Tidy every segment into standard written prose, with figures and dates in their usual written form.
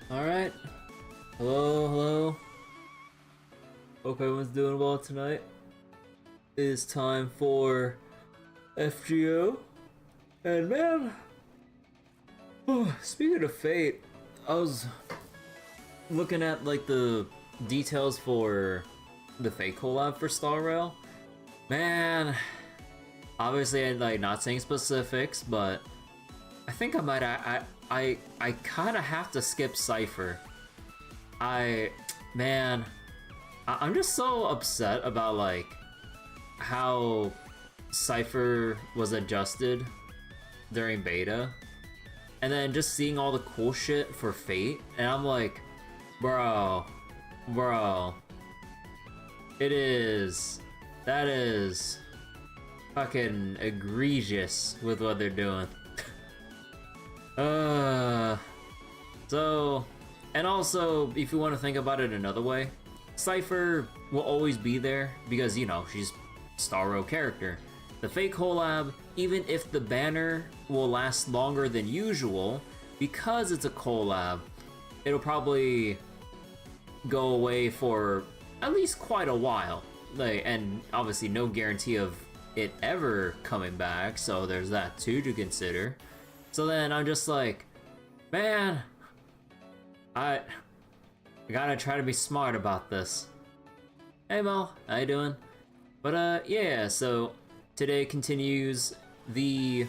Alright. Hello, hello. Hope everyone's doing well tonight. It is time for FGO. And man, speaking of Fate, I was looking at like the details for the Fate collab for Star Rail. Man, obviously I'm like not saying specifics, but I think I might I kind of have to skip Cypher. I'm just so upset about like how Cypher was adjusted during beta, and then just seeing all the cool shit for Fate, and I'm like, bro, that is fucking egregious with what they're doing. So, and also, if you want to think about it another way, Cypher will always be there because, you know, she's Star Rail character. The Fate collab, even if the banner will last longer than usual, because it's a collab, it'll probably go away for at least quite a while. Like, and obviously no guarantee of it ever coming back, so there's that too to consider. So then I'm just like, man, I gotta try to be smart about this. Hey Mel, how you doing? But yeah, so today continues the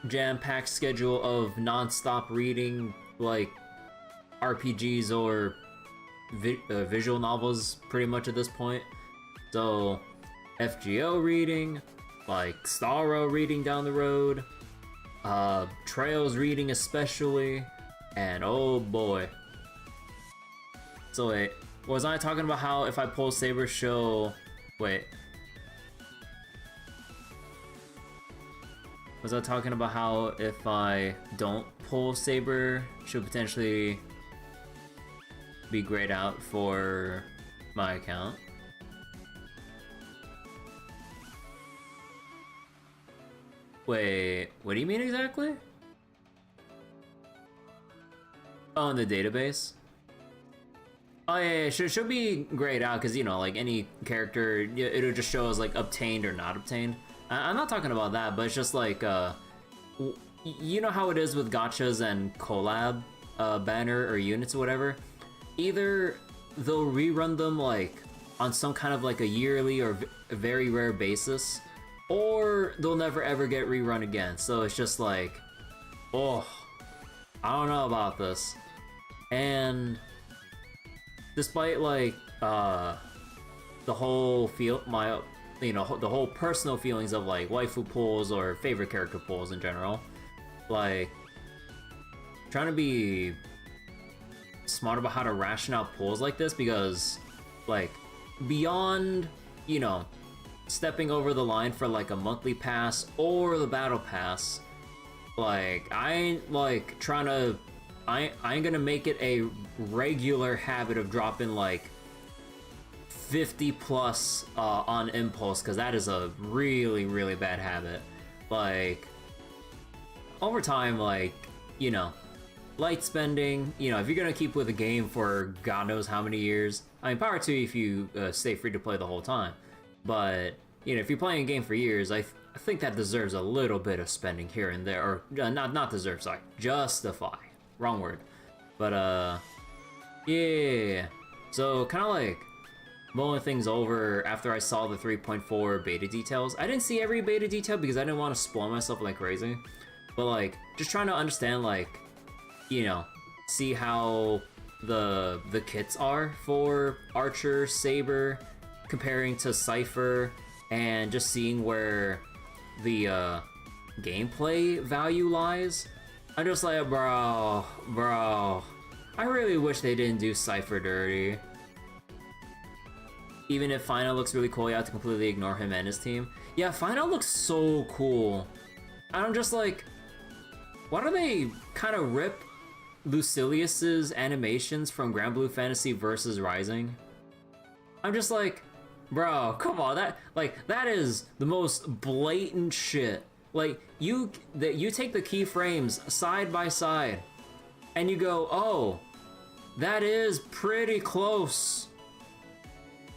jam-packed schedule of non-stop reading, like RPGs or visual novels pretty much at this point. So FGO reading, like Star Rail reading down the road, Trails reading especially, and oh boy. So wait, was I talking about how if I pull Saber she'll... Wait. Was I talking about how if I don't pull Saber, she'll potentially be grayed out for my account? Wait, what do you mean exactly? Oh, in the database? Oh yeah, she'll be grayed out because, you know, like any character, it'll just show as like obtained or not obtained. I'm not talking about that, but it's just like, you know how it is with gachas and collab banner or units or whatever? Either they'll rerun them like on some kind of like a yearly or a very rare basis, or they'll never ever get rerun again. So it's just like, oh, I don't know about this. And despite like the whole the whole personal feelings of like waifu pulls or favorite character pulls in general, like trying to be smart about how to ration out pulls like this, because like beyond, you know, stepping over the line for like a monthly pass or the battle pass, like I ain't like trying to, I ain't gonna make it a regular habit of dropping like 50 plus on impulse, because that is a really bad habit. Like over time, like, you know, light spending, you know, if you're gonna keep with a game for God knows how many years, I mean, power to you if you stay free to play the whole time. But, you know, if you're playing a game for years, I think that deserves a little bit of spending here and there, or not deserve, sorry, justify, wrong word. But yeah, so kind of like mulling things over after I saw the 3.4 beta details. I didn't see every beta detail because I didn't want to spoil myself like crazy, but like just trying to understand, like, you know, see how the kits are for Archer, Saber, comparing to Cypher, and just seeing where the gameplay value lies. I'm just like, bro, I really wish they didn't do Cypher dirty. Even if Final looks really cool, you have to completely ignore him and his team. Yeah, Final looks so cool. And I'm just like, why do they kind of rip Lucilius's animations from Grand Blue Fantasy versus Rising? I'm just like, bro, come on, that is the most blatant shit. Like, you take the keyframes side by side, and you go, oh, that is pretty close.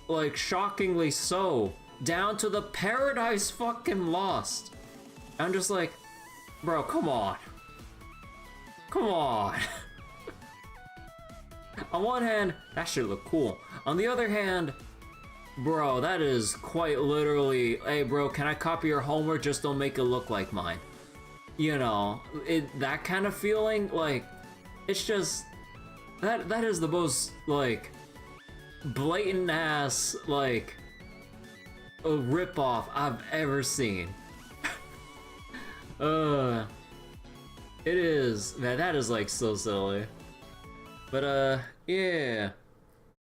Like, shockingly so. Down to the Paradise fucking Lost. I'm just like, bro, come on. Come on. On one hand, that shit look cool. On the other hand, bro, that is quite literally, hey bro, can I copy your homework? Just don't make it look like mine. You know, that kind of feeling, like, it's just, that is the most, like, blatant ass, like, a ripoff I've ever seen. It is, man, that is, like, so silly. But, yeah.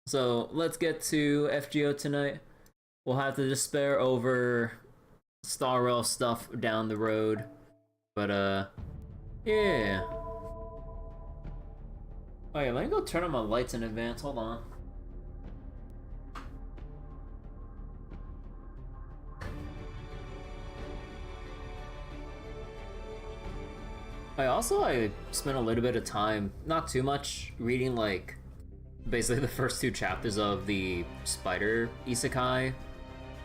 So, let's get to FGO tonight. We'll have to despair over Star Rail stuff down the road. But, yeah. Oh yeah, let me go turn on my lights in advance, hold on. I spent a little bit of time, not too much, reading like basically the first 2 chapters of the Spider Isekai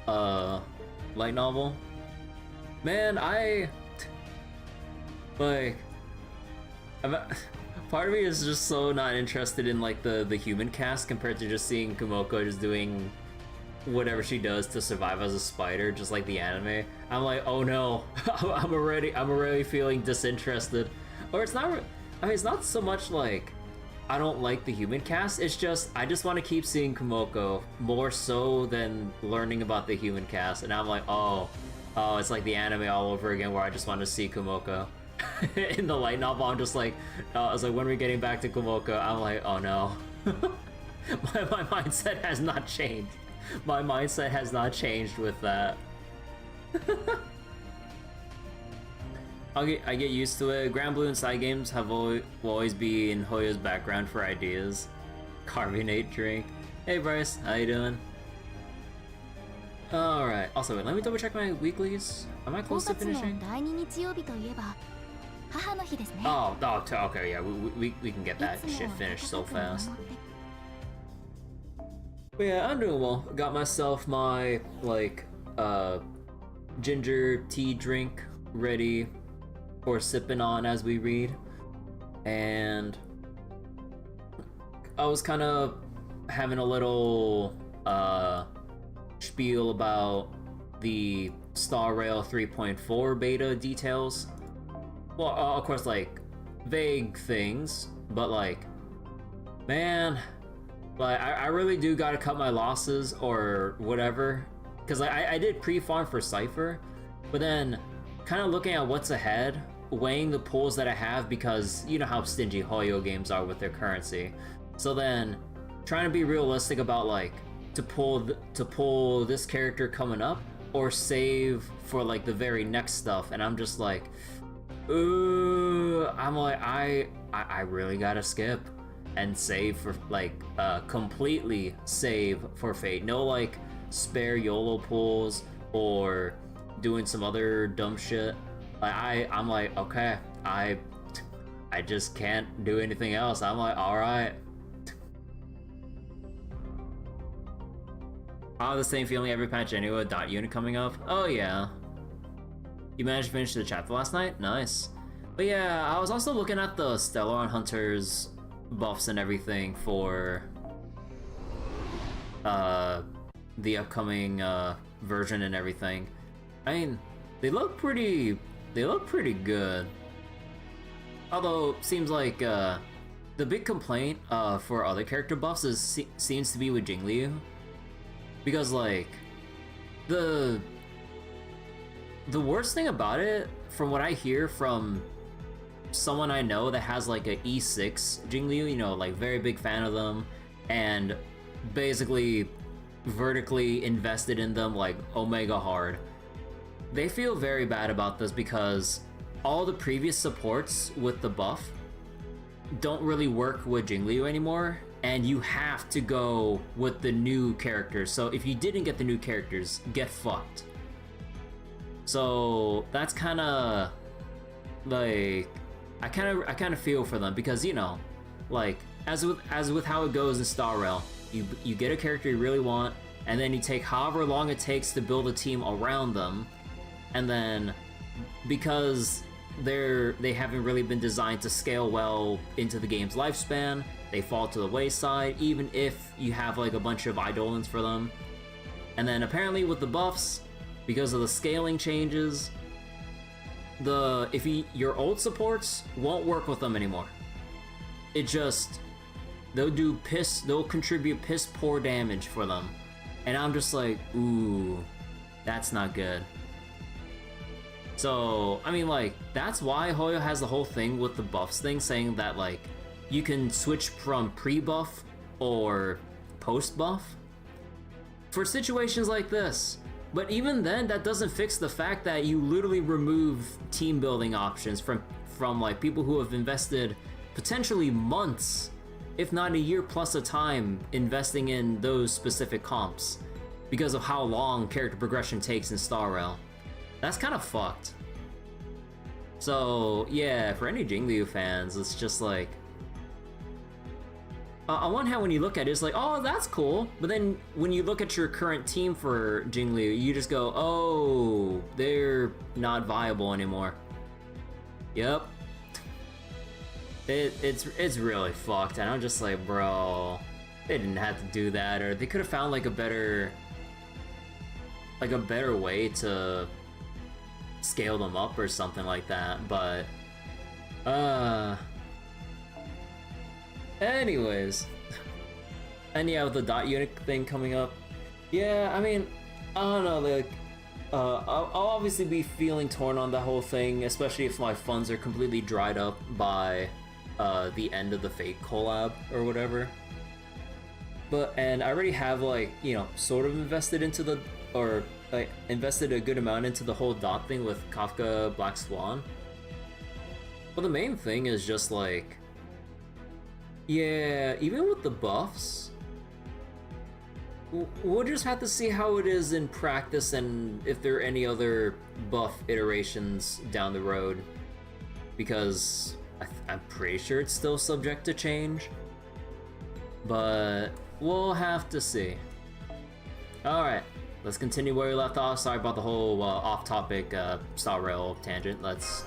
light novel. Man, part of me is just so not interested in like the human cast compared to just seeing Kumoko just doing whatever she does to survive as a spider, just like the anime. I'm like, oh no, I'm already feeling disinterested. Or it's not, I mean, it's not so much like I don't like the human cast, it's just I just want to keep seeing Kumoko more so than learning about the human cast, and I'm like, oh, it's like the anime all over again where I just want to see Kumoko. In the light novel, I'm just like, I was like, when are we getting back to Kumoko? I'm like, oh no. my mindset has not changed. My mindset has not changed with that. I get used to it. Grand Blue and side games will always be in Hoyo's background for ideas. Carbonate drink. Hey Bryce, how you doing? Alright, also wait, let me double check my weeklies. Am I close to finishing? Oh, okay, yeah, we can get that shit finished so fast. But yeah, I'm doing well. Got myself my, like, ginger tea drink ready for sipping on as we read. And I was kind of having a little, spiel about the Star Rail 3.4 beta details. Well, of course, like, vague things, but like, man, like, I really do gotta cut my losses or whatever, because I did pre-farm for Cypher, but then kind of looking at what's ahead, weighing the pools that I have, because you know how stingy Hoyo games are with their currency, so then trying to be realistic about like, to pull this character coming up, or save for like the very next stuff, and I'm just like, ooh, I'm like, I really gotta skip and save for like completely save for Fate. No like spare YOLO pulls or doing some other dumb shit. Like I'm like, okay, I just can't do anything else. I'm like, all right. Oh, the same feeling every patch anyway. Dot unit coming up. Oh yeah. You managed to finish the chapter last night? Nice. But yeah, I was also looking at the Stellar Hunters buffs and everything for the upcoming version and everything. I mean, they look pretty good. Although, seems like the big complaint for other character buffs seems to be with Jingliu. Because like, the worst thing about it, from what I hear from someone I know that has like a E6 Jingliu, you know, like very big fan of them, and basically vertically invested in them like Omega hard, they feel very bad about this because all the previous supports with the buff don't really work with Jingliu anymore, and you have to go with the new characters. So if you didn't get the new characters, get fucked. So that's kind of like, I kind of feel for them, because you know, like as with how it goes in Star Rail, you get a character you really want, and then you take however long it takes to build a team around them, and then because they haven't really been designed to scale well into the game's lifespan, they fall to the wayside, even if you have like a bunch of eidolons for them. And then apparently with the buffs, because of the scaling changes, your old supports won't work with them anymore. It just, they'll contribute piss poor damage for them. And I'm just like, ooh, that's not good. So, I mean, like, that's why Hoyo has the whole thing with the buffs thing, saying that, like, you can switch from pre-buff or post-buff for situations like this. But even then, that doesn't fix the fact that you literally remove team building options from like people who have invested potentially months, if not a year plus of time, investing in those specific comps because of how long character progression takes in Star Rail. That's kind of fucked. So yeah, for any Jingliu fans, it's just like, on one hand, when you look at it, it's like, oh, that's cool. But then when you look at your current team for Jingliu, you just go, oh, they're not viable anymore. Yep. It's really fucked, and I'm just like, bro, they didn't have to do that, or they could have found like a better way to scale them up or something like that. But anyways, and yeah, with the dot unit thing coming up, yeah, I mean, I don't know, like, I'll obviously be feeling torn on that whole thing, especially if my funds are completely dried up by the end of the Fate collab or whatever. And I already have, like, you know, sort of invested into invested a good amount into the whole dot thing with Kafka Black Swan. But the main thing is just like, yeah, even with the buffs, we'll just have to see how it is in practice and if there are any other buff iterations down the road, because I'm pretty sure it's still subject to change, but we'll have to see. Alright, let's continue where we left off. Sorry about the whole off-topic Star Rail tangent. Let's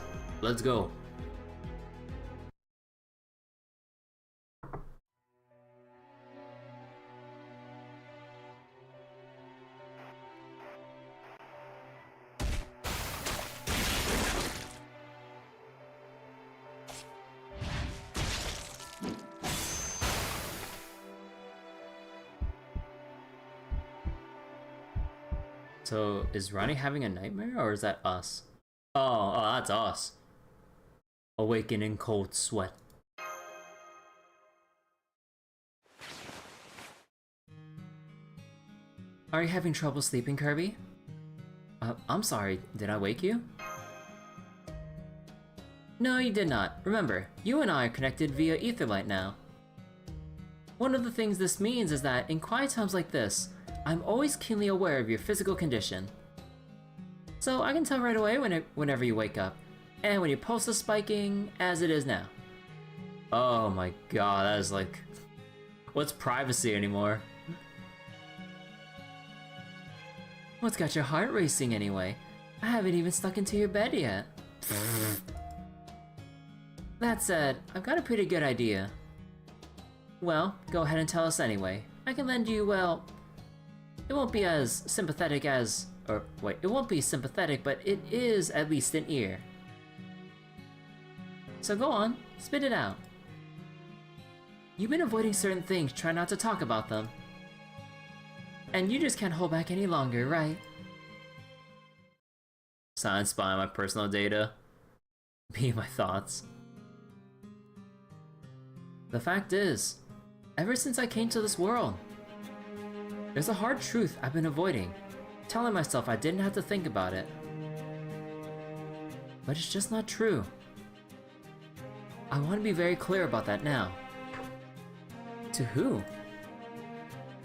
go. So, is Ronnie having a nightmare, or is that us? Oh, that's us. Awaken in cold sweat. Are you having trouble sleeping, Kirby? I'm sorry, did I wake you? No, you did not. Remember, you and I are connected via Etherlight now. One of the things this means is that in quiet times like this, I'm always keenly aware of your physical condition. So I can tell right away whenever you wake up, and when your pulse is spiking, as it is now. Oh my god, that is like... what's privacy anymore? What's got your heart racing anyway? I haven't even stuck into your bed yet. That said, I've got a pretty good idea. Well, go ahead and tell us anyway. I can lend you, well... it won't be as sympathetic as... or, wait, it won't be sympathetic, but it is at least an ear. So go on, spit it out. You've been avoiding certain things, try not to talk about them. And you just can't hold back any longer, right? Science spy my personal data. Be my thoughts. The fact is, ever since I came to this world, there's a hard truth I've been avoiding, telling myself I didn't have to think about it. But it's just not true. I want to be very clear about that now. To who?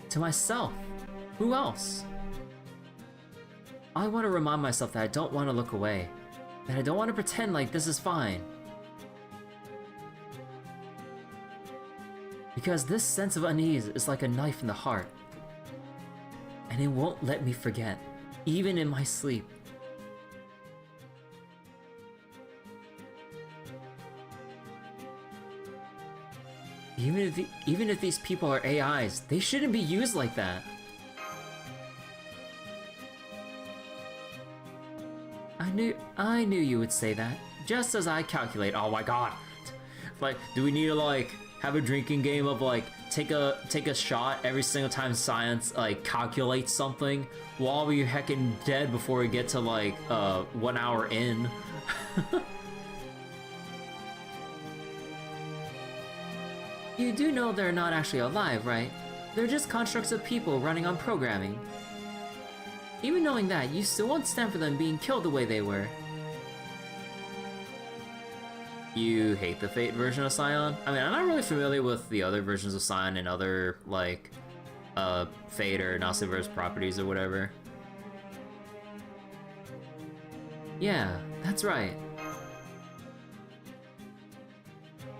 To myself. Who else? I want to remind myself that I don't want to look away, that I don't want to pretend like this is fine. Because this sense of unease is like a knife in the heart. And it won't let me forget, even in my sleep. Even if these people are AIs, they shouldn't be used like that. I knew you would say that, just as I calculate. Oh my god. Like, do we need to like have a drinking game of like take a shot every single time science like calculates something while we're heckin' dead before we get to like 1 hour in? You do know they're not actually alive, right? They're just constructs of people running on programming. Even knowing that, you still won't stand for them being killed the way they were. You hate the Fate version of Scion? I mean, I'm not really familiar with the other versions of Scion and other, like, Fate or Nasiverse properties or whatever. Yeah, that's right.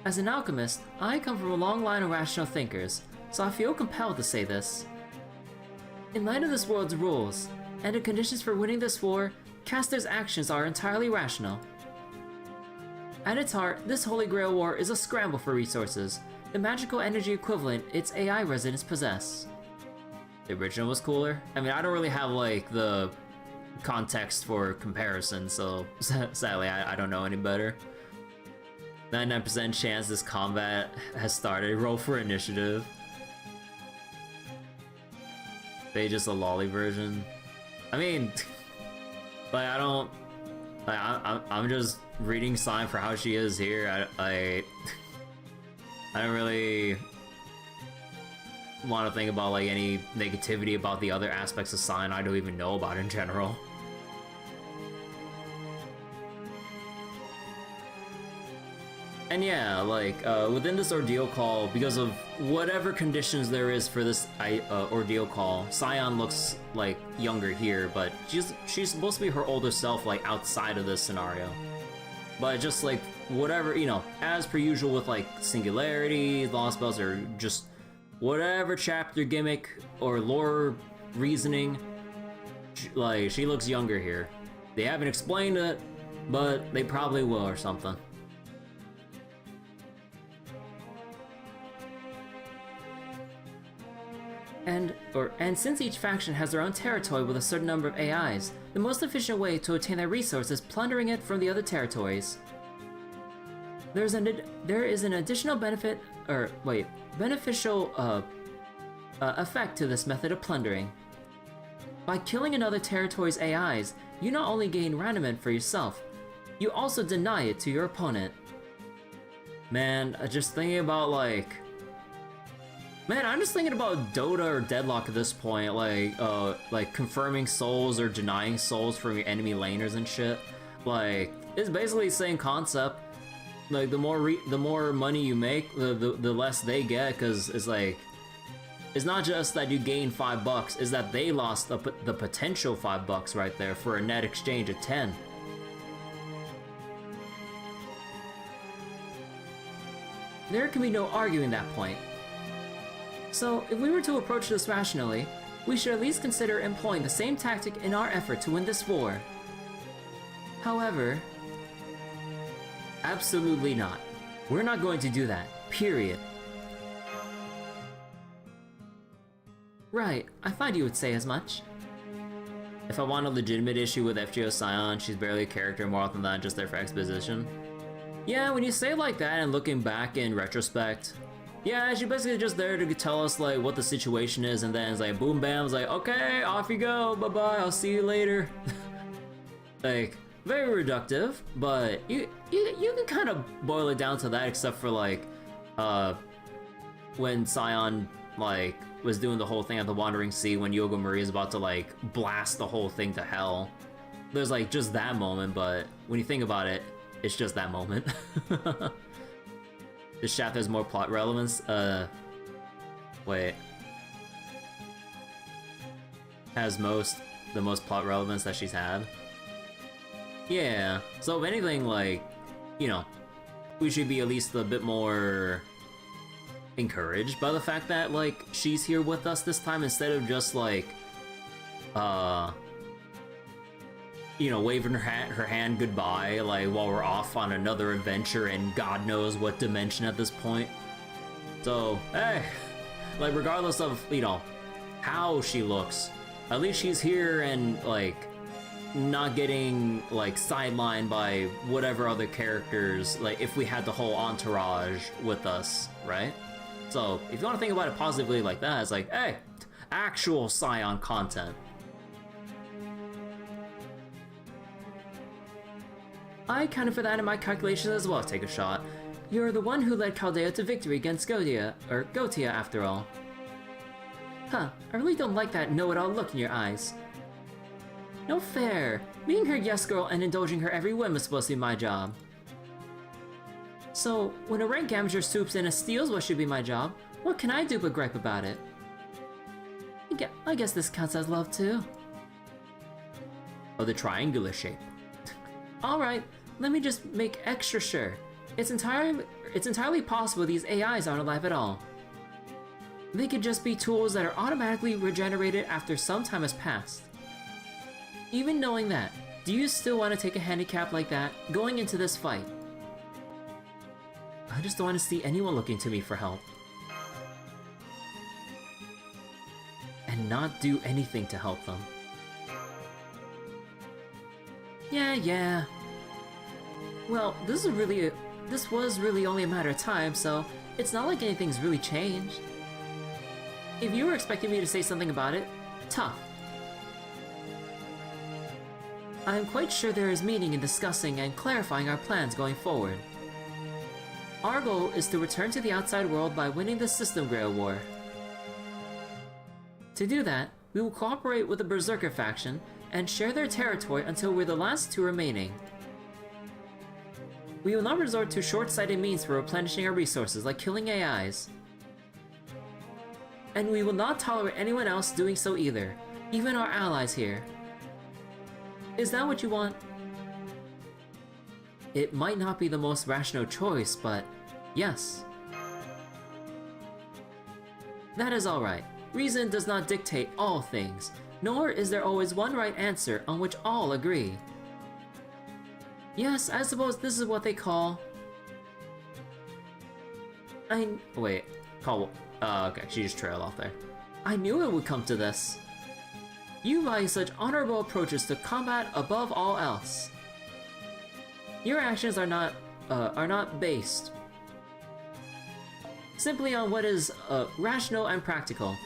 As an alchemist, I come from a long line of rational thinkers, so I feel compelled to say this. In light of this world's rules, and the conditions for winning this war, Caster's actions are entirely rational. At its heart, this Holy Grail War is a scramble for resources, the magical energy equivalent its AI residents possess. The original was cooler? I mean, I don't really have, like, the context for comparison, so sadly, I don't know any better. 99% chance this combat has started. Roll for initiative. They just a lolly version. I mean, like I don't. Like, I'm just reading sign for how she is here. I don't really want to think about like any negativity about the other aspects of sign I don't even know about in general. And yeah, like, within this Ordeal call, because of whatever conditions there is for this Ordeal call, Scion looks, like, younger here, but she's supposed to be her older self, like, outside of this scenario. But just, like, whatever, you know, as per usual with, like, Singularity, Lost Spells, or just whatever chapter gimmick or lore reasoning, like, she looks younger here. They haven't explained it, but they probably will or something. And since each faction has their own territory with a certain number of AIs, the most efficient way to obtain their resource is plundering it from the other territories. There is an additional beneficial effect to this method of plundering. By killing another territory's AIs, you not only gain randomment for yourself, you also deny it to your opponent. Man, just thinking about like... Man, I'm just thinking about Dota or Deadlock at this point, like confirming souls or denying souls from your enemy laners and shit. Like, it's basically the same concept. Like, the more money you make, the less they get, because it's like, it's not just that you gain $5, it's that they lost the potential $5 right there for a net exchange of 10. There can be no arguing that point. So, if we were to approach this rationally, we should at least consider employing the same tactic in our effort to win this war. However, absolutely not. We're not going to do that. Period. Right, I thought you would say as much. If I want a legitimate issue with FGO Scion, she's barely a character more often than just there for exposition. Yeah, when you say it like that and looking back in retrospect, yeah, she's basically just there to tell us like what the situation is, and then it's like boom bam, it's like okay, off you go, bye bye, I'll see you later. Like, very reductive, but you can kind of boil it down to that, except for like when Scion like was doing the whole thing at the Wandering Sea when Yoga Marie is about to like blast the whole thing to hell. There's like just that moment, but when you think about it, it's just that moment. This shaft has more plot relevance. Wait. Has the most plot relevance that she's had. Yeah. So if anything, like, you know, we should be at least a bit more encouraged by the fact that, like, she's here with us this time instead of just, like, you know, waving her hand goodbye, like, while we're off on another adventure in God knows what dimension at this point. So, hey, like, regardless of, you know, how she looks, at least she's here and, like, not getting, like, sidelined by whatever other characters, like, if we had the whole entourage with us, right? So, if you want to think about it positively like that, it's like, hey, actual Scion content. I accounted for that in my calculations as well. Take a shot. You're the one who led Chaldea to victory against Gotia after all. Huh, I really don't like that know-it-all look in your eyes. No fair. Being her yes girl and indulging her every whim is supposed to be my job. So, when a rank amateur swoops in and steals what should be my job, what can I do but gripe about it? I guess this counts as love too. Oh, the triangular shape. Alright, let me just make extra sure. It's entirely possible these AIs aren't alive at all. They could just be tools that are automatically regenerated after some time has passed. Even knowing that, do you still want to take a handicap like that going into this fight? I just don't want to see anyone looking to me for help. And not do anything to help them. Yeah. Well, this was really only a matter of time, so it's not like anything's really changed. If you were expecting me to say something about it, tough. I am quite sure there is meaning in discussing and clarifying our plans going forward. Our goal is to return to the outside world by winning the system Grail War. To do that, we will cooperate with the Berserker faction and share their territory until we're the last two remaining. We will not resort to short-sighted means for replenishing our resources like killing AIs. And we will not tolerate anyone else doing so either, even our allies here. Is that what you want? It might not be the most rational choice, but yes. That is alright. Reason does not dictate all things, nor is there always one right answer on which all agree. Yes, I suppose this is what they call... okay, she just trailed off there. I knew it would come to this. You value such honorable approaches to combat above all else. Your actions are not based simply on what is rational and practical.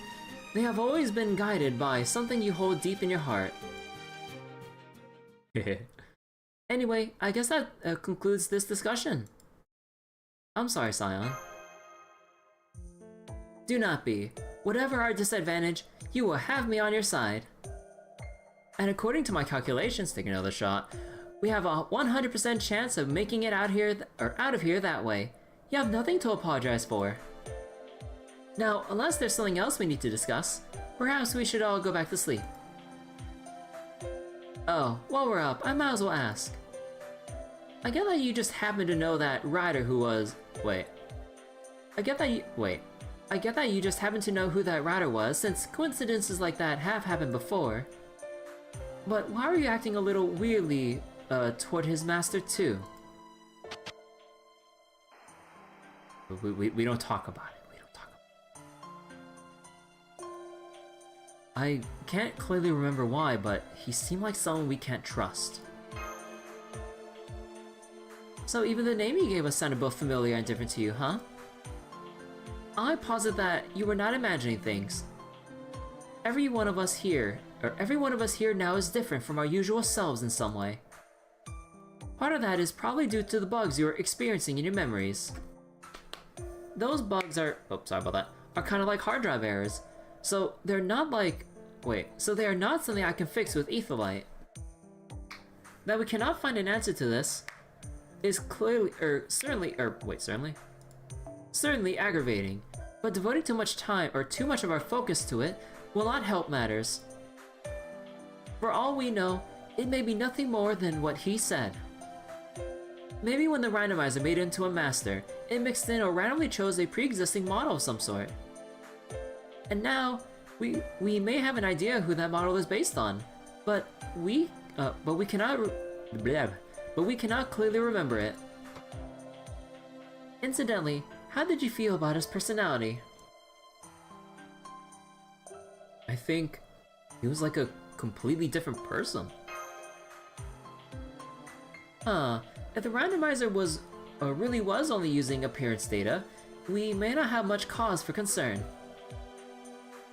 They have always been guided by something you hold deep in your heart. Anyway, I guess that concludes this discussion. I'm sorry, Scion. Do not be. Whatever our disadvantage, you will have me on your side. And according to my calculations, take another shot, we have a 100% chance of making it out of here that way. You have nothing to apologize for. Now, unless there's something else we need to discuss, perhaps we should all go back to sleep. Oh, while we're up, I might as well ask. I get that you just happen to know that rider who was... I get that you just happen to know who that rider was, since coincidences like that have happened before. But why are you acting a little weirdly, toward his master too? We don't talk about it. I can't clearly remember why, but he seemed like someone we can't trust. So even the name you gave us sounded both familiar and different to you, huh? I posit that you were not imagining things. Every one of us here now is different from our usual selves in some way. Part of that is probably due to the bugs you are experiencing in your memories. Those bugs are kind of like hard drive errors. So they're not they are not something I can fix with Aetherlight. That we cannot find an answer to this is certainly aggravating, but devoting too much time or too much of our focus to it will not help matters. For all we know, it may be nothing more than what he said. Maybe when the randomizer made it into a master, it mixed in or randomly chose a pre-existing model of some sort. And now, we may have an idea who that model is based on, but we cannot clearly remember it. Incidentally, how did you feel about his personality? I think he was like a completely different person. Huh, if the randomizer really was only using appearance data, we may not have much cause for concern.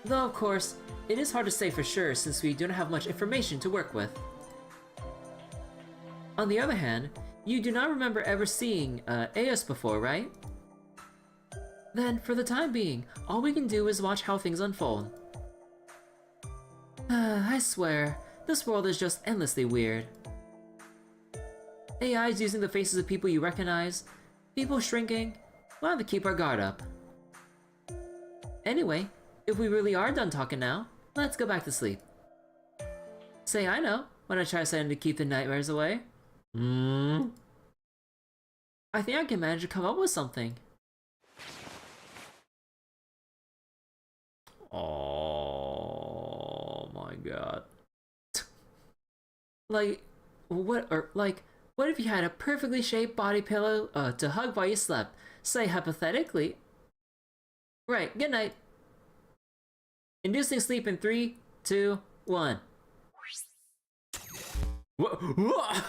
Though of course, it is hard to say for sure since we do not have much information to work with. On the other hand, you do not remember ever seeing Aeus before, right? Then, for the time being, all we can do is watch how things unfold. I swear, this world is just endlessly weird. AIs using the faces of people you recognize, people shrinking, we'll have to keep our guard up. Anyway, if we really are done talking now, let's go back to sleep. Say I know, when I try something to keep the nightmares away. I think I can manage to come up with something. Oh my god. What if you had a perfectly shaped body pillow to hug while you slept? Say hypothetically. Right, good night. Inducing sleep in 3, 2, 1. What?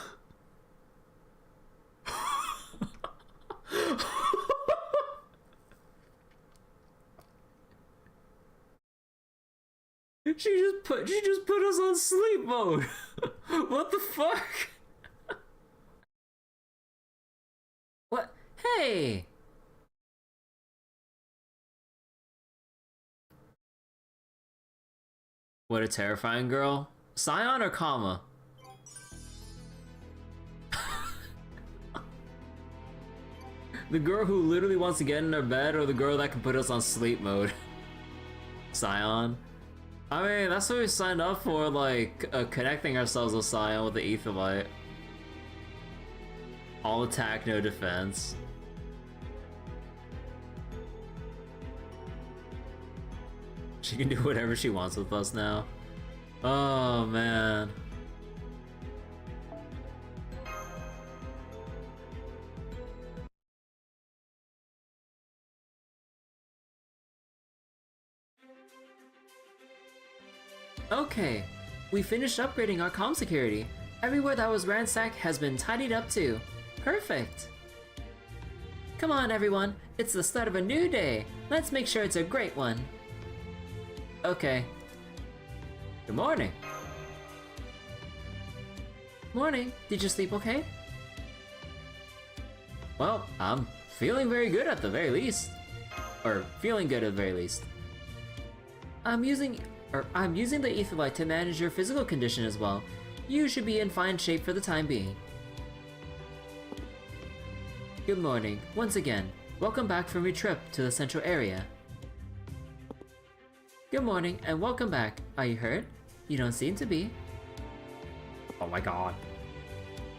She just put us on sleep mode. What the fuck? What? Hey! What a terrifying girl. Scion or Kama? The girl who literally wants to get in her bed, or the girl that can put us on sleep mode? Scion. I mean, that's what we signed up for, like, connecting ourselves with Scion with the Aetherlight. All attack, no defense. She can do whatever she wants with us now. Oh, man. Okay, we finished upgrading our comm security. Everywhere that was ransacked has been tidied up too. Perfect! Come on everyone, it's the start of a new day. Let's make sure it's a great one. Okay. Good morning. Morning, did you sleep okay? Well, I'm feeling very good at the very least. Or feeling good at the very least. I'm using the Aetherlight to manage your physical condition as well. You should be in fine shape for the time being. Good morning, once again. Welcome back from your trip to the central area. Good morning, and welcome back. Are you hurt? You don't seem to be. Oh my god.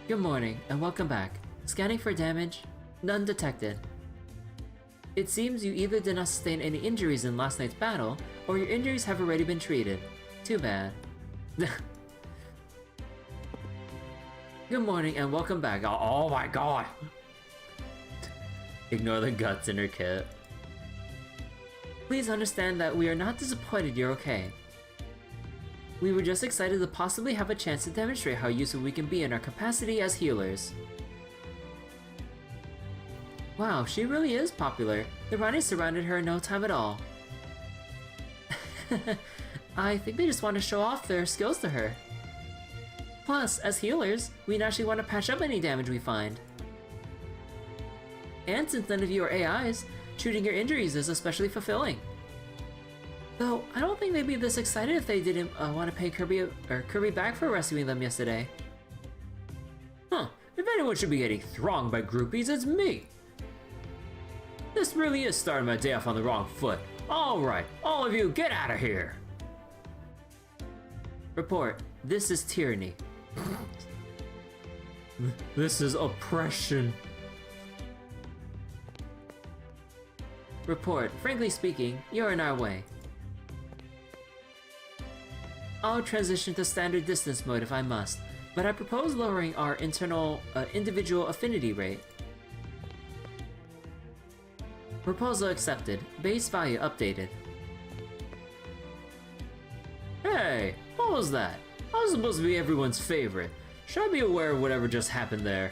Good morning, and welcome back. Scanning for damage. None detected. It seems you either did not sustain any injuries in last night's battle, or your injuries have already been treated. Too bad. Good morning and welcome back. Oh my god! Ignore the guts in her kit. Please understand that we are not disappointed you're okay. We were just excited to possibly have a chance to demonstrate how useful we can be in our capacity as healers. Wow, she really is popular. The Rani surrounded her in no time at all. I think they just want to show off their skills to her. Plus, as healers, we naturally want to patch up any damage we find. And since none of you are AIs, treating your injuries is especially fulfilling. Though, I don't think they'd be this excited if they didn't want to pay Kirby back for rescuing them yesterday. Huh, if anyone should be getting thronged by groupies, it's me! This really is starting my day off on the wrong foot. Alright, all of you, get out of here! Report, this is tyranny. This is oppression. Report. Frankly speaking, you're in our way. I'll transition to standard distance mode if I must, but I propose lowering our individual affinity rate. Proposal accepted. Base value updated. Hey, what was that? I was supposed to be everyone's favorite. Should I be aware of whatever just happened there?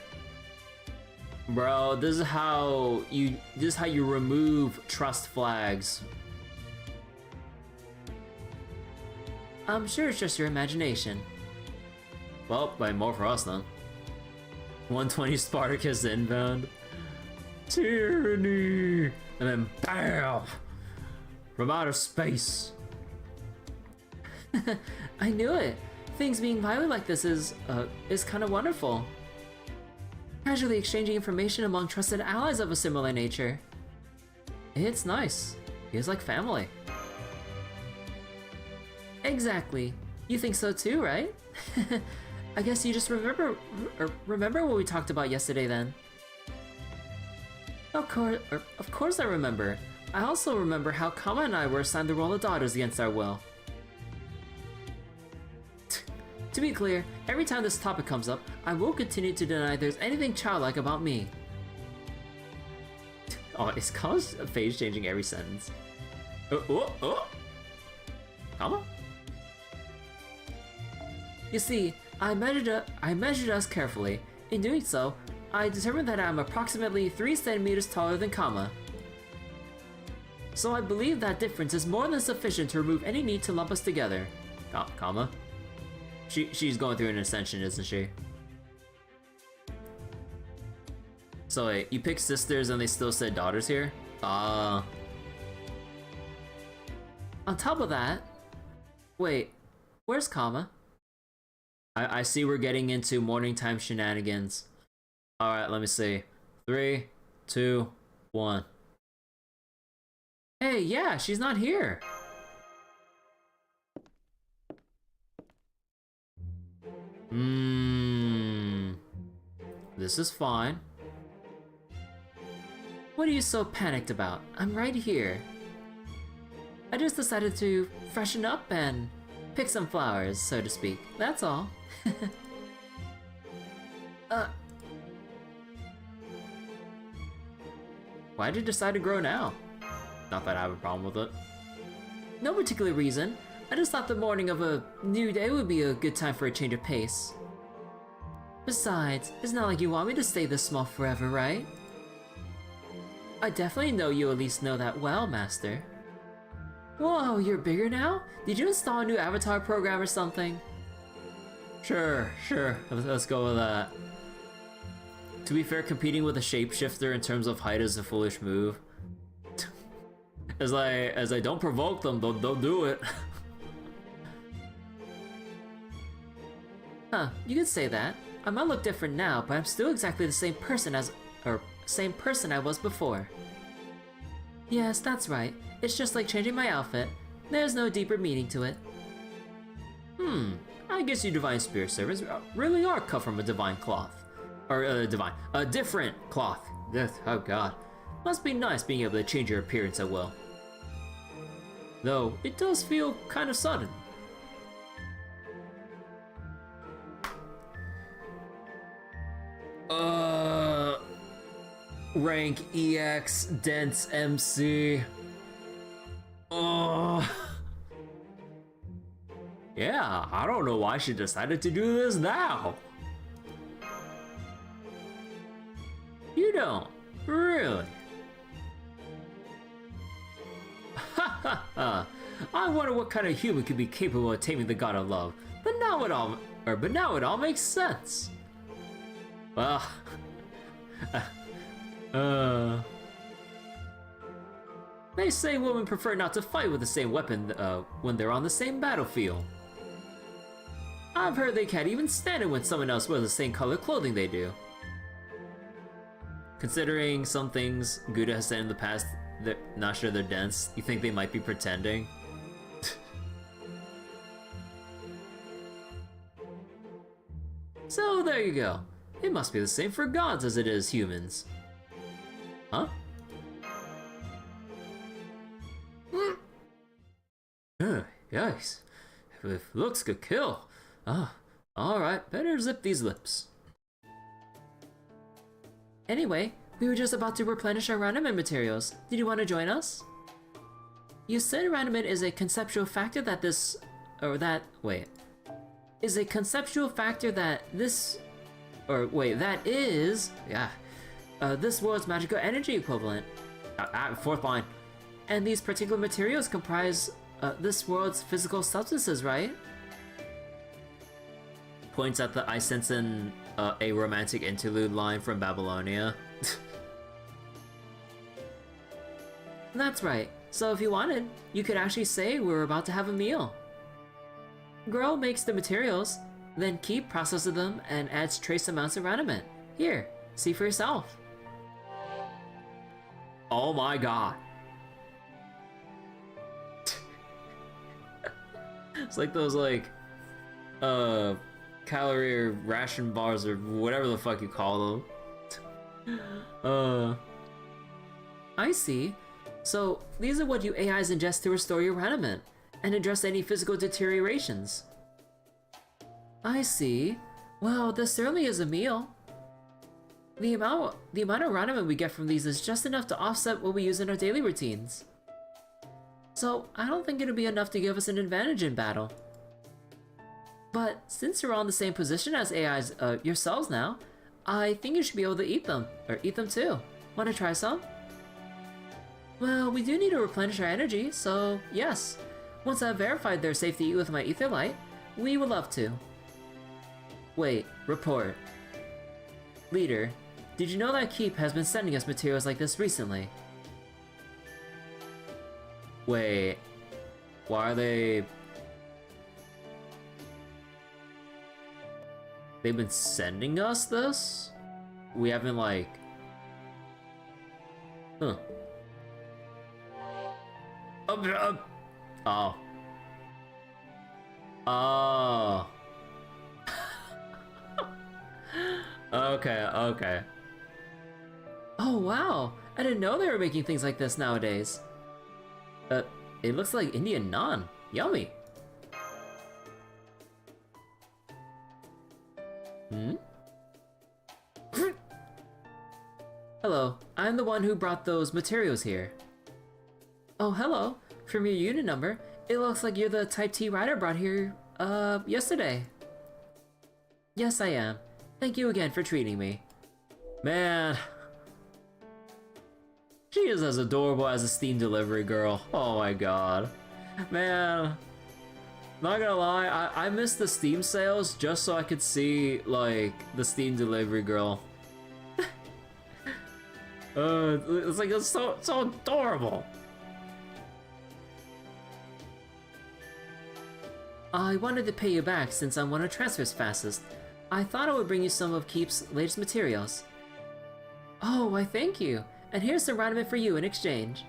Bro, this is how you remove trust flags. I'm sure it's just your imagination. Well, by more for us then. 120 Spartacus inbound. Tyranny! And then BAM! From outer space. I knew it. Things being violent like this is kind of wonderful. Casually exchanging information among trusted allies of a similar nature. It's nice. Feels like family. Exactly. You think so too, right? I guess you just remember what we talked about yesterday then. Of course I remember. I also remember how Kama and I were assigned the role of daughters against our will. To be clear, every time this topic comes up, I will continue to deny there's anything childlike about me. Oh, is Kama's phase changing every sentence? Kama? You see, I measured us carefully. In doing so, I determined that I am approximately 3 centimeters taller than Kama. So I believe that difference is more than sufficient to remove any need to lump us together. Kama? She's going through an ascension, isn't she? So wait, you picked sisters and they still said daughters here? On top of that... Wait, where's Kama? I see we're getting into morning time shenanigans. Alright, let me see. 3, 2, 1. Hey, yeah, she's not here. This is fine. What are you so panicked about? I'm right here. I just decided to freshen up and pick some flowers, so to speak. That's all. Why'd you decide to grow now? Not that I have a problem with it. No particular reason. I just thought the morning of a new day would be a good time for a change of pace. Besides, it's not like you want me to stay this small forever, right? I definitely know you at least know that well, Master. Whoa, you're bigger now? Did you install a new avatar program or something? Sure. Let's go with that. To be fair, competing with a shapeshifter in terms of height is a foolish move. As I don't provoke them, they'll do it. Huh, you could say that. I might look different now, but I'm still exactly the same person I was before. Yes, that's right. It's just like changing my outfit. There's no deeper meaning to it. I guess you divine spirit servants really are cut from a divine cloth. Or, a different cloth. Oh god. Must be nice being able to change your appearance at will. Though, it does feel kind of sudden. Rank EX, dense MC. Yeah, I don't know why she decided to do this now. You don't? Really? I wonder what kind of human could be capable of taming the god of love. But now it all makes sense. Well, they say women prefer not to fight with the same weapon when they're on the same battlefield. I've heard they can't even stand it when someone else wears the same color clothing they do. Considering some things Gouda has said in the past, they're not sure they're dense, you think they might be pretending? So there you go. It must be the same for gods as it is humans. Huh? Yikes. If looks could kill. Ah, alright, better zip these lips. Anyway, we were just about to replenish our randomant materials. Did you want to join us? You said randomant is a conceptual factor that this... or that... wait. Is a conceptual factor that this... or wait, that is... yeah. This world's magical energy equivalent. Fourth line. And these particular materials comprise this world's physical substances, right? Points at the I sense in a romantic interlude line from Babylonia. That's right. So if you wanted, you could actually say we're about to have a meal. Grail makes the materials, then Keep processes them and adds trace amounts of randomant. Here, see for yourself. Oh my god. It's like those calorie or ration bars or whatever the fuck you call them. I see. So these are what you AIs ingest to restore your randomant and address any physical deteriorations. I see. Well, this certainly is a meal. The amount of randomant we get from these is just enough to offset what we use in our daily routines. So I don't think it'll be enough to give us an advantage in battle. But since you're all in the same position as AIs yourselves now, I think you should be able to eat them, or eat them too. Want to try some? Well, we do need to replenish our energy, so yes. Once I've verified their safe to eat with my ether light, we would love to. Wait, report. Leader, did you know that Keep has been sending us materials like this recently? Wait, why are they... They've been sending us this? We haven't like... Huh. Oh. Oh. Okay. Oh wow, I didn't know they were making things like this nowadays. It looks like Indian naan. Yummy. Hello, I'm the one who brought those materials here. Oh, hello. From your unit number, it looks like you're the Type T rider brought here, yesterday. Yes, I am. Thank you again for treating me. Man. She is as adorable as a Steam delivery girl. Oh my god. Man. Not gonna lie, I missed the Steam sales just so I could see, like, the Steam delivery girl. It's like, it's so adorable. I wanted to pay you back since I'm one who transfers fastest. I thought I would bring you some of Keep's latest materials. Oh, why thank you. And here's some randomant for you in exchange.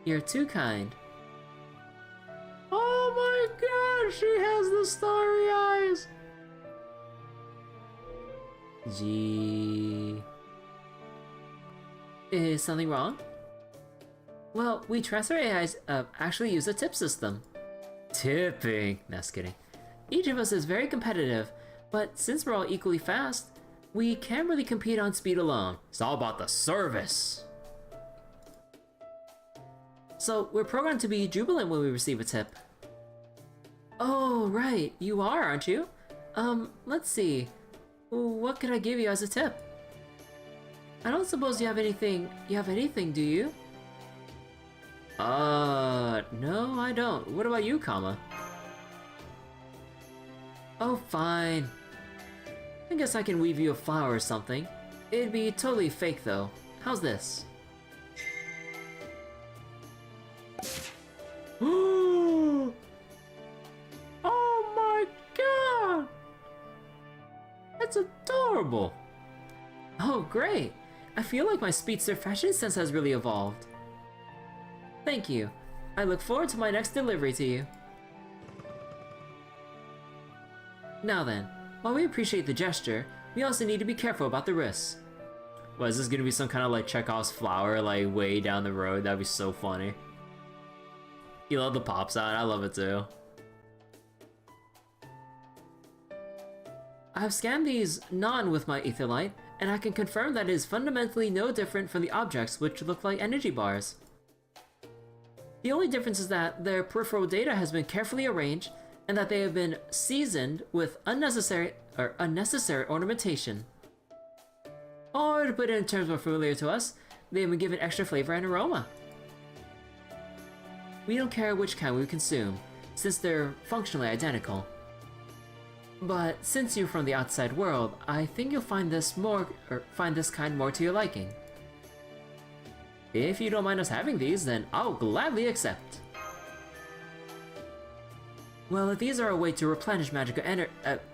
You're too kind. Oh my god, she has the starry eyes! Gee... Is something wrong? Well, we transfer AIs actually use a tip system. Tipping. No, just kidding. Each of us is very competitive, but since we're all equally fast, we can't really compete on speed alone. It's all about the service. So we're programmed to be jubilant when we receive a tip. Oh, right, you are, aren't you? Let's see. What could I give you as a tip? I don't suppose you have anything, do you? No, I don't. What about you, Kama? Oh, fine. I guess I can weave you a flower or something. It'd be totally fake, though. How's this? Oh my god! That's adorable! Oh, great! I feel like my speedster fashion sense has really evolved. Thank you. I look forward to my next delivery to you. Now then, while we appreciate the gesture, we also need to be careful about the risks. Well, is this gonna be some kind of like Chekhov's flower like way down the road? That'd be so funny. You love the pop sound, I love it too. I have scanned these non with my Aetherlight, and I can confirm that it is fundamentally no different from the objects which look like energy bars. The only difference is that their peripheral data has been carefully arranged, and that they have been seasoned with unnecessary ornamentation. Or to put it in terms more familiar to us, they have been given extra flavor and aroma. We don't care which kind we consume, since they're functionally identical. But since you're from the outside world, I think you'll find this kind more to your liking. If you don't mind us having these, then I'll gladly accept. Well, if these are a way to replenish magical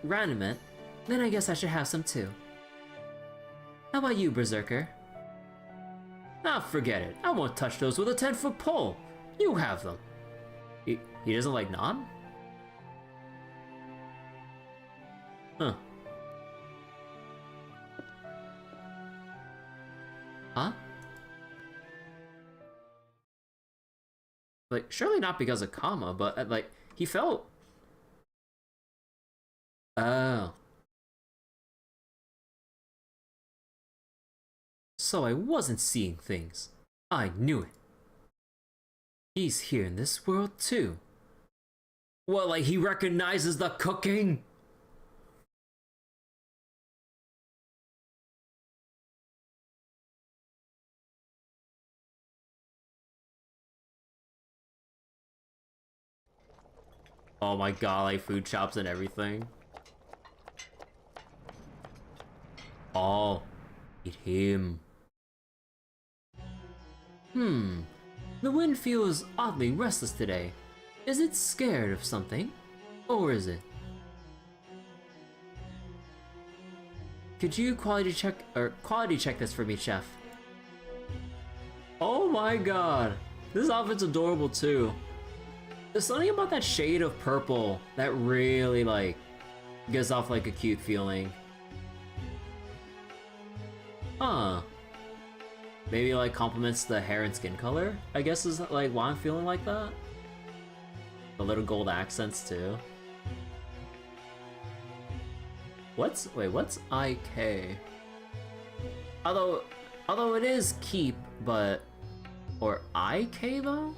raiment, then I guess I should have some too. How about you, Berserker? Ah, forget it. I won't touch those with a 10-foot pole. You have them. He doesn't like non? Huh. Huh? Like, surely not because of Kama, but like, he felt... Oh. So I wasn't seeing things. I knew it. He's here in this world too. What, like he recognizes the cooking? Oh my god, like food shops and everything. Oh, eat him. The wind feels oddly restless today. Is it scared of something? Or is it? Could you quality check this for me, chef? Oh my god. This outfit's adorable too. There's something about that shade of purple that really like gives off like a cute feeling. Huh. Maybe like complements the hair and skin color, I guess is like why I'm feeling like that. The little gold accents too. What's IK? Although it is keep, but or IK though?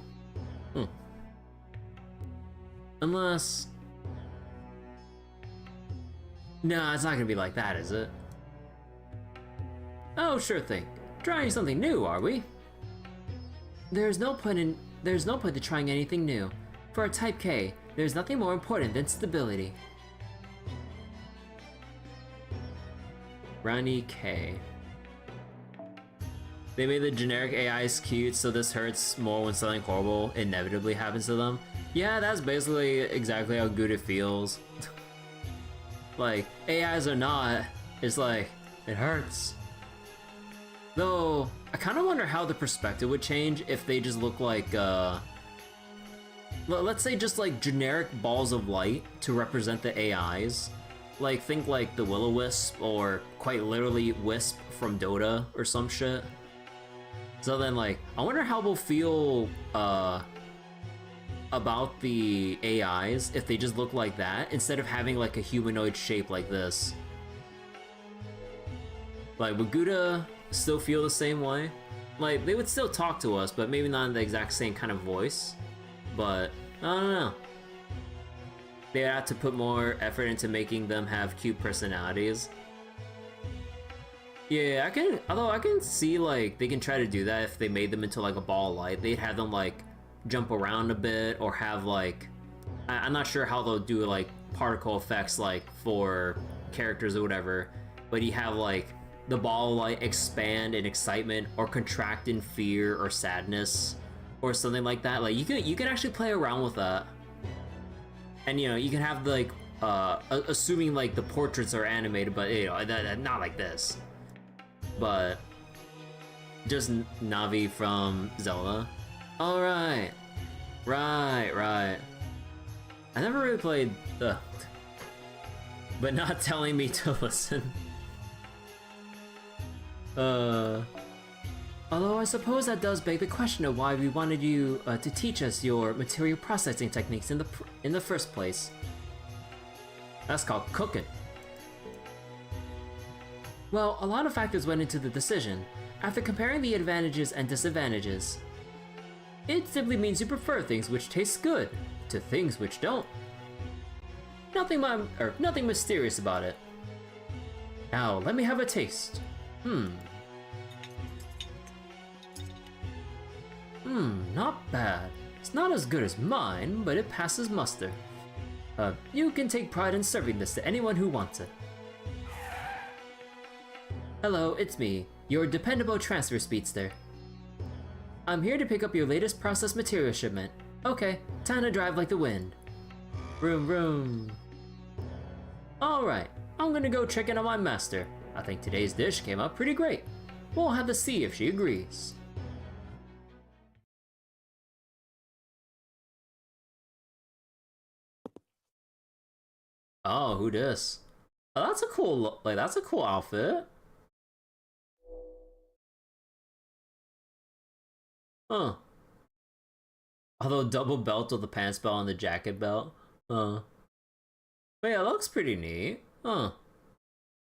Unless nah, it's not gonna be like that, is it? Oh, sure thing. Trying something new, are we? There's no point to trying anything new. For a Type K, there's nothing more important than stability. Rani K. They made the generic AIs cute, so this hurts more when something horrible inevitably happens to them. Yeah, that's basically exactly how good it feels. Like, AIs or not, it's like, it hurts. Though, I kind of wonder how the perspective would change if they just look like, let's say just like generic balls of light to represent the AIs. Like, think like the Will-O-Wisp, or quite literally Wisp from Dota, or some shit. So then, like, I wonder how we'll feel, about the AIs if they just look like that, instead of having like a humanoid shape like this. Like, would Gouda still feel the same way? Like, they would still talk to us, but maybe not in the exact same kind of voice. But, I don't know. They had to put more effort into making them have cute personalities. Yeah, although I can see, like, they can try to do that if they made them into, like, a ball of light. They'd have them, like, jump around a bit, or have, like... I'm not sure how they'll do, like, particle effects, like, for characters or whatever. But you have, like, the ball of light expand in excitement, or contract in fear or sadness, or something like that. Like, you can actually play around with that. And, you know, you can have, like, assuming, like, the portraits are animated, but, you know, not like this. But just Navi from Zelda. Alright. Right, right. I never really played the... But not telling me to listen. Although I suppose that does beg the question of why we wanted you to teach us your material processing techniques in the first place. That's called cooking. Well, a lot of factors went into the decision. After comparing the advantages and disadvantages, it simply means you prefer things which taste good to things which don't. Nothing mysterious about it. Now, let me have a taste. Not bad. It's not as good as mine, but it passes muster. You can take pride in serving this to anyone who wants it. Hello, it's me, your dependable transfer speedster. I'm here to pick up your latest processed material shipment. Okay, time to drive like the wind. Vroom vroom. Alright, I'm gonna go check in on my master. I think today's dish came out pretty great. We'll have to see if she agrees. Oh, who dis? Oh, that's a cool look. Like, that's a cool outfit. Huh. Although double belt with the pants belt and the jacket belt. But yeah, it looks pretty neat. Huh.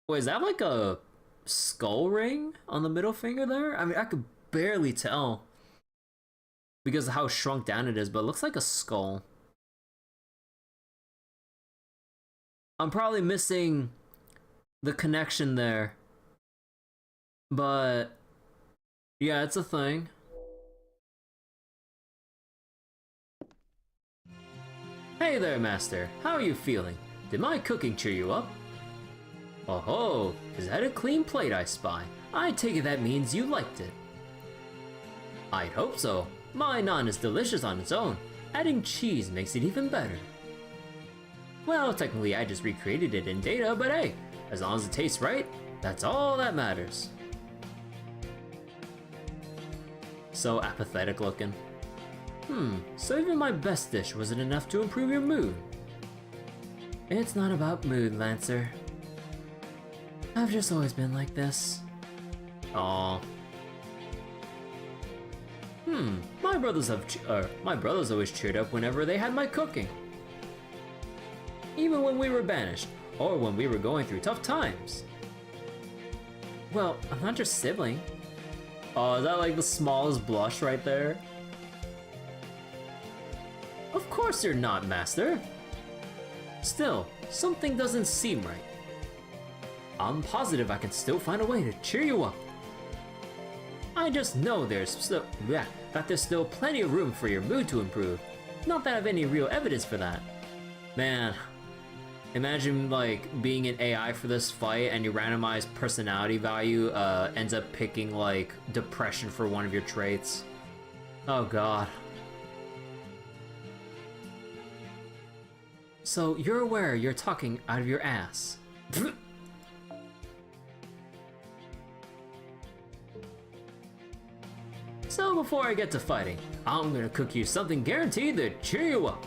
Wait, is that like a skull ring on the middle finger there? I mean, I could barely tell because of how shrunk down it is, but it looks like a skull. I'm probably missing the connection there, but yeah, it's a thing. Hey there, Master. How are you feeling? Did my cooking cheer you up? Oh ho, is that a clean plate I spy? I take it that means you liked it. I'd hope so. My naan is delicious on its own. Adding cheese makes it even better. Well, technically I just recreated it in data, but hey, as long as it tastes right, that's all that matters. So apathetic looking. So even my best dish wasn't enough to improve your mood. It's not about mood, Lancer. I've just always been like this. Aw. My brothers always cheered up whenever they had my cooking. Even when we were banished, or when we were going through tough times. Well, I'm not your sibling. Oh, is that like the smallest blush right there? Of course you're not, Master. Still, something doesn't seem right. I'm positive I can still find a way to cheer you up. I just know that there's still plenty of room for your mood to improve. Not that I have any real evidence for that. Man, imagine like being an AI for this fight and your randomized personality value ends up picking like depression for one of your traits. Oh god. So you're aware you're talking out of your ass. So before I get to fighting, I'm gonna cook you something guaranteed to cheer you up.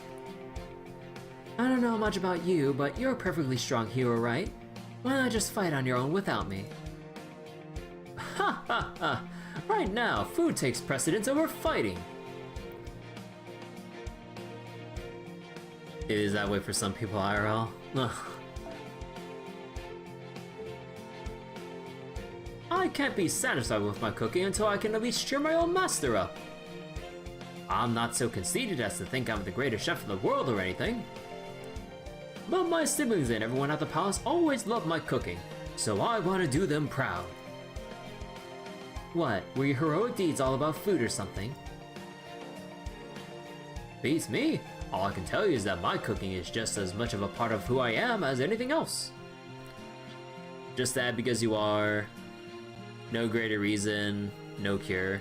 I don't know much about you, but you're a perfectly strong hero, right? Why not just fight on your own without me? Ha ha ha! Right now, food takes precedence over fighting. It is that way for some people, IRL. Ugh. I can't be satisfied with my cooking until I can at least cheer my own master up. I'm not so conceited as to think I'm the greatest chef in the world or anything. But my siblings and everyone at the palace always loved my cooking, so I want to do them proud. What, were your heroic deeds all about food or something? Beats me. All I can tell you is that my cooking is just as much of a part of who I am as anything else. Just that because you are. No greater reason, no cure.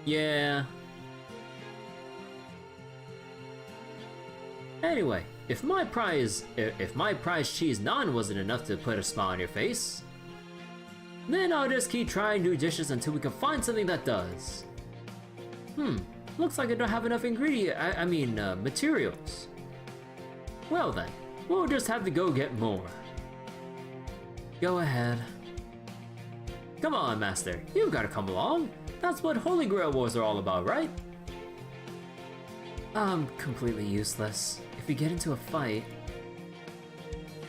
Yeah. Anyway, if my prize cheese naan wasn't enough to put a smile on your face, then I'll just keep trying new dishes until we can find something that does. looks like I don't have enough materials. Well then, we'll just have to go get more. Go ahead. Come on, Master, you gotta come along. That's what Holy Grail Wars are all about, right? I'm completely useless. If we get into a fight...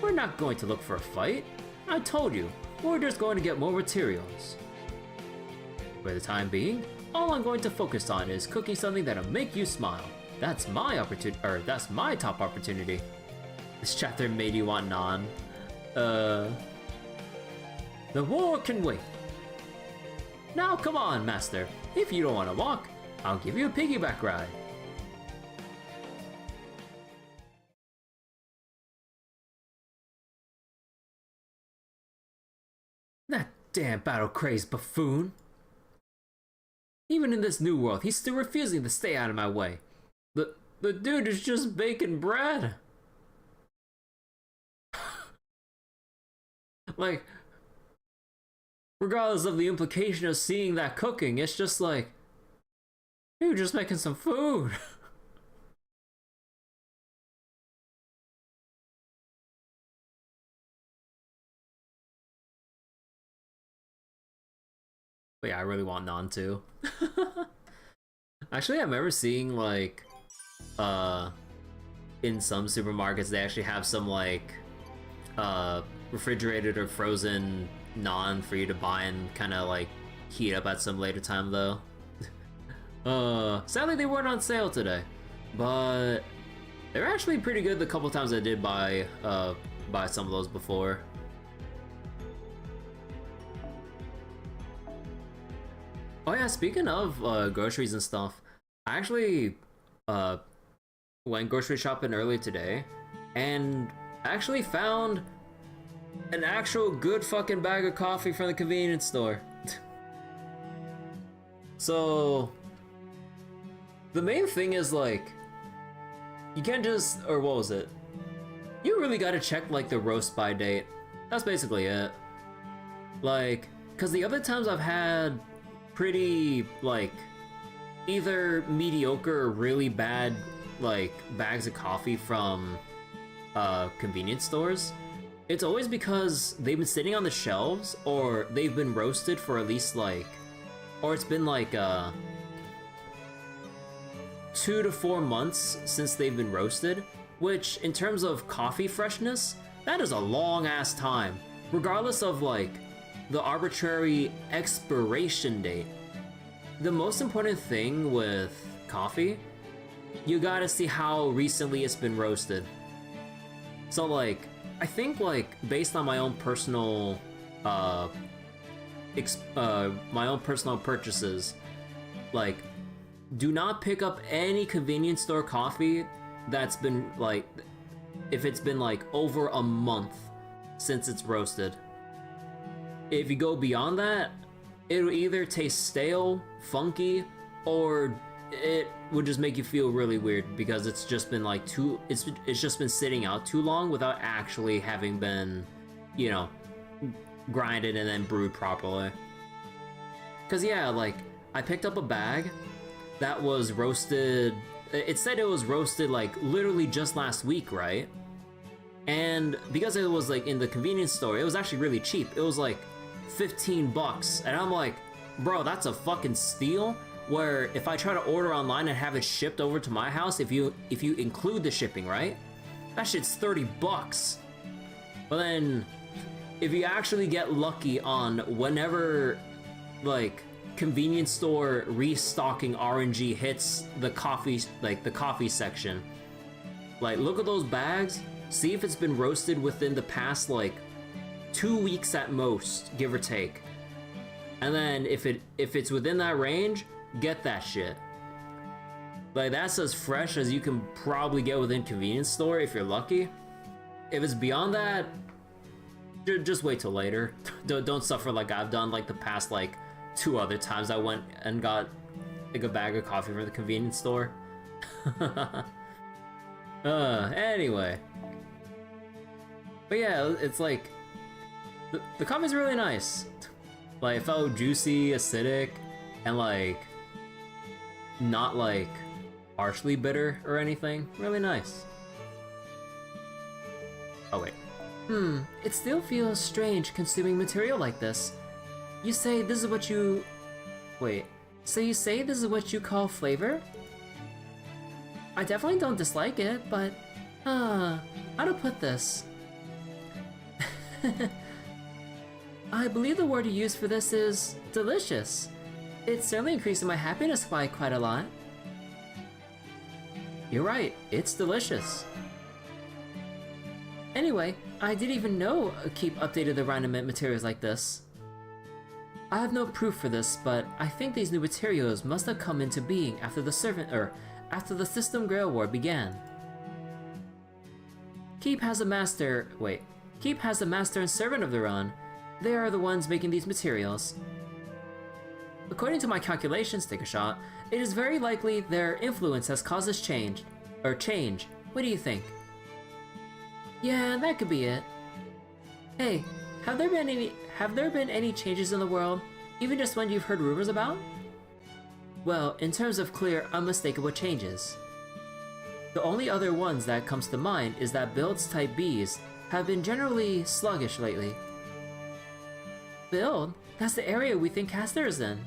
We're not going to look for a fight. I told you, we're just going to get more materials. For the time being, all I'm going to focus on is cooking something that'll make you smile. That's my opportunity, or that's my top opportunity. This chapter made you want non. The war can wait. Now come on, Master. If you don't want to walk, I'll give you a piggyback ride. That damn battle-crazed buffoon. Even in this new world, he's still refusing to stay out of my way. The dude is just baking bread. Like, regardless of the implication of seeing that cooking, it's just like, you're just making some food. But yeah, I really want Nan too. Actually, I remember seeing like, in some supermarkets they actually have some like, refrigerated or frozen Nan for you to buy and kind of like heat up at some later time though. Sadly they weren't on sale today, but they're actually pretty good the couple times I did buy some of those before. Oh yeah, speaking of groceries and stuff, I actually went grocery shopping earlier today and actually found an actual good fucking bag of coffee from the convenience store. So the main thing is like, you can't just, or what was it? You really gotta check like the roast by date. That's basically it. Like, cause the other times I've had pretty like either mediocre or really bad like bags of coffee from convenience stores, it's always because they've been sitting on the shelves or they've been roasted for at least like, or it's been like 2 to 4 months since they've been roasted, which in terms of coffee freshness, that is a long ass time, regardless of like the arbitrary expiration date. The most important thing with coffee, you gotta see how recently it's been roasted. So like, I think like based on my own personal purchases, like, do not pick up any convenience store coffee that's been like, if it's been like over a month since it's roasted. If you go beyond that, it'll either taste stale, funky, or it would just make you feel really weird because it's just been like it's just been sitting out too long without actually having been, you know, grinded and then brewed properly. Cause yeah, like, I picked up a bag that was roasted, it said it was roasted like literally just last week, right? And because it was like in the convenience store, it was actually really cheap. It was like 15 bucks, and I'm like, bro, that's a fucking steal. Where if I try to order online and have it shipped over to my house, if you include the shipping, right, that shit's 30 bucks. But then if you actually get lucky on whenever like convenience store restocking RNG hits the coffee, like the coffee section, like look at those bags, see if it's been roasted within the past like 2 weeks at most, give or take. And then if it's within that range, get that shit. Like, that's as fresh as you can probably get within convenience store if you're lucky. If it's beyond that, just wait till later. Don't suffer like I've done like the past like 2 other times I went and got like a bag of coffee from the convenience store. Anyway. But yeah, it's like the coffee's really nice. Like, it felt juicy, acidic, and like not like harshly bitter or anything. Really nice. Oh wait. It still feels strange consuming material like this. You say this is what you... Wait, so you say this is what you call flavor? I definitely don't dislike it, but... how to put this? I believe the word you use for this is delicious. It's certainly increasing my happiness by quite a lot. You're right, it's delicious. Anyway, I didn't even know Keep updated the Rhinomet materials like this. I have no proof for this, but I think these new materials must have come into being after the system Grail War began. Keep has a master and servant of their own. They are the ones making these materials. According to my calculations, take a shot, it is very likely their influence has caused this change. What do you think? Yeah, that could be it. Hey, have there been any changes in the world, even just one you've heard rumors about? Well, in terms of clear, unmistakable changes. The only other ones that comes to mind is that builds type Bs have been generally sluggish lately. Build? That's the area we think Caster is in.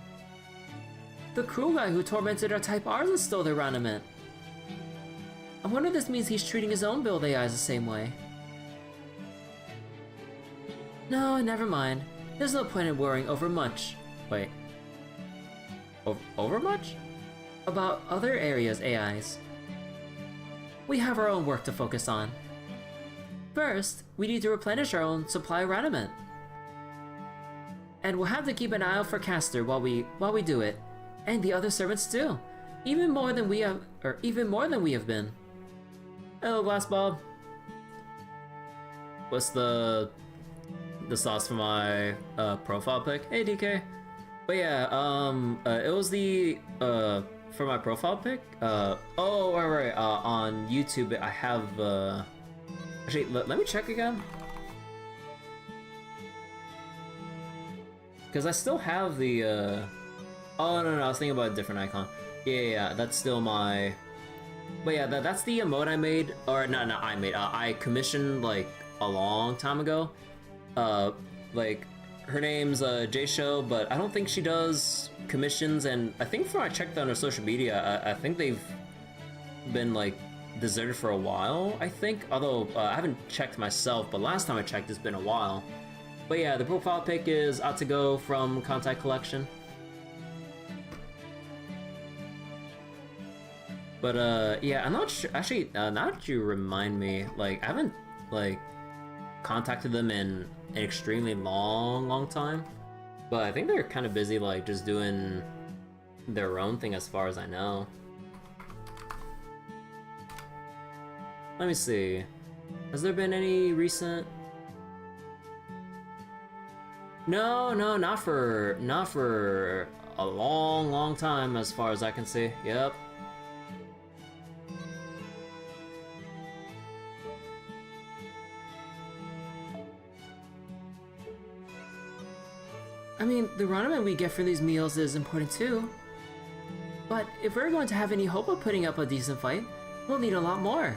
The cruel guy who tormented our type Rs and stole their Rhinomet. I wonder if this means he's treating his own build AIs the same way. No, never mind. There's no point in worrying over much. Wait. Over much? About other areas' AIs. We have our own work to focus on. First, we need to replenish our own supply of Rhinomet. And we'll have to keep an eye out for Caster while we do it. And the other servants too. Even more than we have been. Hello, Glass Bob. What's the sauce for my profile pic? Hey, DK. But yeah, it was the for my profile pic. Oh, right. On YouTube, I have actually let me check again. Because I still have the oh no, I was thinking about a different icon. Yeah, that's still my... But yeah, that's the emote I made, or not I made, I commissioned like a long time ago. Like, her name's J Show, but I don't think she does commissions, and I think from I checked on her social media, I think they've been like deserted for a while, I think. Although, I haven't checked myself, but last time I checked, it's been a while. But yeah, the profile pic is out to go from Contact Collection. But yeah, I'm not sure. Actually, now that you remind me, like I haven't like contacted them in an extremely long time. But I think they're kind of busy, like just doing their own thing, as far as I know. Let me see. Has there been any recent? No, not for a long time, as far as I can see. Yep. I mean, the Rhinomet we get from these meals is important too. But if we're going to have any hope of putting up a decent fight, we'll need a lot more.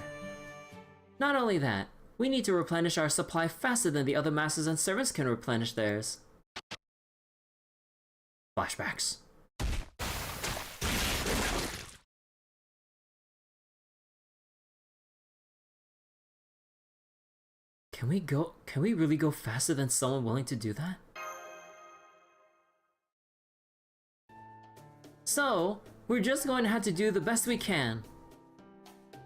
Not only that, we need to replenish our supply faster than the other masters and servants can replenish theirs. Flashbacks. Can we really go faster than someone willing to do that? So, we're just going to have to do the best we can.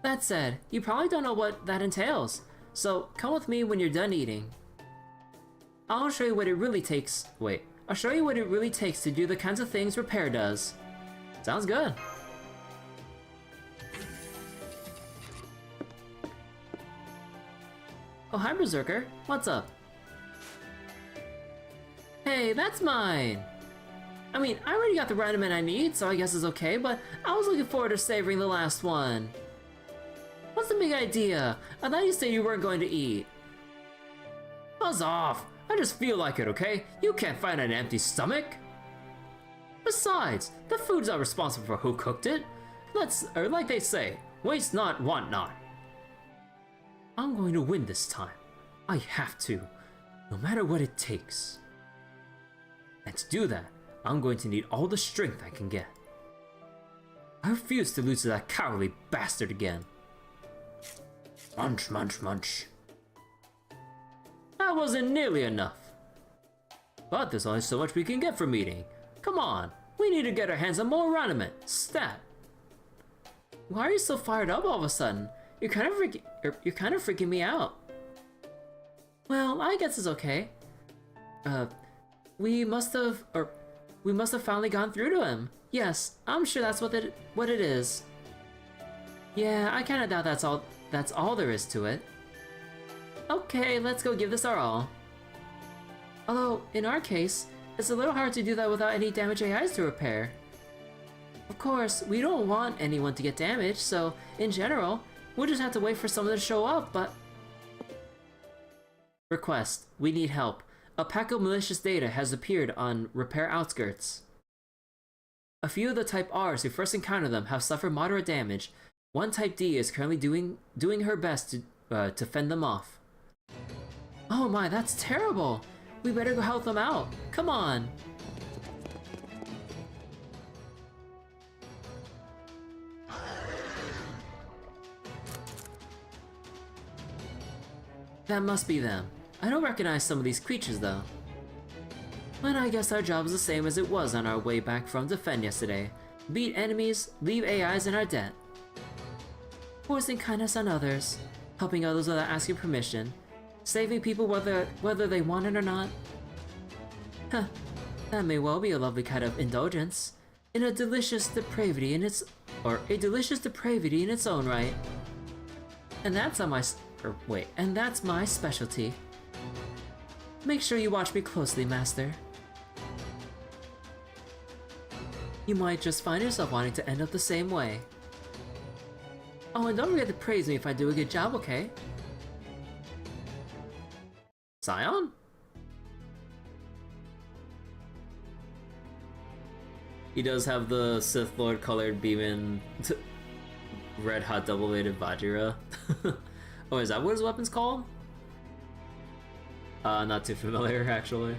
That said, you probably don't know what that entails, so come with me when you're done eating. I'll show you what it really takes. Wait, I'll show you what it really takes to do the kinds of things Repair does. Sounds good. Oh, hi Berserker. What's up? Hey, that's mine! I mean, I already got the Rhinomet I need, so I guess it's okay, but I was looking forward to savoring the last one. What's the big idea? I thought you said you weren't going to eat. Buzz off! I just feel like it, okay? You can't fight on an empty stomach! Besides, the food's not responsible for who cooked it. Like they say, waste not, want not. I'm going to win this time. I have to, no matter what it takes. And to do that, I'm going to need all the strength I can get. I refuse to lose to that cowardly bastard again. Munch, munch, munch. That wasn't nearly enough. But there's only so much we can get from eating. Come on, we need to get our hands on more ornament. Stat. Why are you so fired up all of a sudden? You're kind of freaking me out. Well, I guess it's okay. We must have finally gone through to him. Yes, I'm sure that's what it is. Yeah, I kinda doubt that's all there is to it. Okay, let's go give this our all. Although, in our case, it's a little hard to do that without any damaged AIs to repair. Of course, we don't want anyone to get damaged, so, in general, we'll just have to wait for someone to show up, but... Request. We need help. A pack of malicious data has appeared on Repair Outskirts. A few of the Type Rs who first encountered them have suffered moderate damage. One Type D is currently doing her best to fend them off. Oh my, that's terrible! We better go help them out. Come on! That must be them. I don't recognize some of these creatures though. But I guess our job is the same as it was on our way back from Defend yesterday. Beat enemies, leave AIs in our debt. Forcing kindness on others, helping others without asking permission, saving people whether they want it or not. Huh, that may well be a lovely kind of indulgence, in a delicious depravity in its own right. And that's my specialty. Make sure you watch me closely, Master. You might just find yourself wanting to end up the same way. Oh, and don't forget to praise me if I do a good job, okay? Scion? He does have the Sith Lord colored beam red hot double-bladed Vajira. Oh, is that what his weapon's called? Not too familiar, actually.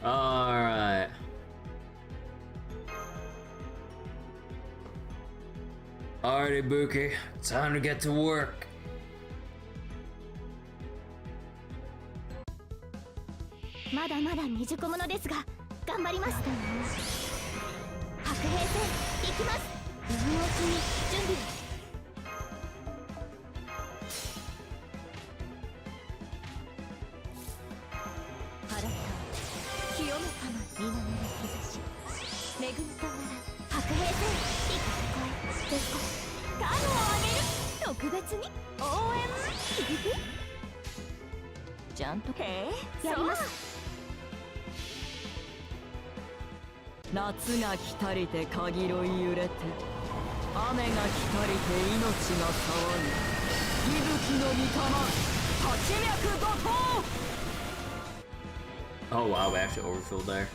Alright. Alrighty, Buki. Time to get to work. Oh wow, we actually overfilled there.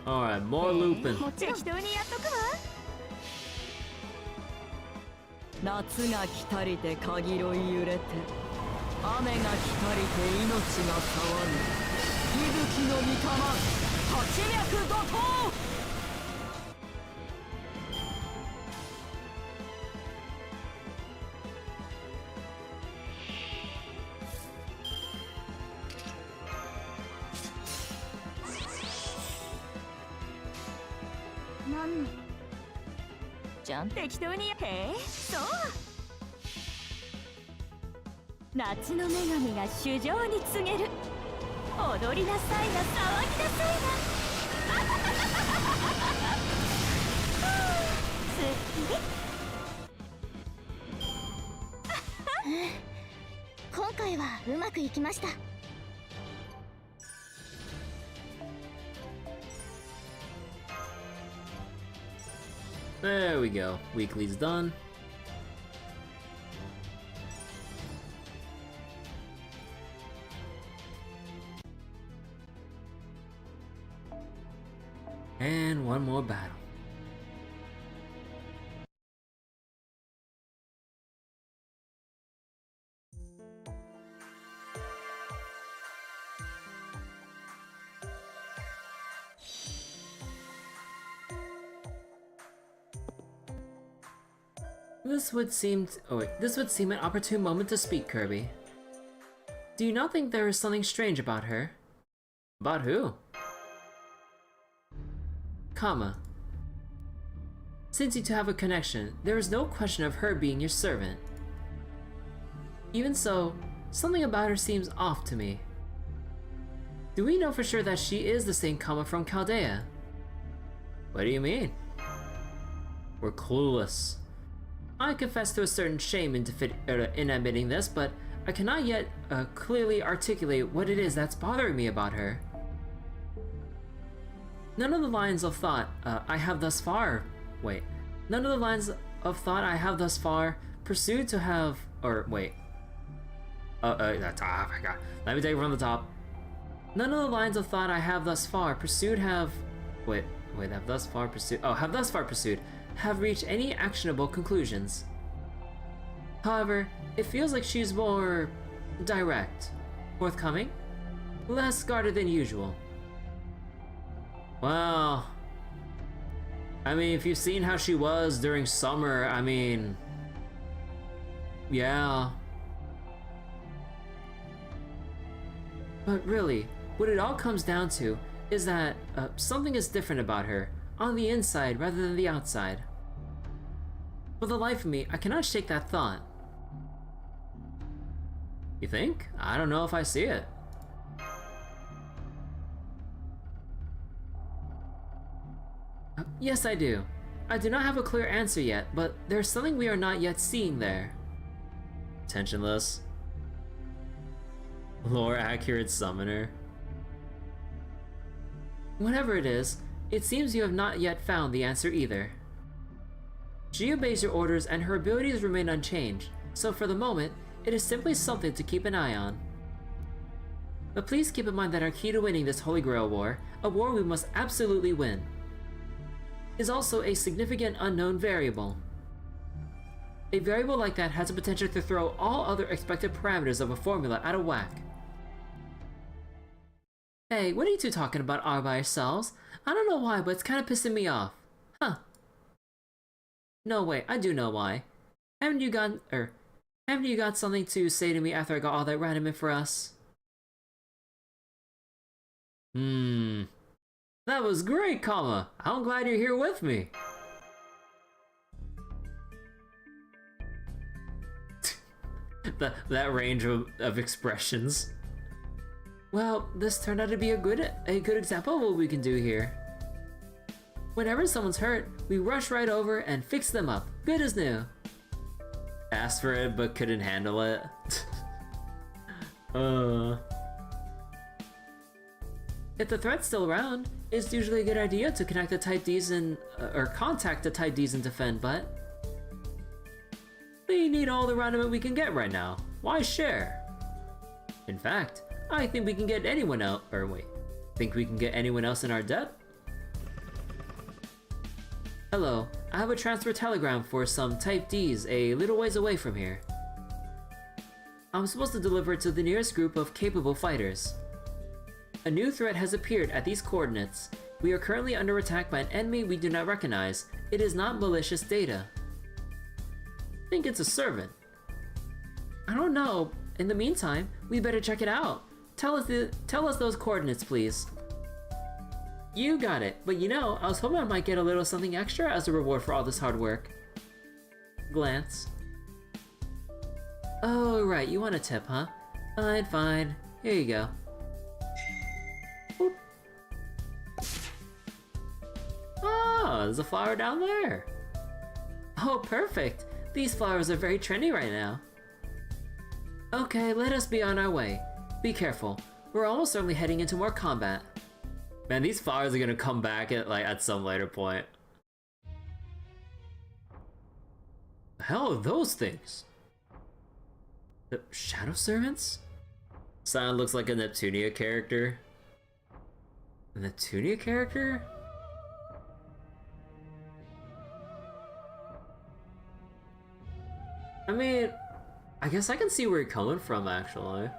Alright, more looping. There we go. Weekly's done. And one more battle. This would seem an opportune moment to speak, Kirby. Do you not think there is something strange about her? About who? Kama. Since you two have a connection, there is no question of her being your servant. Even so, something about her seems off to me. Do we know for sure that she is the same Kama from Chaldea? What do you mean? We're clueless. I confess to a certain shame in admitting this, but I cannot yet clearly articulate what it is that's bothering me about her. None of the lines of thought I have thus far pursued to have, or wait. That's, oh my god. Let me take it from the top. None of the lines of thought I have thus far pursued have thus far pursued have reached any actionable conclusions. However, it feels like she's more direct, forthcoming, less guarded than usual. Well, I mean, if you've seen how she was during summer, I mean, yeah. But really, what it all comes down to is that something is different about her, on the inside rather than the outside. For the life of me, I cannot shake that thought. You think? I don't know if I see it. Yes, I do. I do not have a clear answer yet, but there's something we are not yet seeing there. Tensionless. Lore accurate summoner. Whatever it is, it seems you have not yet found the answer either. She obeys your orders and her abilities remain unchanged, so for the moment, it is simply something to keep an eye on. But please keep in mind that our key to winning this Holy Grail War, a war we must absolutely win, is also a significant unknown variable. A variable like that has the potential to throw all other expected parameters of a formula out of whack. Hey, what are you two talking about all by yourselves? I don't know why, but it's kind of pissing me off. Huh. No, wait, I do know why. Haven't you got something to say to me after I got all that random in for us? That was great, Kama. I'm glad you're here with me. that range of expressions. Well, this turned out to be a good example of what we can do here. Whenever someone's hurt, we rush right over and fix them up, good as new. Asked for it but couldn't handle it. If the threat's still around, it's usually a good idea to connect the Type Ds and or contact the Type Ds and defend, but we need all the random we can get right now. Why share? In fact, I think we can get anyone else. Or wait, think we can get anyone else in our debt? Hello, I have a transfer telegram for some Type Ds a little ways away from here. I'm supposed to deliver it to the nearest group of capable fighters. A new threat has appeared at these coordinates. We are currently under attack by an enemy we do not recognize. It is not malicious data. I think it's a servant. I don't know. In the meantime, we better check it out. Tell us those coordinates, please. You got it, but you know, I was hoping I might get a little something extra as a reward for all this hard work. Glance. Oh, right, you want a tip, huh? Fine, fine. Here you go. Boop. Oh, there's a flower down there. Oh, perfect. These flowers are very trendy right now. Okay, let us be on our way. Be careful. We're almost certainly heading into more combat. Man, these flowers are gonna come back at some later point. The hell are those things? The shadow servants? Scion looks like a Neptunia character. A Neptunia character? I mean, I guess I can see where you're coming from, actually.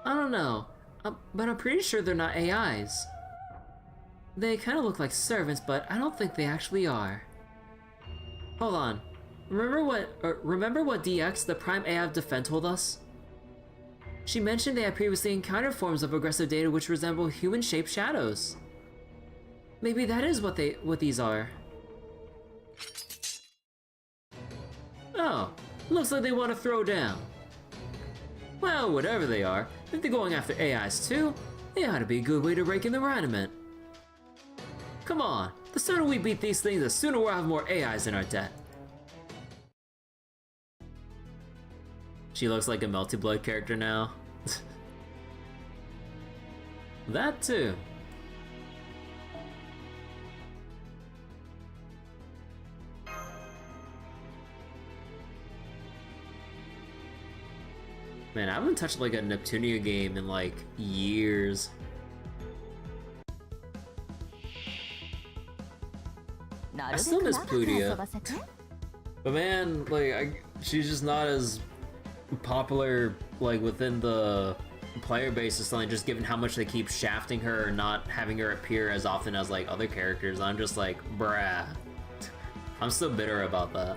I don't know, but I'm pretty sure they're not AIs. They kind of look like servants, but I don't think they actually are. Hold on. Remember what DX, the Prime AI of Defense, told us? She mentioned they had previously encountered forms of aggressive data which resemble human-shaped shadows. Maybe that is what these are. Oh, looks like they want to throw down. Well, whatever they are, if they're going after AIs too, they ought to be a good way to rake in the Rhinomet. Come on, the sooner we beat these things, the sooner we'll have more AIs in our debt. She looks like a Melty Blood character now. That too. Man, I haven't touched like a Neptunia game in like years. I still miss Plutia. But man, like, she's just not as popular like within the player base or something, just given how much they keep shafting her or not having her appear as often as like other characters. I'm just like, bruh. I'm still bitter about that.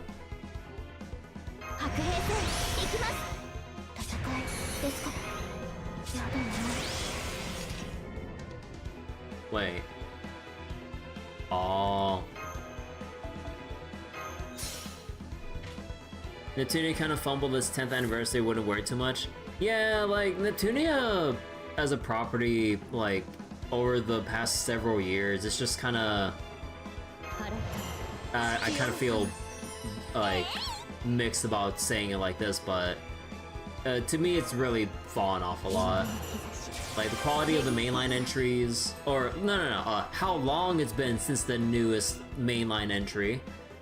Wait. Oh. Neptunia kind of fumbled its 10th anniversary, wouldn't worry too much. Yeah, like, Neptunia as a property, like, over the past several years, it's just kind of... I kind of feel, like, mixed about saying it like this, but to me it's really fallen off a lot. Like, the quality of the mainline entries, or, no, how long it's been since the newest mainline entry,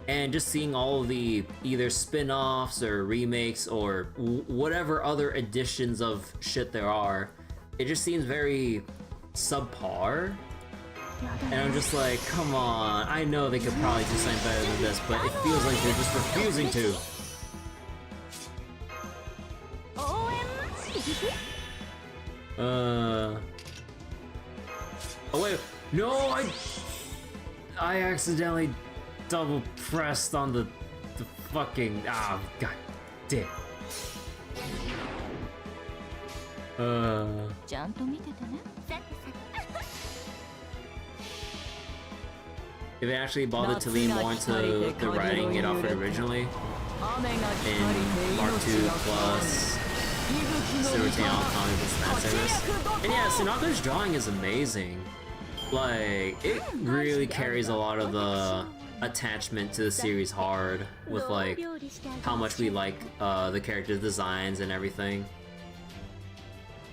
and just seeing all of the either spin-offs or remakes or whatever other editions of shit there are, it just seems very subpar. And I'm just like, come on, I know they could probably do something better than this, but it feels like they're just refusing to. Oh wait, no, I accidentally double pressed on the fucking, god damn. If they actually bothered to lean more into the writing it offered originally in Mark II Plus, Silvertail comic books and that service. And yeah, Sunaga's drawing is amazing. Like, it really carries a lot of the attachment to the series hard with like how much we like the character designs and everything.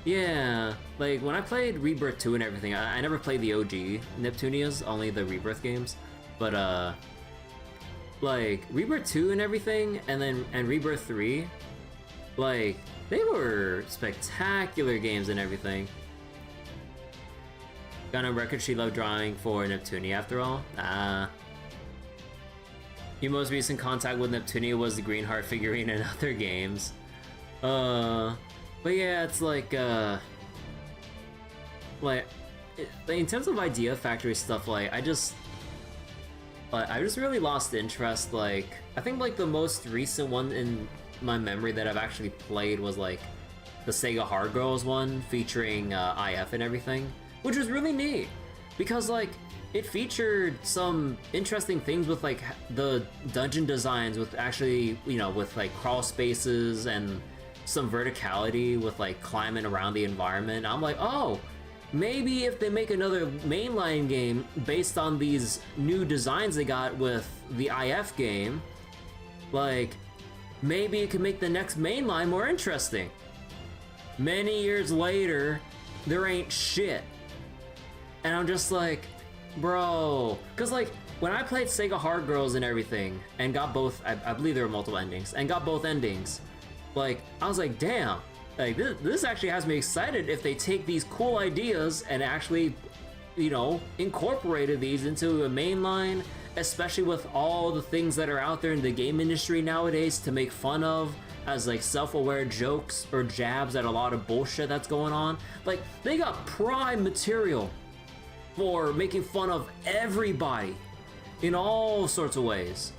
Yeah, like when I played Rebirth 2 and everything, I never played the OG Neptunias, only the Rebirth games. But like Rebirth 2 and everything, and Rebirth 3, like they were spectacular games and everything. Got on record she loved drawing for Neptunia after all. Your most recent contact with Neptunia was the Green Heart figurine in other games. But yeah, it's like in terms of Idea Factory stuff, like I just really lost interest. Like I think like the most recent one in my memory that I've actually played was like the Sega Hard Girls one featuring IF and everything, which was really neat because like it featured some interesting things with like the dungeon designs with actually, you know, with like crawl spaces and some verticality with like climbing around the environment. I'm like, oh, maybe if they make another mainline game based on these new designs they got with the IF game, like maybe it could make the next mainline more interesting. Many years later, there ain't shit. And I'm just like, bro, because like when I played Sega Hard Girls and everything and got both, I believe there were multiple endings, and got both endings, like I was like, damn, like this actually has me excited if they take these cool ideas and actually you know, incorporated these into a mainline, especially with all the things that are out there in the game industry nowadays to make fun of as like self-aware jokes or jabs at a lot of bullshit that's going on. Like, they got prime material for making fun of everybody in all sorts of ways.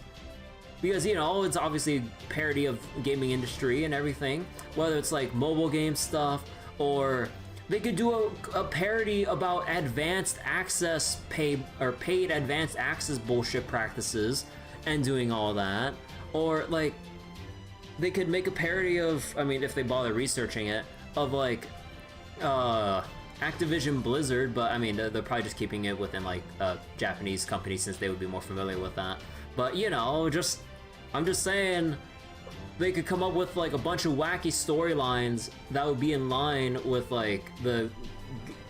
Because, you know, it's obviously parody of gaming industry and everything, whether it's like mobile game stuff, or they could do a parody about advanced access paid advanced access bullshit practices and doing all that. Or like, they could make a parody of, I mean, if they bother researching it, of like Activision Blizzard, but I mean, they're probably just keeping it within like a Japanese company since they would be more familiar with that. But you know, I'm just saying, they could come up with like a bunch of wacky storylines that would be in line with like the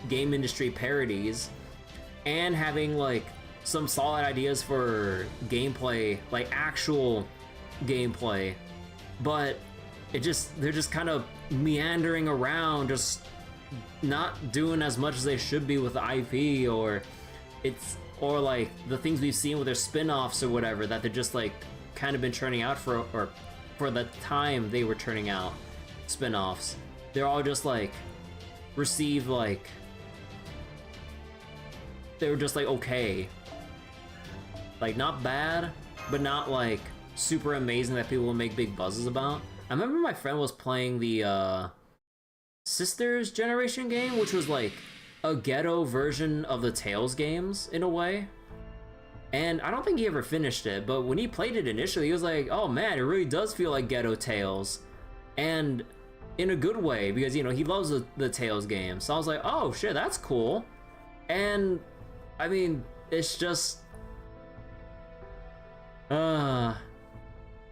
game industry parodies, and having like some solid ideas for gameplay, like actual gameplay. But they're just kind of meandering around, just not doing as much as they should be with the IP, or like the things we've seen with their spin-offs or whatever, that they're just like kind of been churning out for the time they were churning out spin-offs. They're all just like received, like they were just like okay, like not bad, but not like super amazing that people will make big buzzes about. I remember my friend was playing the Sisters Generation game, which was like a ghetto version of the Tales games in a way. And I don't think he ever finished it, but when he played it initially, he was like, oh man, it really does feel like Ghetto Tales. And in a good way, because, you know, he loves the Tales games. So I was like, oh shit, that's cool. And, I mean, it's just...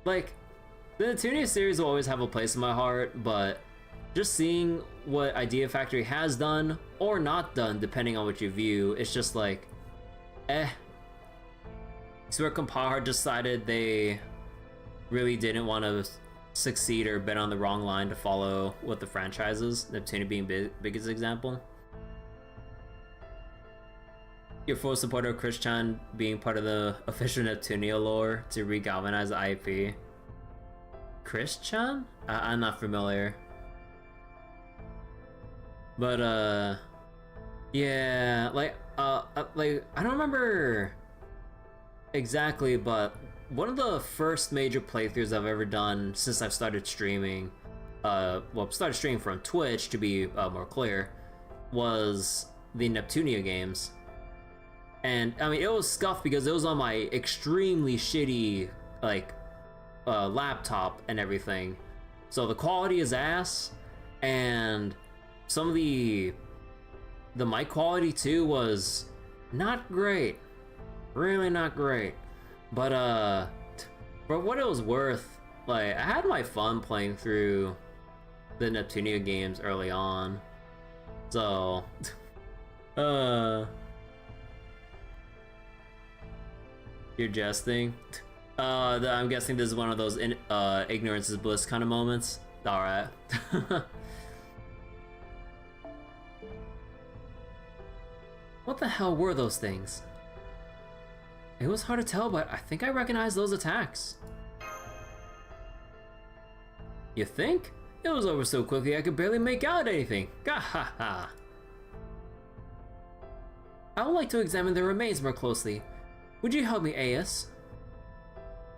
like, the Neptunia series will always have a place in my heart, but just seeing what Idea Factory has done, or not done, depending on what you view, it's just like, eh. So where Compahar decided they really didn't want to succeed or bet on the wrong line to follow with the franchises, Neptunia being biggest example. Your full supporter of Chris Chan being part of the official Neptunia lore to re-galvanize the IP. Chris Chan? I'm not familiar. But yeah, like I don't remember exactly, but one of the first major playthroughs I've ever done since I've started streaming, started streaming from Twitch to be more clear, was the Neptunia games. And I mean, it was scuffed because it was on my extremely shitty like laptop and everything, so the quality is ass, and some of the mic quality too was not great. Really not great, but for what it was worth, like I had my fun playing through the Neptunia games early on. So, you're jesting. I'm guessing this is one of those ignorance is bliss kind of moments. All right. What the hell were those things? It was hard to tell, but I think I recognized those attacks. You think? It was over so quickly I could barely make out anything. Gahaha. I would like to examine the remains more closely. Would you help me, Aeus?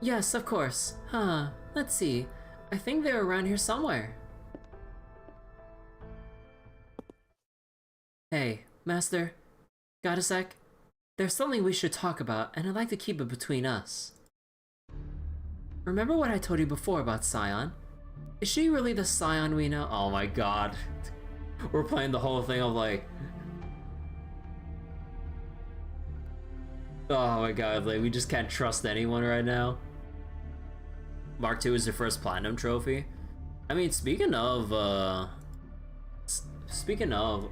Yes, of course. Let's see. I think they're around here somewhere. Hey, Master. Got a sec? There's something we should talk about, and I'd like to keep it between us. Remember what I told you before about Scion? Is she really the Scion we know? Oh my god. We're playing the whole thing of like... Oh my god, like we just can't trust anyone right now. Mark II is the first platinum trophy. I mean, speaking of,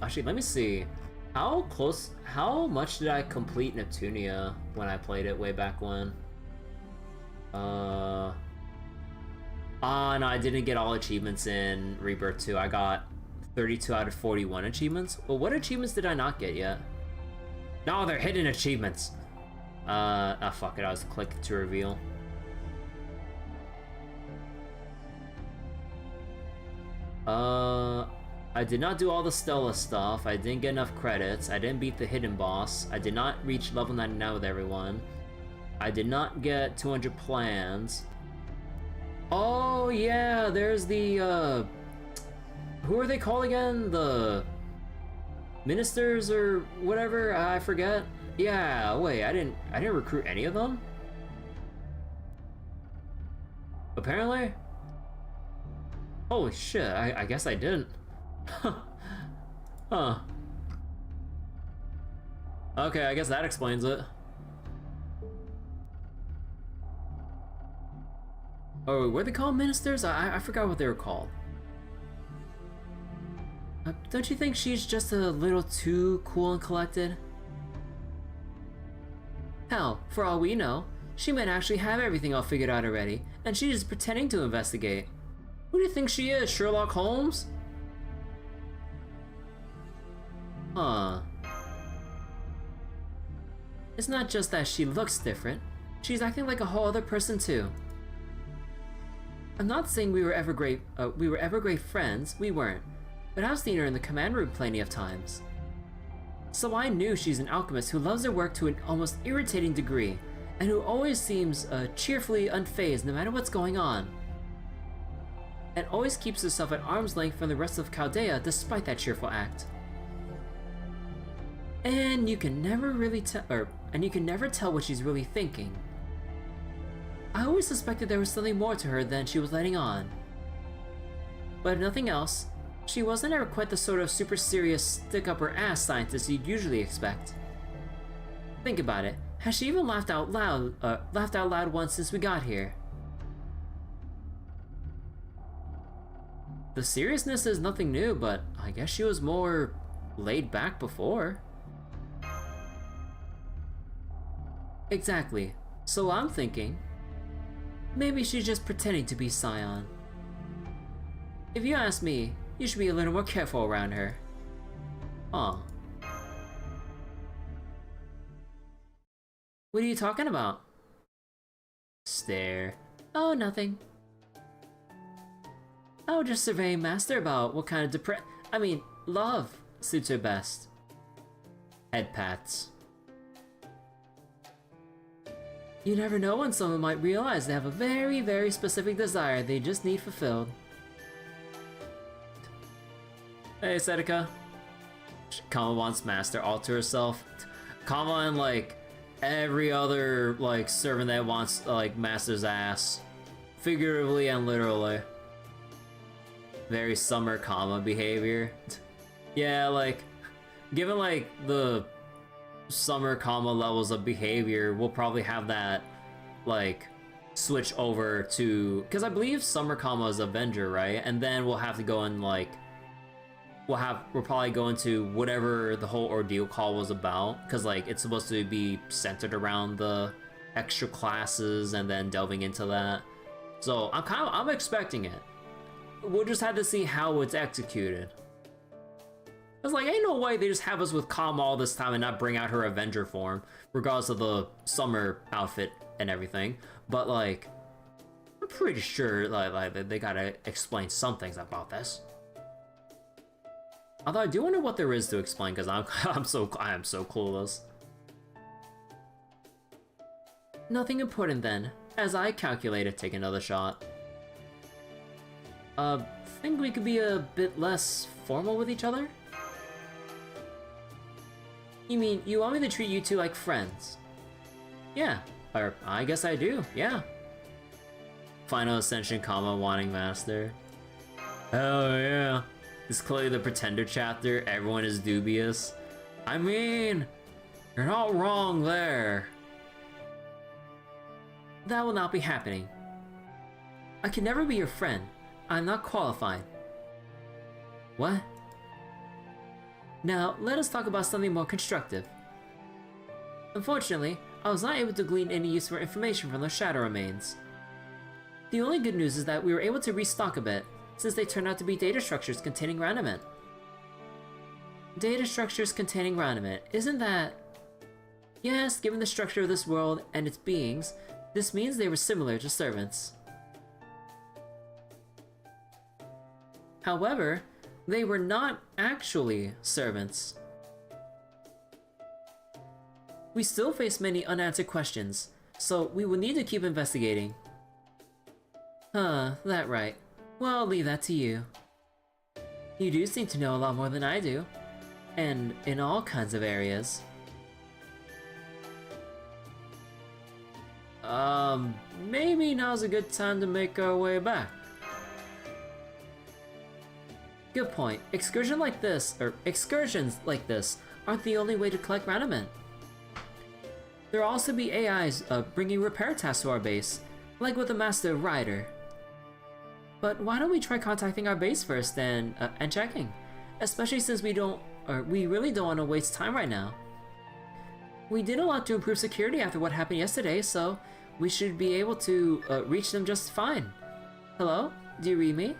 actually, let me see. How much did I complete Neptunia when I played it way back when? No, I didn't get all achievements in Rebirth 2. I got 32 out of 41 achievements. Well, what achievements did I not get yet? No, they're hidden achievements. Fuck it, I was clicking to reveal. I did not do all the Stella stuff. I didn't get enough credits. I didn't beat the hidden boss. I did not reach level 99 with everyone. I did not get 200 plans. Oh yeah, there's the who are they called again? The ministers or whatever? I forget. Yeah, wait, I didn't recruit any of them? Apparently? Holy shit, I guess I didn't. Huh. Okay, I guess that explains it. Oh, were they called ministers? I forgot what they were called. Don't you think she's just a little too cool and collected? Hell, for all we know, she might actually have everything all figured out already, and she's just pretending to investigate. Who do you think she is, Sherlock Holmes? Huh. It's not just that she looks different, she's acting like a whole other person too. I'm not saying we were ever great friends, we weren't, but I've seen her in the command room plenty of times. So I knew she's an alchemist who loves her work to an almost irritating degree, and who always seems cheerfully unfazed no matter what's going on. And always keeps herself at arm's length from the rest of Chaldea despite that cheerful act. And you can never really tell what she's really thinking. I always suspected there was something more to her than she was letting on. But if nothing else, she wasn't ever quite the sort of super serious, stick-up-her-ass scientist you'd usually expect. Think about it. Has she even laughed out loud once since we got here? The seriousness is nothing new, but I guess she was more laid back before. Exactly. So I'm thinking, maybe she's just pretending to be Scion. If you ask me, you should be a little more careful around her. Aw. What are you talking about? Stare. Oh, nothing. I was just surveying Master about what kind of love suits her best. Head pats. You never know when someone might realize they have a very, very specific desire they just need fulfilled. Hey, Seneca. Kama wants Master all to herself. Kama and like every other like servant that wants like Master's ass, figuratively and literally. Very summer Kama behavior. Yeah, like given like the summer Kama levels of behavior, we'll probably have that like switch over to, because I believe summer Kama is Avenger, right? And then we'll have to go and like we'll probably go into whatever the whole Ordeal call was about, because like it's supposed to be centered around the extra classes and then delving into that. So I'm expecting it. We'll just have to see how it's executed. It's like, ain't no way they just have us with Kama all this time and not bring out her Avenger form, regardless of the summer outfit and everything. But like, I'm pretty sure like they gotta explain some things about this. Although I do wonder what there is to explain, because I am so clueless. Nothing important then, as I calculated take another shot. Think we could be a bit less formal with each other? You mean, you want me to treat you two like friends? Yeah, or I guess I do, yeah. Final Ascension, Kama wanting Master. Hell yeah. It's clearly the Pretender chapter, everyone is dubious. I mean, you're not wrong there. That will not be happening. I can never be your friend. I'm not qualified. What? Now, let us talk about something more constructive. Unfortunately, I was not able to glean any useful information from the Shadow Remains. The only good news is that we were able to restock a bit, since they turned out to be data structures containing Raniment. Data structures containing Raniment, isn't that... Yes, given the structure of this world and its beings, this means they were similar to servants. However, they were not actually servants. We still face many unanswered questions, so we will need to keep investigating. Huh, that right. Well, I'll leave that to you. You do seem to know a lot more than I do, and in all kinds of areas. Maybe now's a good time to make our way back. Good point. Excursions like this aren't the only way to collect Raniment. There will also be AIs bringing repair tasks to our base, like with the Master Rider. But why don't we try contacting our base first and checking? Especially since we really don't want to waste time right now. We did a lot to improve security after what happened yesterday, so we should be able to reach them just fine. Hello? Do you read me?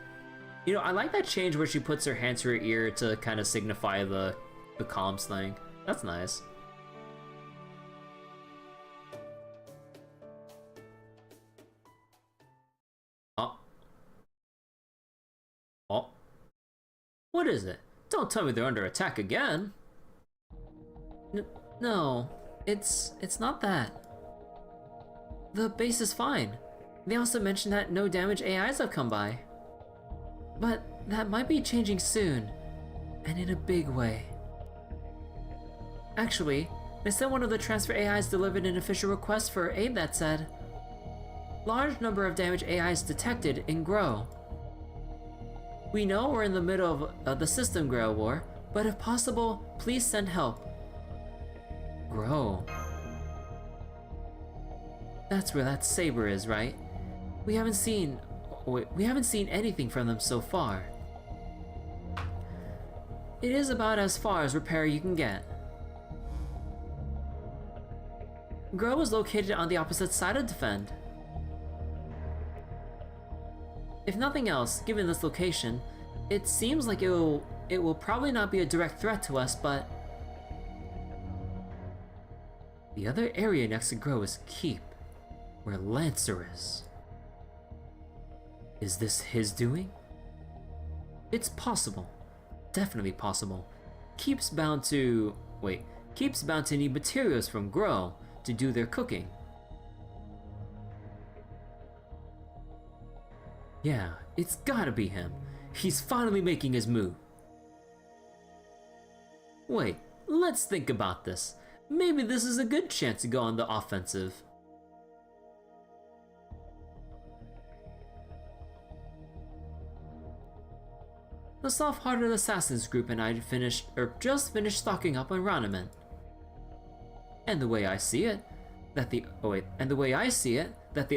You know, I like that change where she puts her hand to her ear to kind of signify the comms thing. That's nice. Oh. Oh. What is it? Don't tell me they're under attack again. No, it's not that. The base is fine. They also mentioned that no damage AIs have come by. But that might be changing soon, and in a big way. Actually, they said one of the transfer AIs delivered an official request for aid that said, large number of damage AIs detected in Grow. We know we're in the middle of the system Grail War, but if possible, please send help. Grow. That's where that saber is, right? We haven't seen anything from them so far. It is about as far as repair you can get. Grow is located on the opposite side of Defend. If nothing else, given this location, it seems like it will probably not be a direct threat to us, but the other area next to Grow is Keep, where Lancer is. Is this his doing? It's possible. Definitely possible. Keep's bound to need materials from Grow to do their cooking. Yeah, it's gotta be him. He's finally making his move. Wait, let's think about this. Maybe this is a good chance to go on the offensive. The soft-hearted assassins group and I just finished stocking up on Raniment. And the way I see it, that the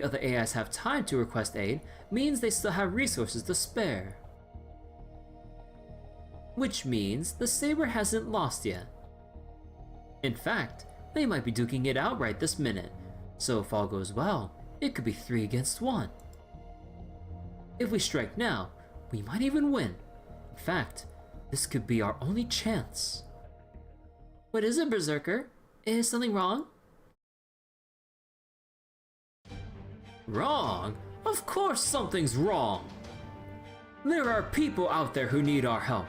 other AIs have time to request aid means they still have resources to spare. Which means the saber hasn't lost yet. In fact, they might be duking it out right this minute, so if all goes well, it could be 3 against 1. If we strike now, we might even win. In fact, this could be our only chance. What is it, Berserker? Is something wrong? Wrong? Of course something's wrong! There are people out there who need our help.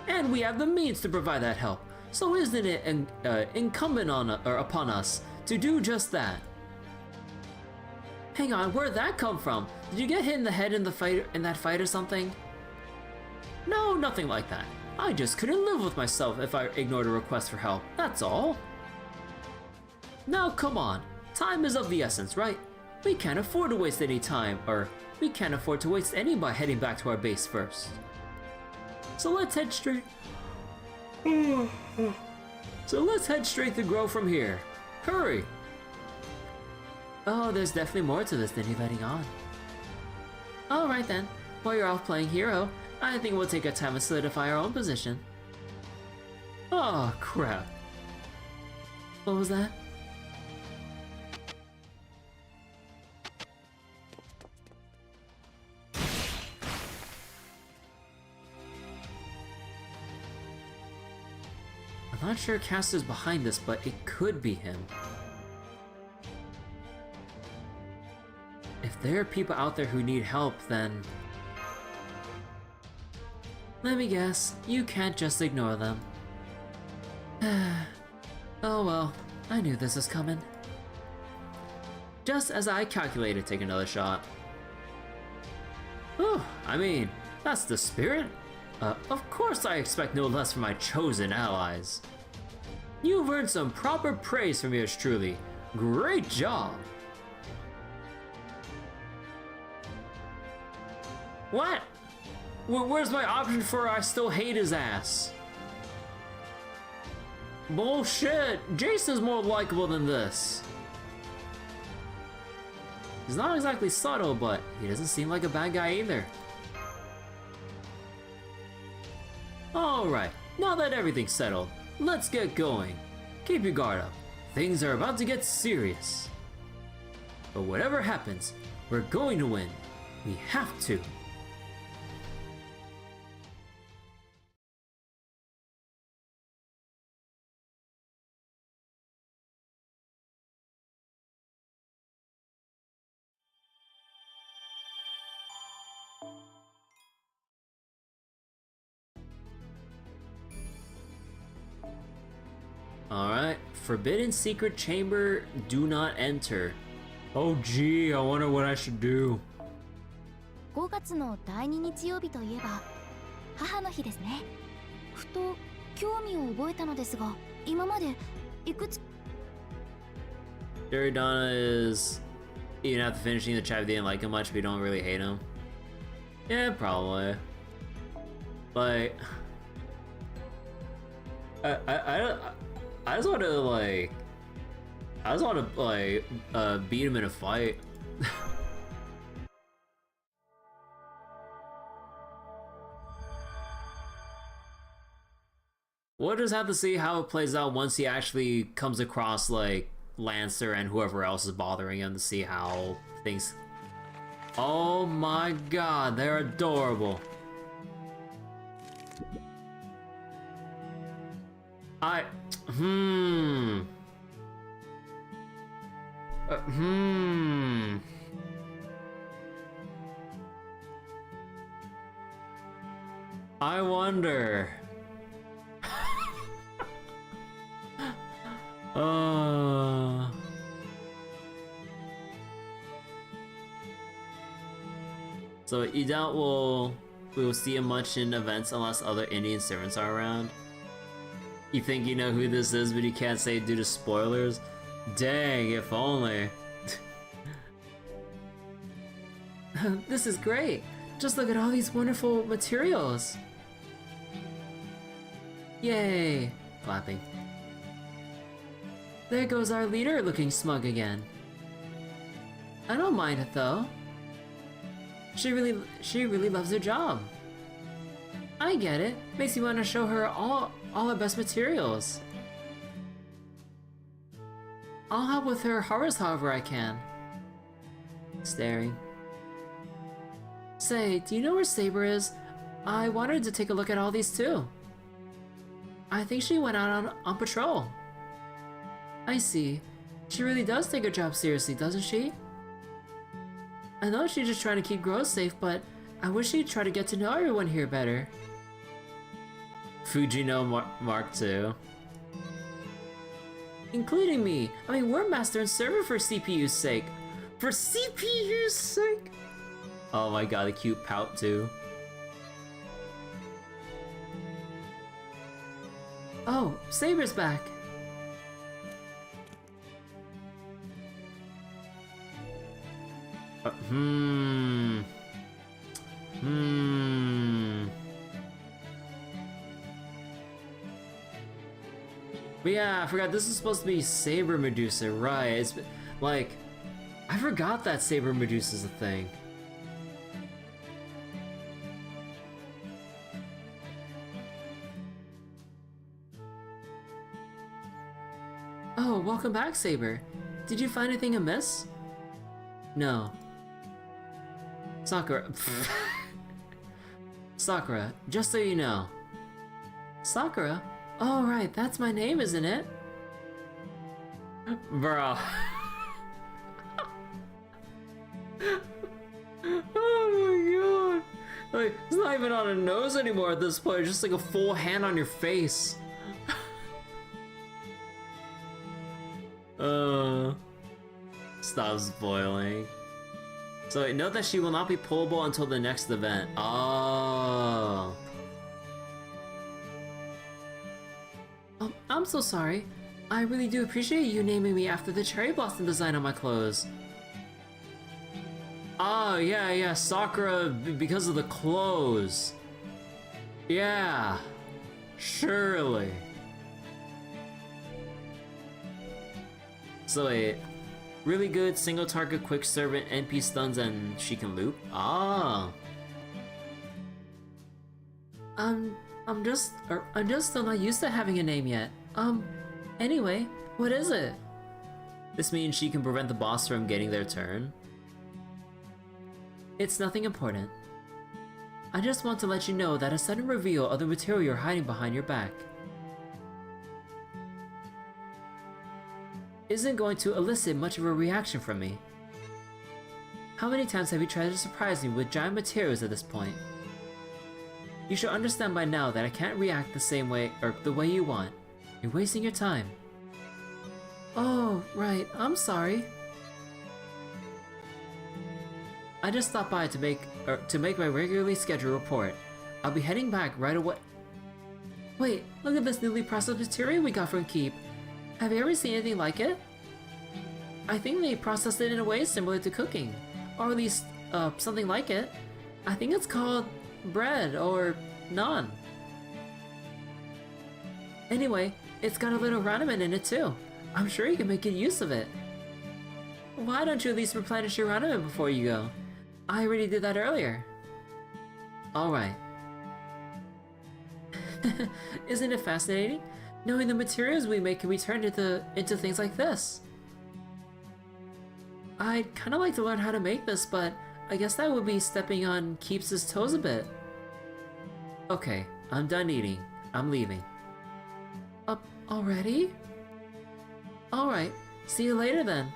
And we have the means to provide that help, so isn't it incumbent upon us to do just that? Hang on, where'd that come from? Did you get hit in the head in that fight or something? No, nothing like that. I just couldn't live with myself if I ignored a request for help, that's all. Now come on, time is of the essence, right? We can't afford to waste any time, or we can't afford to waste any by heading back to our base first. So let's head straight to Grow from here. Hurry! Oh, there's definitely more to this than you're letting on. Alright then, while you're off playing hero, I think we'll take our time and solidify our own position. Oh, crap. What was that? I'm not sure Caster's behind this, but it could be him. If there are people out there who need help, then... let me guess, you can't just ignore them. Oh well, I knew this was coming. Just as I calculated, take another shot. Oh, I mean, that's the spirit. Of course I expect no less from my chosen allies. You've earned some proper praise from yours truly. Great job! What? Where's my option for I still hate his ass? Bullshit! Jason's more likable than this. He's not exactly subtle, but he doesn't seem like a bad guy either. Alright, now that everything's settled, let's get going. Keep your guard up. Things are about to get serious. But whatever happens, we're going to win. We have to. Alright, Forbidden Secret Chamber, do not enter. Oh gee, I wonder what I should do. 5月の第2日曜日といえば母の日ですね。ふと興味を覚えたのですが、今までいくつ Duradonna is... even after finishing the chapter, didn't like him much, but you don't really hate him. Yeah, probably. Like... I just want to, like... I just want to, like, beat him in a fight. We'll just have to see how it plays out once he actually comes across, like, Lancer and whoever else is bothering him to see how things... Oh my god, they're adorable. I wonder. So you doubt we will see him much in events unless other Indian servants are around? You think you know who this is, but you can't say it due to spoilers? Dang, if only. This is great! Just look at all these wonderful materials! Yay! Clapping. There goes our leader looking smug again. I don't mind it though. She really loves her job. I get it. Makes me want to show her all her best materials. I'll help with her horrors however I can. Staring. Say, do you know where Saber is? I wanted to take a look at all these too. I think she went out on patrol. I see. She really does take her job seriously, doesn't she? I know she's just trying to keep Grove safe, but I wish she'd try to get to know everyone here better. Fujino Mark II. Including me. I mean, we're master and server for CPU's sake. For CPU's sake? Oh my god, the cute pout too. Oh, Saber's back. But yeah, I forgot this is supposed to be Saber Medusa, right? It's like, I forgot that Saber Medusa's a thing. Oh, welcome back, Saber. Did you find anything amiss? No. Sakura. Sakura, just so you know. Sakura? Oh, right, that's my name, isn't it? Bro. Oh my god. Like, it's not even on a nose anymore at this point, it's just like a full hand on your face. Stop spoiling. So note that she will not be pullable until the next event. Oh. Oh, I'm so sorry. I really do appreciate you naming me after the cherry blossom design on my clothes. Oh, yeah, Sakura because of the clothes. Yeah. Surely. So wait, really good single target quick servant NP stuns and she can loop? Ah. I'm just still not used to having a name yet. Anyway, what is it? This means she can prevent the boss from getting their turn? It's nothing important. I just want to let you know that a sudden reveal of the material you're hiding behind your back isn't going to elicit much of a reaction from me. How many times have you tried to surprise me with giant materials at this point? You should understand by now that I can't react the same way or the way you want. You're wasting your time. Oh, right, I'm sorry. I just stopped by to make my regularly scheduled report. I'll be heading back right away. Wait, look at this newly processed material we got from Keep. Have you ever seen anything like it? I think they processed it in a way similar to cooking, or at least something like it. I think it's called bread or naan. Anyway, it's got a little ramen in it too. I'm sure you can make good use of it. Why don't you at least replenish your ramen before you go? I already did that earlier. Alright. Isn't it fascinating? Knowing the materials we make can be turned into things like this. I'd kinda like to learn how to make this, but I guess that would be stepping on Keeps' toes a bit. Okay, I'm done eating. I'm leaving. Already? Alright, see you later then.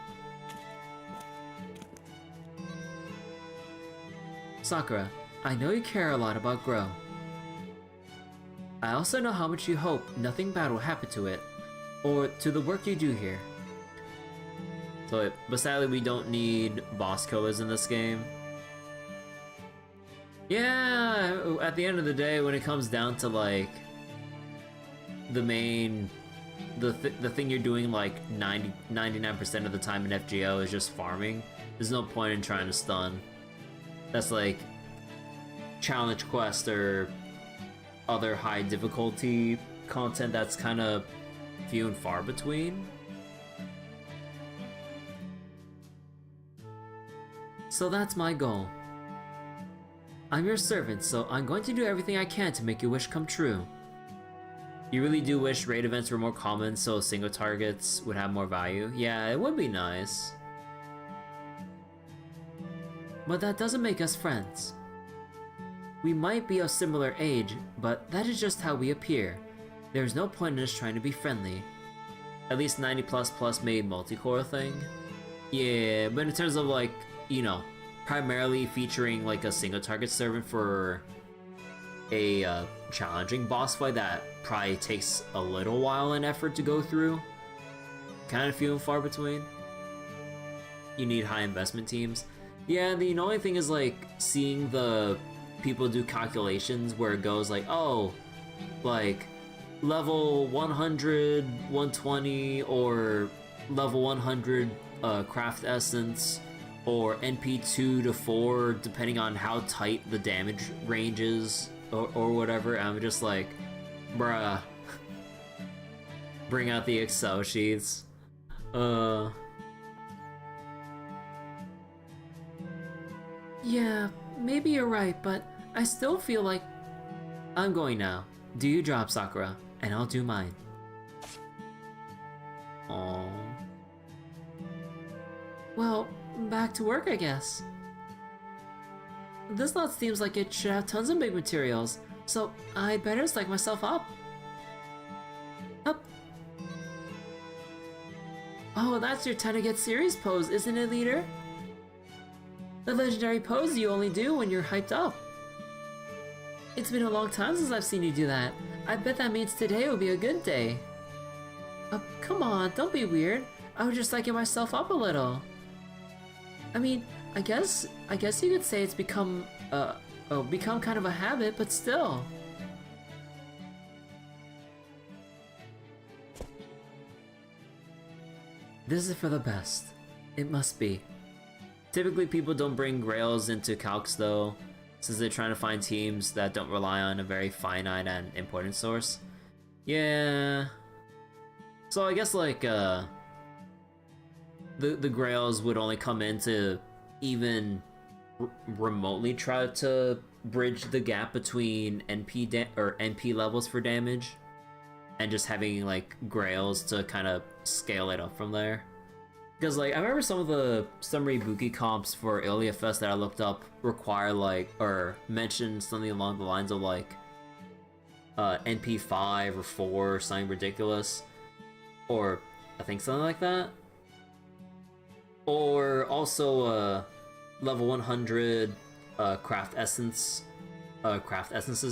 Sakura, I know you care a lot about Grow. I also know how much you hope nothing bad will happen to it, or to the work you do here. So, but sadly we don't need boss killers in this game. Yeah, at the end of the day, when it comes down to like the main, the thing you're doing like 99% of the time in FGO is just farming. There's no point in trying to stun. That's like challenge quest or other high difficulty content that's kind of few and far between. So that's my goal. I'm your servant, so I'm going to do everything I can to make your wish come true. You really do wish raid events were more common so single targets would have more value? Yeah, it would be nice. But that doesn't make us friends. We might be of similar age, but that is just how we appear. There's no point in us trying to be friendly. At least 90++ made multicore thing? Yeah, but in terms of like, you know, primarily featuring like a single target servant for a challenging boss fight that probably takes a little while and effort to go through. Kind of few and far between. You need high investment teams. Yeah, the only thing is like seeing the people do calculations where it goes like, oh, like level 100, 120, or level 100 craft essence, or NP 2 to 4, depending on how tight the damage range is, or whatever. I'm just like, bruh. Bring out the Excel sheets. Yeah, maybe you're right, but I still feel like... I'm going now. Do you drop, Sakura, and I'll do mine. Aww. Well, back to work, I guess. This lot seems like it should have tons of big materials, so I'd better psych myself up. Up. Oh, that's your time to get serious pose, isn't it, leader? The legendary pose you only do when you're hyped up. It's been a long time since I've seen you do that. I bet that means today will be a good day. Come on, don't be weird. I was just psyching myself up a little. I mean, I guess you could say it's become kind of a habit, but still. This is for the best. It must be. Typically people don't bring Grails into Calcs though, since they're trying to find teams that don't rely on a very finite and important source. Yeah. So I guess like the Grails would only come in to even remotely try to bridge the gap between NP levels for damage, and just having like Grails to kind of scale it up from there. Because like I remember some of the summary Ibuki comps for Iliafest that I looked up require like, or mention something along the lines of like NP 5 or 4 or something ridiculous, or I think something like that. Or also level 100 craft essences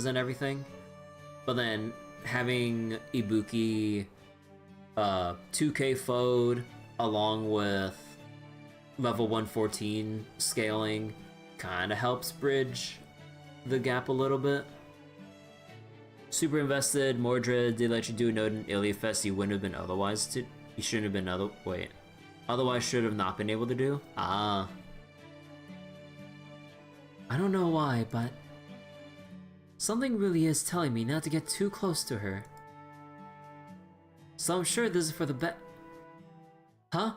and everything. But then having Ibuki 2k FOD along with level 114 scaling kind of helps bridge the gap a little bit. Super invested, Mordred did let you do a node in Iliafest you wouldn't have been otherwise to. You shouldn't have been otherwise should have not been able to do? Ah. I don't know why, but something really is telling me not to get too close to her. So I'm sure this is for the Huh?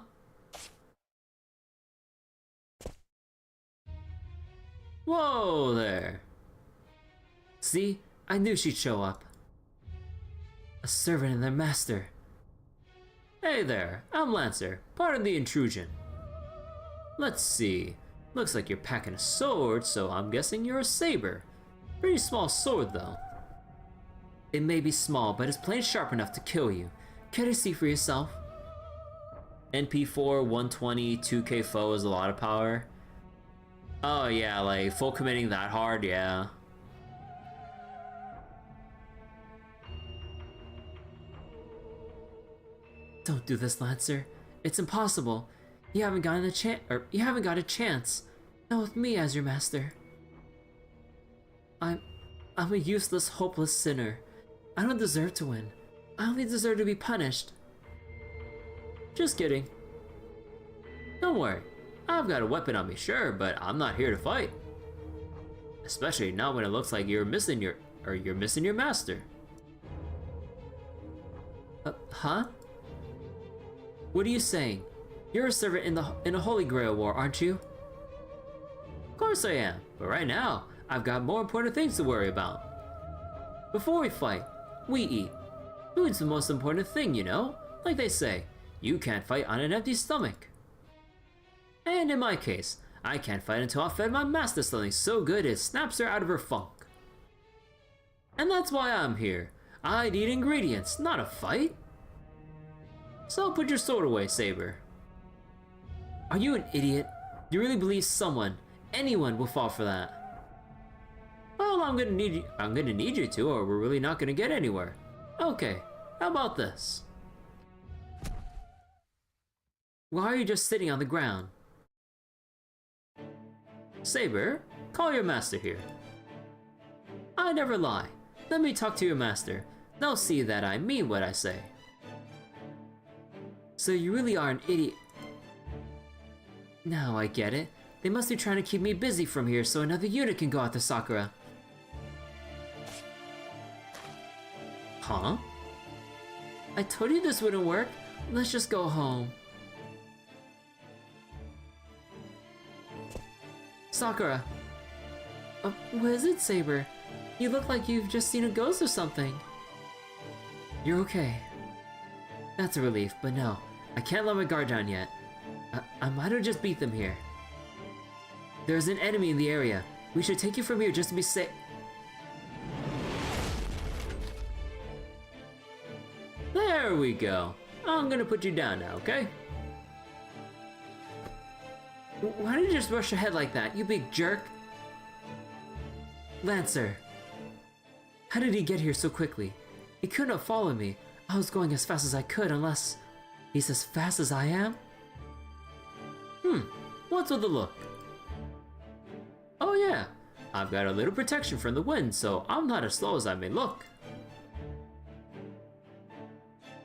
Whoa there! See? I knew she'd show up. A servant and their master. Hey there, I'm Lancer. Pardon the intrusion. Let's see. Looks like you're packing a sword, so I'm guessing you're a saber. Pretty small sword, though. It may be small, but it's plain sharp enough to kill you. Care to see for yourself? NP4, 120, 2k foe is a lot of power. Oh yeah, like full committing that hard, yeah. Don't do this, Lancer. It's impossible. You haven't gotten a chance. Not with me as your master. I'm a useless, hopeless sinner. I don't deserve to win. I only deserve to be punished. Just kidding. Don't worry. I've got a weapon on me, sure, but I'm not here to fight. Especially not when it looks like you're missing your master. Huh? What are you saying? You're a servant in a holy Grail War, aren't you? Of course I am, but right now, I've got more important things to worry about. Before we fight, we eat. Food's the most important thing, you know? Like they say, you can't fight on an empty stomach. And in my case, I can't fight until I've fed my master something so good it snaps her out of her funk. And that's why I'm here. I need ingredients, not a fight. So put your sword away, Saber. Are you an idiot? Do you really believe anyone will fall for that? Well, I'm gonna need you to, or we're really not gonna get anywhere. Okay, how about this? Why are you just sitting on the ground? Saber, call your master here. I never lie. Let me talk to your master. They'll see that I mean what I say. So you really are an idiot. Now I get it. They must be trying to keep me busy from here so another unit can go after Sakura. Huh? I told you this wouldn't work. Let's just go home. Sakura. What is it, Saber? You look like you've just seen a ghost or something. You're okay. That's a relief, but no. I can't let my guard down yet. I might have just beat them here. There's an enemy in the area. We should take you from here just to be safe. There we go. I'm gonna put you down now, okay? Why did you just rush ahead like that, you big jerk? Lancer. How did he get here so quickly? He couldn't have followed me. I was going as fast as I could unless he's as fast as I am? What's with the look? Oh yeah, I've got a little protection from the wind, so I'm not as slow as I may look.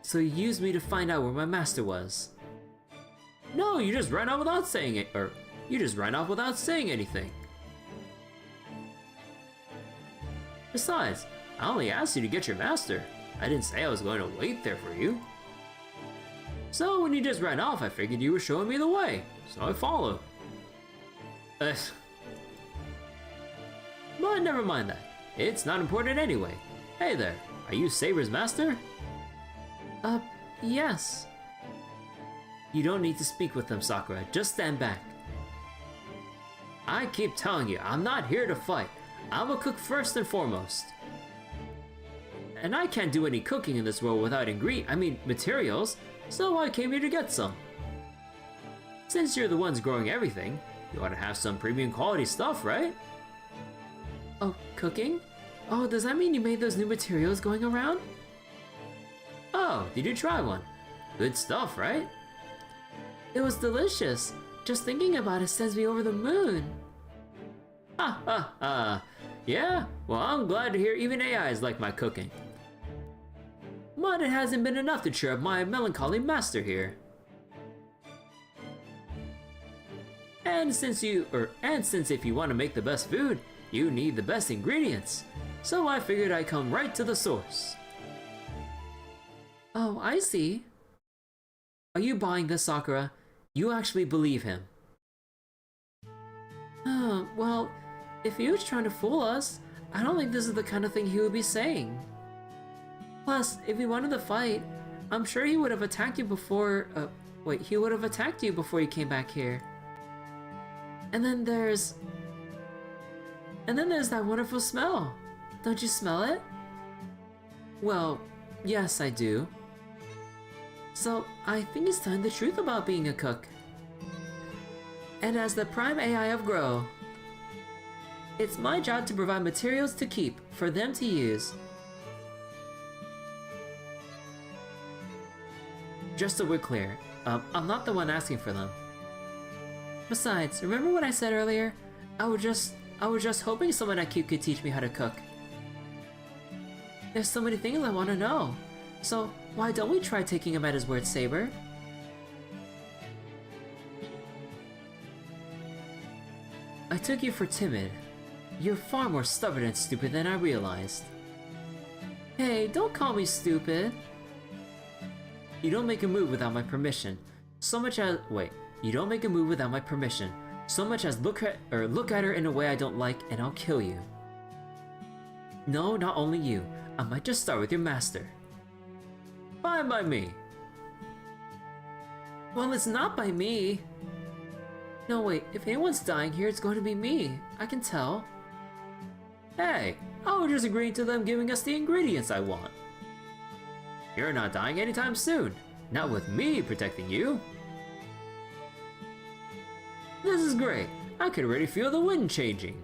So you used me to find out where my master was. No, you just ran off without saying it, or you just ran off without saying anything. Besides, I only asked you to get your master. I didn't say I was going to wait there for you. So when you just ran off, I figured you were showing me the way, so I followed. But never mind that. It's not important anyway. Hey there, are you Saber's master? Yes. You don't need to speak with them, Sakura. Just stand back. I keep telling you, I'm not here to fight. I'm a cook first and foremost. And I can't do any cooking in this world without materials, so I came here to get some. Since you're the ones growing everything, you ought to have some premium quality stuff, right? Oh, cooking? Oh, does that mean you made those new materials going around? Oh, did you try one? Good stuff, right? It was delicious. Just thinking about it sends me over the moon. Ha ha ha. Yeah? Well, I'm glad to hear even AIs like my cooking. But it hasn't been enough to cheer up my melancholy master here. And since if you want to make the best food, you need the best ingredients. So I figured I'd come right to the source. Oh, I see. Are you buying this, Sakura? You actually believe him? Well, if he was trying to fool us, I don't think this is the kind of thing he would be saying. Plus, if he wanted to fight, I'm sure he would have attacked you before, he would have attacked you before you came back here. And then there's that wonderful smell. Don't you smell it? Well, yes, I do. So, I think it's telling the truth about being a cook. And as the prime AI of Grow, it's my job to provide materials to keep, for them to use. Just so we're clear, I'm not the one asking for them. Besides, remember what I said earlier? I was just hoping someone at Cube could teach me how to cook. There's so many things I want to know. So, why don't we try taking him at his word, Saber? I took you for timid. You're far more stubborn and stupid than I realized. Hey, don't call me stupid. You don't make a move without my permission. You don't make a move without my permission. So much as look at her in a way I don't like, and I'll kill you. No, not only you. I might just start with your master. Fine by me. Well, it's not by me. No, wait, if anyone's dying here, it's going to be me. I can tell. Hey, I was just agreeing to them giving us the ingredients I want. You're not dying anytime soon. Not with me protecting you. This is great. I can already feel the wind changing.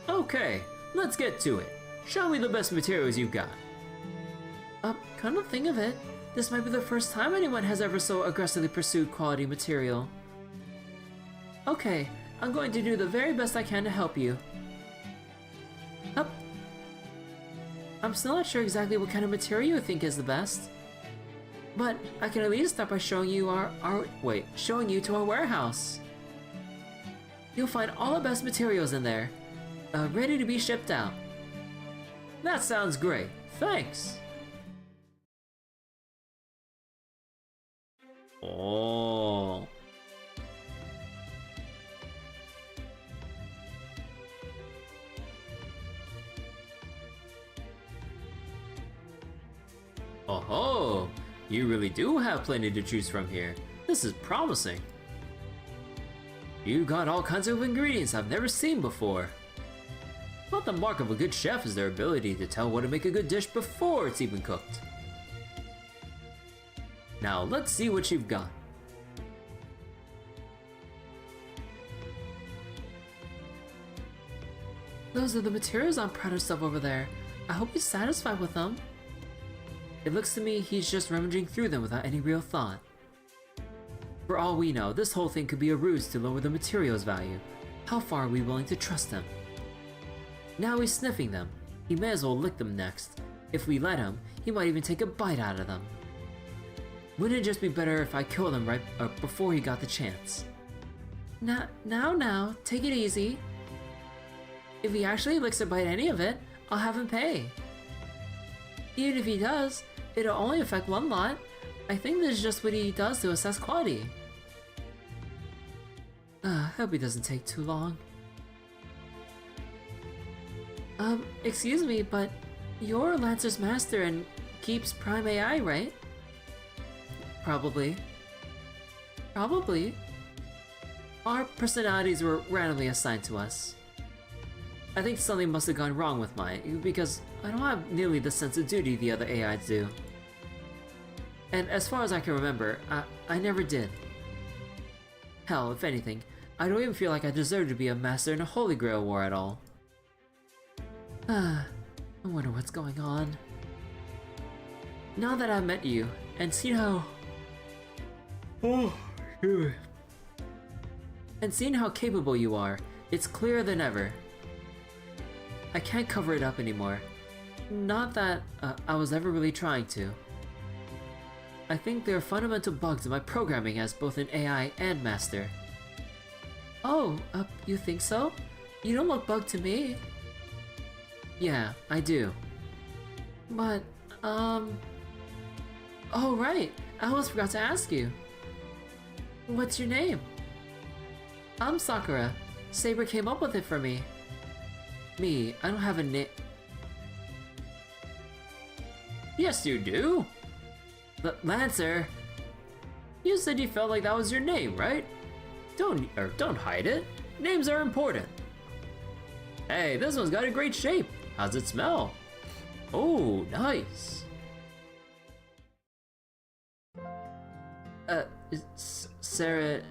Okay, let's get to it. Show me the best materials you've got. Come to think of it, this might be the first time anyone has ever so aggressively pursued quality material. Okay, I'm going to do the very best I can to help you. I'm still not sure exactly what kind of material you think is the best. But I can at least start by showing you showing you to our warehouse. You'll find all the best materials in there, ready to be shipped out. That sounds great, thanks! Oh. Oh, you really do have plenty to choose from here. This is promising. You got all kinds of ingredients I've never seen before. But the mark of a good chef is their ability to tell what to make a good dish before it's even cooked. Now let's see what you've got. Those are the materials I'm proud of stuff over there. I hope he's satisfied with them. It looks to me he's just rummaging through them without any real thought. For all we know, this whole thing could be a ruse to lower the materials value. How far are we willing to trust him? Now he's sniffing them. He may as well lick them next. If we let him, he might even take a bite out of them. Wouldn't it just be better if I killed him right before he got the chance? Now, take it easy. If he actually licks or bite any of it, I'll have him pay. Even if he does, it'll only affect one lot. I think this is just what he does to assess quality. Hope he doesn't take too long. Excuse me, but you're Lancer's master and keeps Prime AI, right? Probably. Our personalities were randomly assigned to us. I think something must have gone wrong with mine, because I don't have nearly the sense of duty the other AIs do. And as far as I can remember, I never did. Hell, if anything, I don't even feel like I deserve to be a master in a Holy Grail War at all. I wonder what's going on. Now that I've met you, and seen how... and seeing how capable you are, it's clearer than ever. I can't cover it up anymore. Not that I was ever really trying to. I think there are fundamental bugs in my programming as both an AI and master. Oh, you think so? You don't look bugged to me. Yeah, I do. But, oh right, I almost forgot to ask you. What's your name? I'm Sakura. Saber came up with it for me. Me, I don't have a name. Yes, you do. Lancer, you said you felt like that was your name, right? Don't hide it. Names are important. Hey, this one's got a great shape. How's it smell? Oh, nice. Sarajera.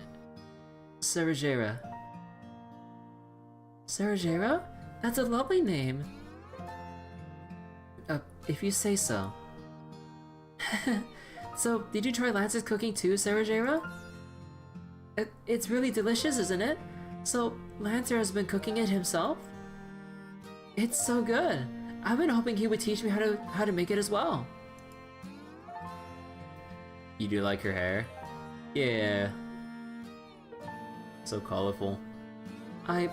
Sarajera? That's a lovely name. If you say so. So, did you try Lancer's cooking too, Sarajera? It's really delicious, isn't it? So, Lancer has been cooking it himself? It's so good. I've been hoping he would teach me how to make it as well. You do like her hair? Yeah. So colorful. I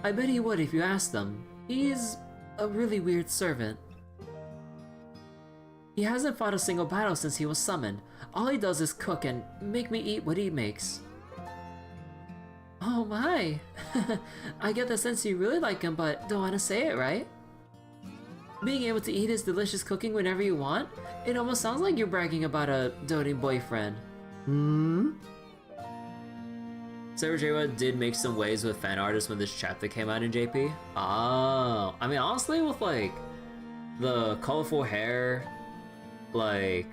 bet he would if you asked him. He's a really weird servant. He hasn't fought a single battle since he was summoned. All he does is cook and make me eat what he makes. Oh my! I get the sense you really like him, but don't want to say it, right? Being able to eat his delicious cooking whenever you want? It almost sounds like you're bragging about a doting boyfriend. Sarajera did make some waves with fan artists when this chapter came out in JP. Oh, I mean, honestly, with like the colorful hair, like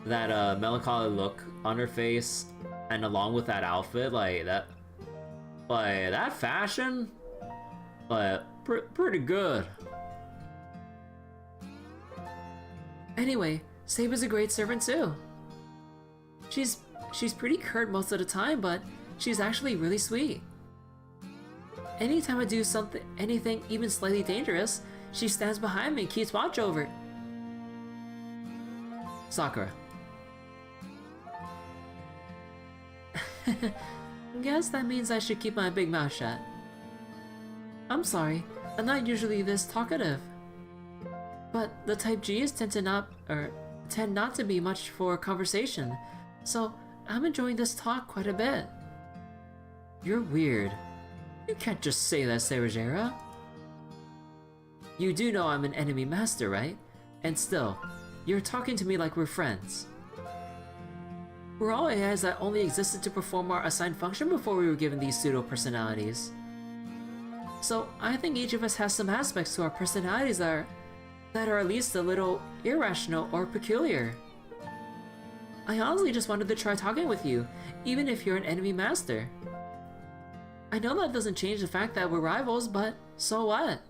that melancholy look on her face, and along with that outfit, like that fashion, like pretty good. Anyway, Saber's a great servant too. She's pretty curt most of the time, but she's actually really sweet. Anytime I do anything even slightly dangerous, she stands behind me and keeps watch over it. Sakura. Guess that means I should keep my big mouth shut. I'm sorry, I'm not usually this talkative. But the type G's tend not to be much for conversation, so I'm enjoying this talk quite a bit. You're weird. You can't just say that, Sarajera. You do know I'm an enemy master, right? And still, you're talking to me like we're friends. We're all AIs that only existed to perform our assigned function before we were given these pseudo-personalities. So I think each of us has some aspects to our personalities that are at least a little irrational or peculiar. I honestly just wanted to try talking with you, even if you're an enemy master. I know that doesn't change the fact that we're rivals, but so what?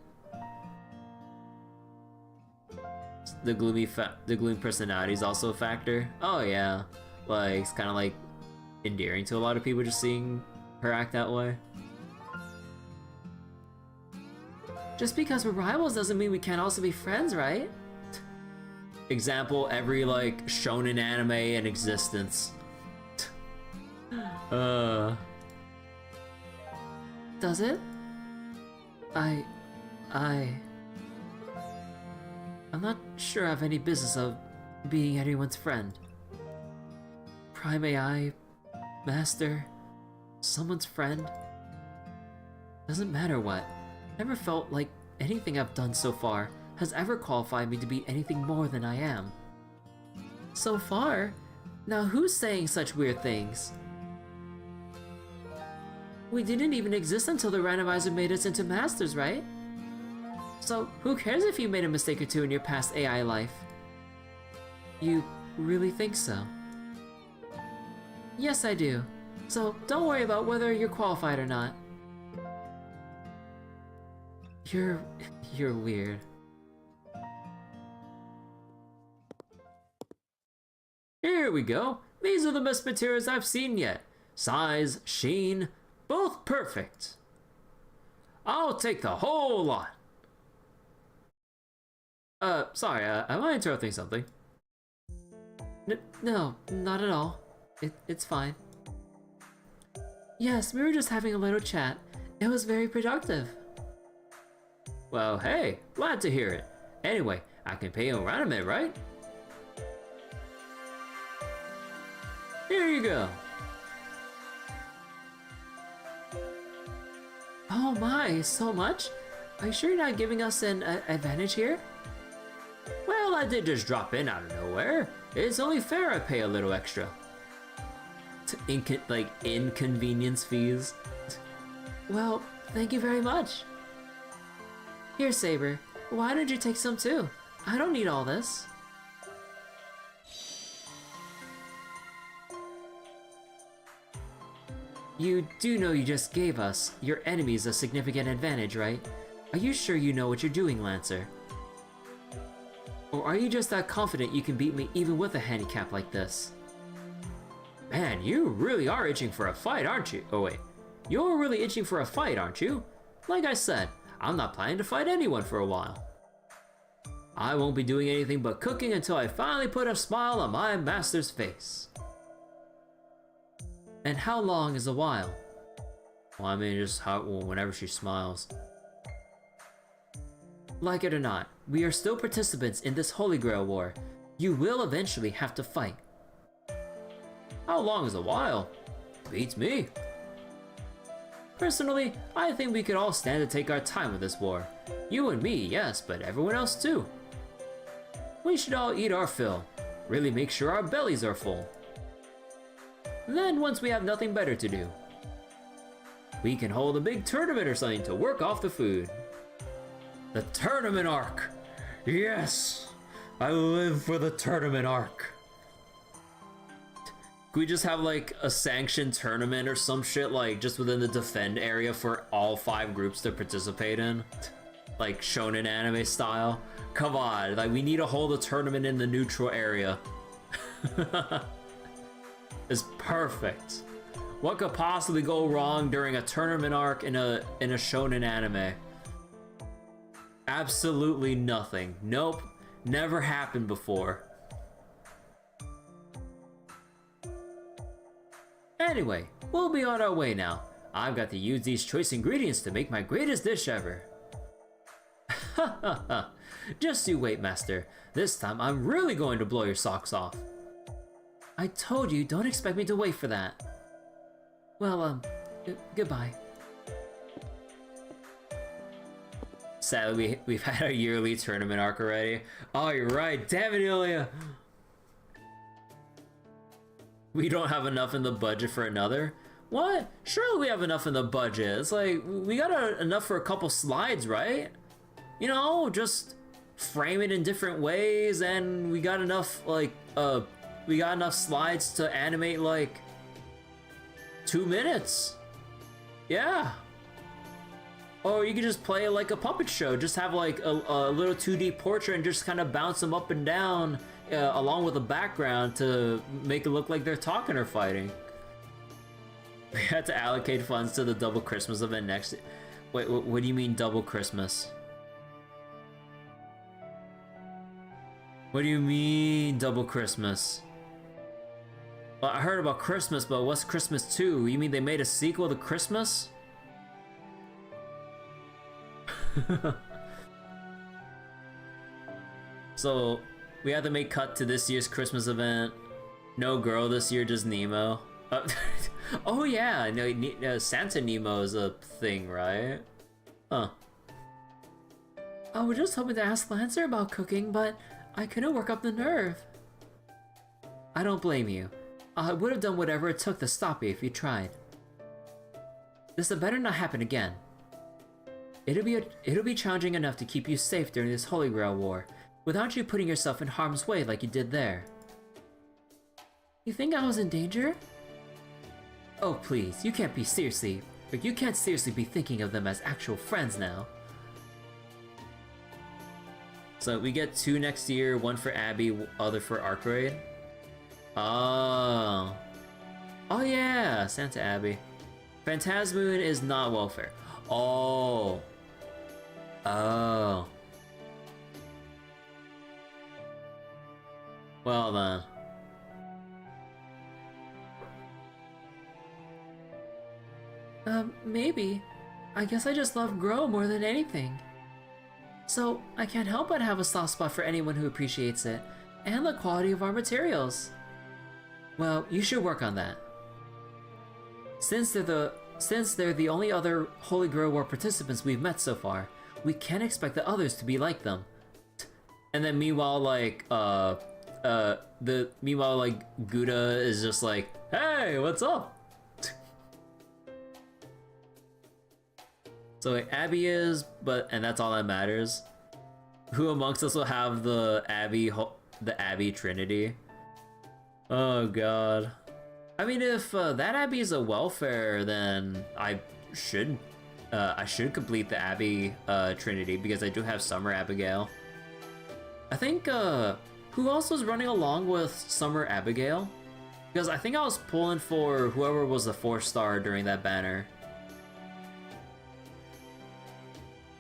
The gloom personality is also a factor. Oh yeah, like it's kind of like endearing to a lot of people just seeing her act that way. Just because we're rivals doesn't mean we can't also be friends, right? Example, every like shonen anime in existence. Does it? I'm not sure I have any business of being anyone's friend. Prime AI, Master, someone's friend. Doesn't matter what. Never felt like anything I've done so far has ever qualified me to be anything more than I am. So far? Now who's saying such weird things? We didn't even exist until the randomizer made us into masters, right? So who cares if you made a mistake or two in your past AI life? You really think so? Yes, I do. So don't worry about whether you're qualified or not. You're weird. Here we go. These are the best materials I've seen yet. Size, sheen, both perfect. I'll take the whole lot. Sorry, am I interrupting something? No, not at all. It's fine. Yes, we were just having a little chat. It was very productive. Well, hey, glad to hear it. Anyway, I can pay you around a minute, right? Here you go. Oh my, so much? Are you sure you're not giving us an advantage here? Well, I did just drop in out of nowhere. It's only fair I pay a little extra. Inconvenience fees. Well, thank you very much. Here, Saber, why don't you take some too? I don't need all this. You do know you just gave us, your enemies, a significant advantage, right? Are you sure you know what you're doing, Lancer? Or are you just that confident you can beat me even with a handicap like this? Man, you really are itching for a fight, aren't you? Oh wait, you're really itching for a fight, aren't you? Like I said, I'm not planning to fight anyone for a while. I won't be doing anything but cooking until I finally put a smile on my master's face. And how long is a while? Well, I mean, just whenever she smiles. Like it or not, we are still participants in this Holy Grail War. You will eventually have to fight. How long is a while? Beats me. Personally, I think we could all stand to take our time with this war. You and me, yes, but everyone else too. We should all eat our fill. Really make sure our bellies are full. Then, once we have nothing better to do, we can hold a big tournament or something to work off the food. The tournament arc! Yes! I live for the tournament arc! Could we just have like a sanctioned tournament or some shit like just within the defend area for all 5 groups to participate in? Like shonen anime style? Come on, like we need to hold a tournament in the neutral area. It's perfect. What could possibly go wrong during a tournament arc in a shonen anime? Absolutely nothing. Nope, never happened before. Anyway, we'll be on our way now. I've got to use these choice ingredients to make my greatest dish ever. Ha ha ha. Just you wait, Master. This time I'm really going to blow your socks off. I told you, don't expect me to wait for that. Well, goodbye. Sadly, we've had our yearly tournament arc already. Oh, you're right. Damn it, Ilya. We don't have enough in the budget for another? What? Surely we have enough in the budget. It's like, we got enough for a couple slides, right? You know, just frame it in different ways, and we got enough, like, We got enough slides to animate like 2 minutes. Yeah. Or you could just play like a puppet show. Just have like a little 2D portrait and just kind of bounce them up and down along with a background to make it look like they're talking or fighting. We had to allocate funds to the double Christmas event next. Wait, what do you mean double Christmas? What do you mean double Christmas? Well, I heard about Christmas, but what's Christmas 2? You mean they made a sequel to Christmas? So, we had to make cut to this year's Christmas event. No girl this year, just Nemo. Oh yeah, no, Santa Nemo is a thing, right? Huh. I was just hoping to ask Lancer about cooking, but I couldn't work up the nerve. I don't blame you. I would have done whatever it took to stop you if you tried. This had better not happen again. It'll be challenging enough to keep you safe during this Holy Grail War, without you putting yourself in harm's way like you did there. You think I was in danger? Oh please, you can't seriously be thinking of them as actual friends now. So we get 2 next year, 1 for Abby, other for Arcraid. Oh. Oh yeah, Santa Abby. Phantasmoon is not welfare. Oh. Oh. Well then. Maybe. I guess I just love Grow more than anything. So, I can't help but have a soft spot for anyone who appreciates it, and the quality of our materials. Well, you should work on that. Since they're the only other Holy Grail War participants we've met so far, we can't expect the others to be like them. And then meanwhile, like, Gouda is just like, hey, what's up? So like, Abby is, and that's all that matters. Who amongst us will have the Abby Trinity? Oh god. I mean, if that Abby is a welfare, then I should complete the Abby Trinity because I do have Summer Abigail. I think who else was running along with Summer Abigail? Because I think I was pulling for whoever was the 4-star during that banner.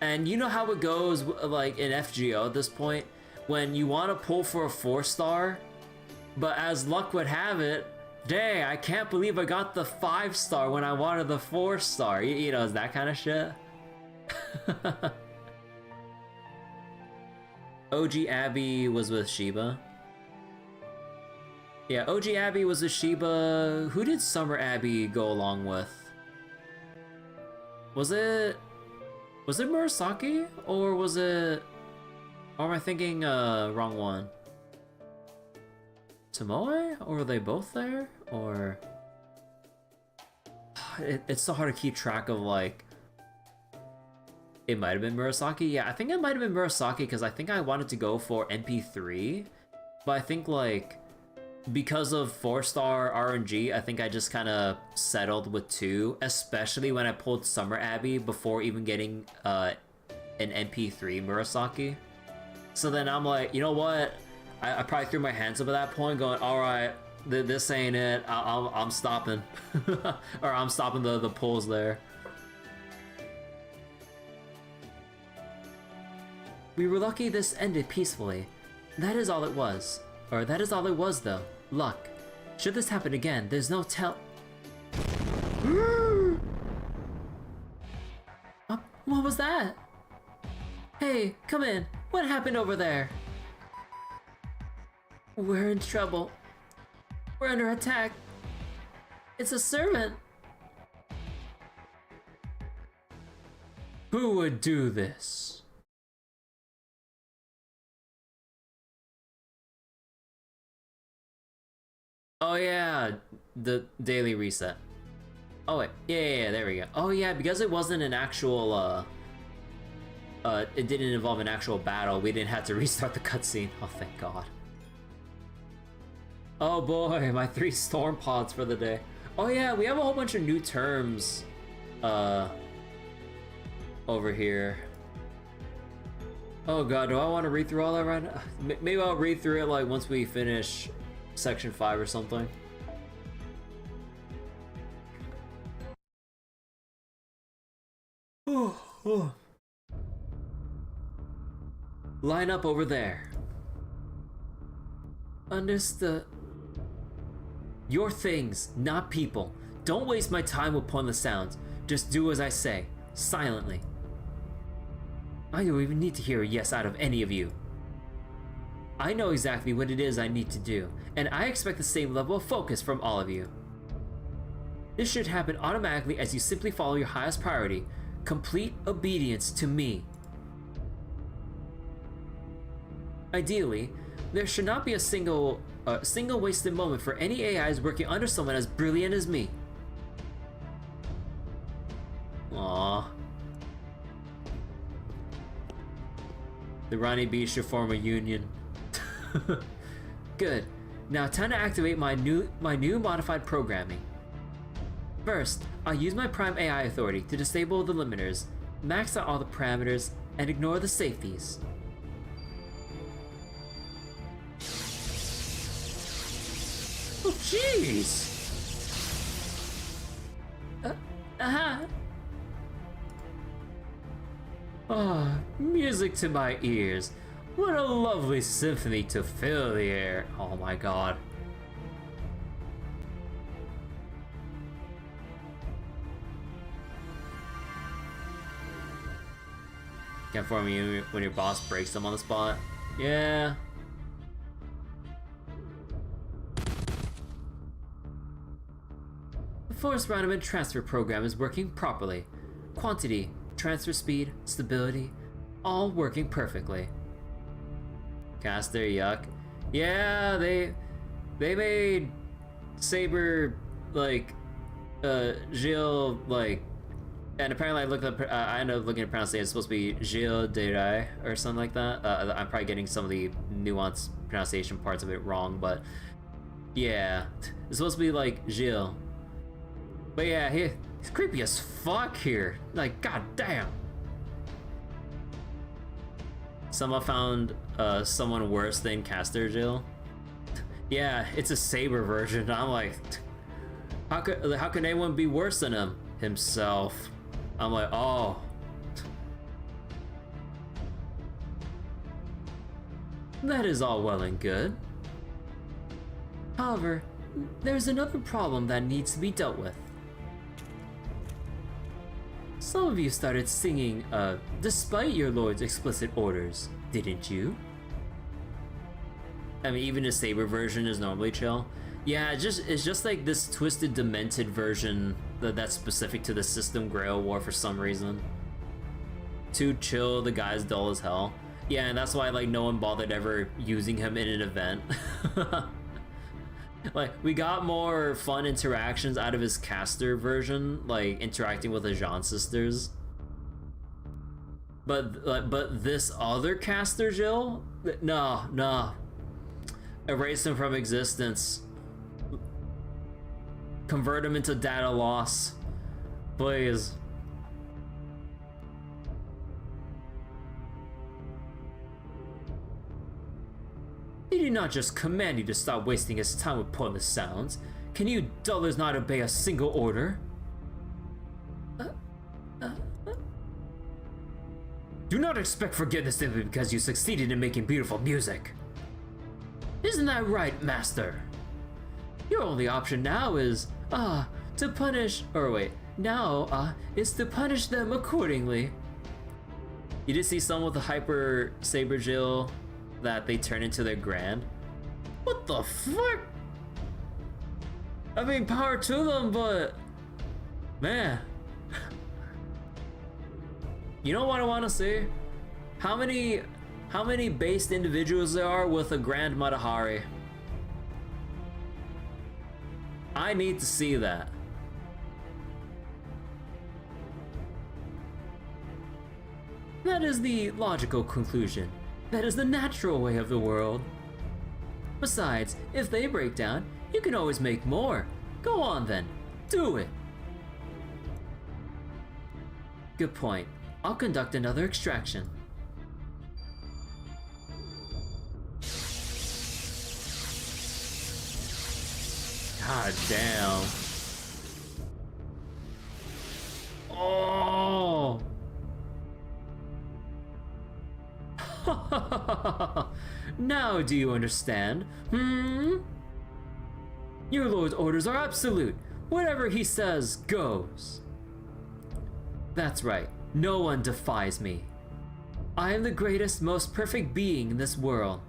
And you know how it goes, like, in FGO at this point? When you want to pull for a 4-star, but as luck would have it, dang, I can't believe I got the 5-star when I wanted the 4-star. You know, it's that kind of shit. OG Abby was with Shiba. Yeah, OG Abby was with Shiba. Who did Summer Abby go along with? Was it Murasaki? Or was it... Or am I thinking, wrong one? Tomoe? Or were they both there? Or... It's so hard to keep track of, like... It might have been Murasaki? Yeah, I think it might have been Murasaki because I think I wanted to go for MP3. But I think, like... Because of 4-star RNG, I think I just kind of settled with 2, especially when I pulled Summer Abby before even getting an MP3 Murasaki. So then I'm like, you know what? I probably threw my hands up at that point, going, all right, this ain't it. I'm stopping, or I'm stopping the pulls there. We were lucky this ended peacefully. That is all it was. Or that is all it was, though. Luck. Should this happen again, there's no what was that? Hey, come in. What happened over there? We're in trouble. We're under attack. It's a servant. Who would do this? Oh yeah, the daily reset. Oh wait, yeah, there we go. Oh yeah, because it wasn't an actual, it didn't involve an actual battle, we didn't have to restart the cutscene. Oh, thank God. Oh boy, my 3 storm pods for the day. Oh yeah, we have a whole bunch of new terms over here. Oh god, do I want to read through all that right now? Maybe I'll read through it like once we finish section 5 or something. Line up over there. Understood. Your things, not people. Don't waste my time with pointless sounds. Just do as I say, silently. I don't even need to hear a yes out of any of you. I know exactly what it is I need to do, and I expect the same level of focus from all of you. This should happen automatically as you simply follow your highest priority, complete obedience to me. Ideally, there should not be a single wasted moment for any AIs working under someone as brilliant as me. Aww. The Ronnie Bee should form a union. Good. Now time to activate my new modified programming. First, I'll use my Prime AI authority to disable the limiters, max out all the parameters, and ignore the safeties. Oh jeez! Oh, music to my ears. What a lovely symphony to fill the air. Oh my god. Can't form you when your boss breaks them on the spot. Yeah. The force roundament transfer program is working properly. Quantity, transfer speed, stability, all working perfectly. Caster, yuck. Yeah, they made Saber like Gilles like, and apparently I looked up. I ended up looking at pronunciation. It's supposed to be Gilles de Rais or something like that. I'm probably getting some of the nuanced pronunciation parts of it wrong, but yeah, it's supposed to be like Gilles. But yeah, he's creepy as fuck here. Like, goddamn. Someone found someone worse than Caster Jill. Yeah, it's a Saber version. I'm like, how can anyone be worse than him? Himself. I'm like, oh. That is all well and good. However, there's another problem that needs to be dealt with. Some of you started singing, despite your lord's explicit orders, didn't you? I mean, even the Saber version is normally chill. Yeah, it's just like this twisted, demented version that's specific to the system Grail War for some reason. Too chill, the guy's dull as hell. Yeah, and that's why like no one bothered ever using him in an event. Like, we got more fun interactions out of his caster version, like interacting with the Jean sisters. But this other caster Jill? No. Erase him from existence. Convert him into data loss. Please. He did not just command you to stop wasting his time with pointless sounds. Can you dullers not obey a single order? Do not expect forgiveness simply because you succeeded in making beautiful music. Isn't that right, Master? Your only option now is, to punish, is to punish them accordingly. You did see someone with a hyper Saber Jill that they turn into their grand. What the fuck? I mean, power to them, but man, you know what I want to see? How many based individuals there are with a Grand Matahari? I need to see that. That is the logical conclusion. That is the natural way of the world. Besides, if they break down, you can always make more. Go on then, do it. Good point. I'll conduct another extraction. God damn. Oh! Now do you understand? Your lord's orders are absolute. Whatever he says goes. That's right. No one defies me. I am the greatest, most perfect being in this world.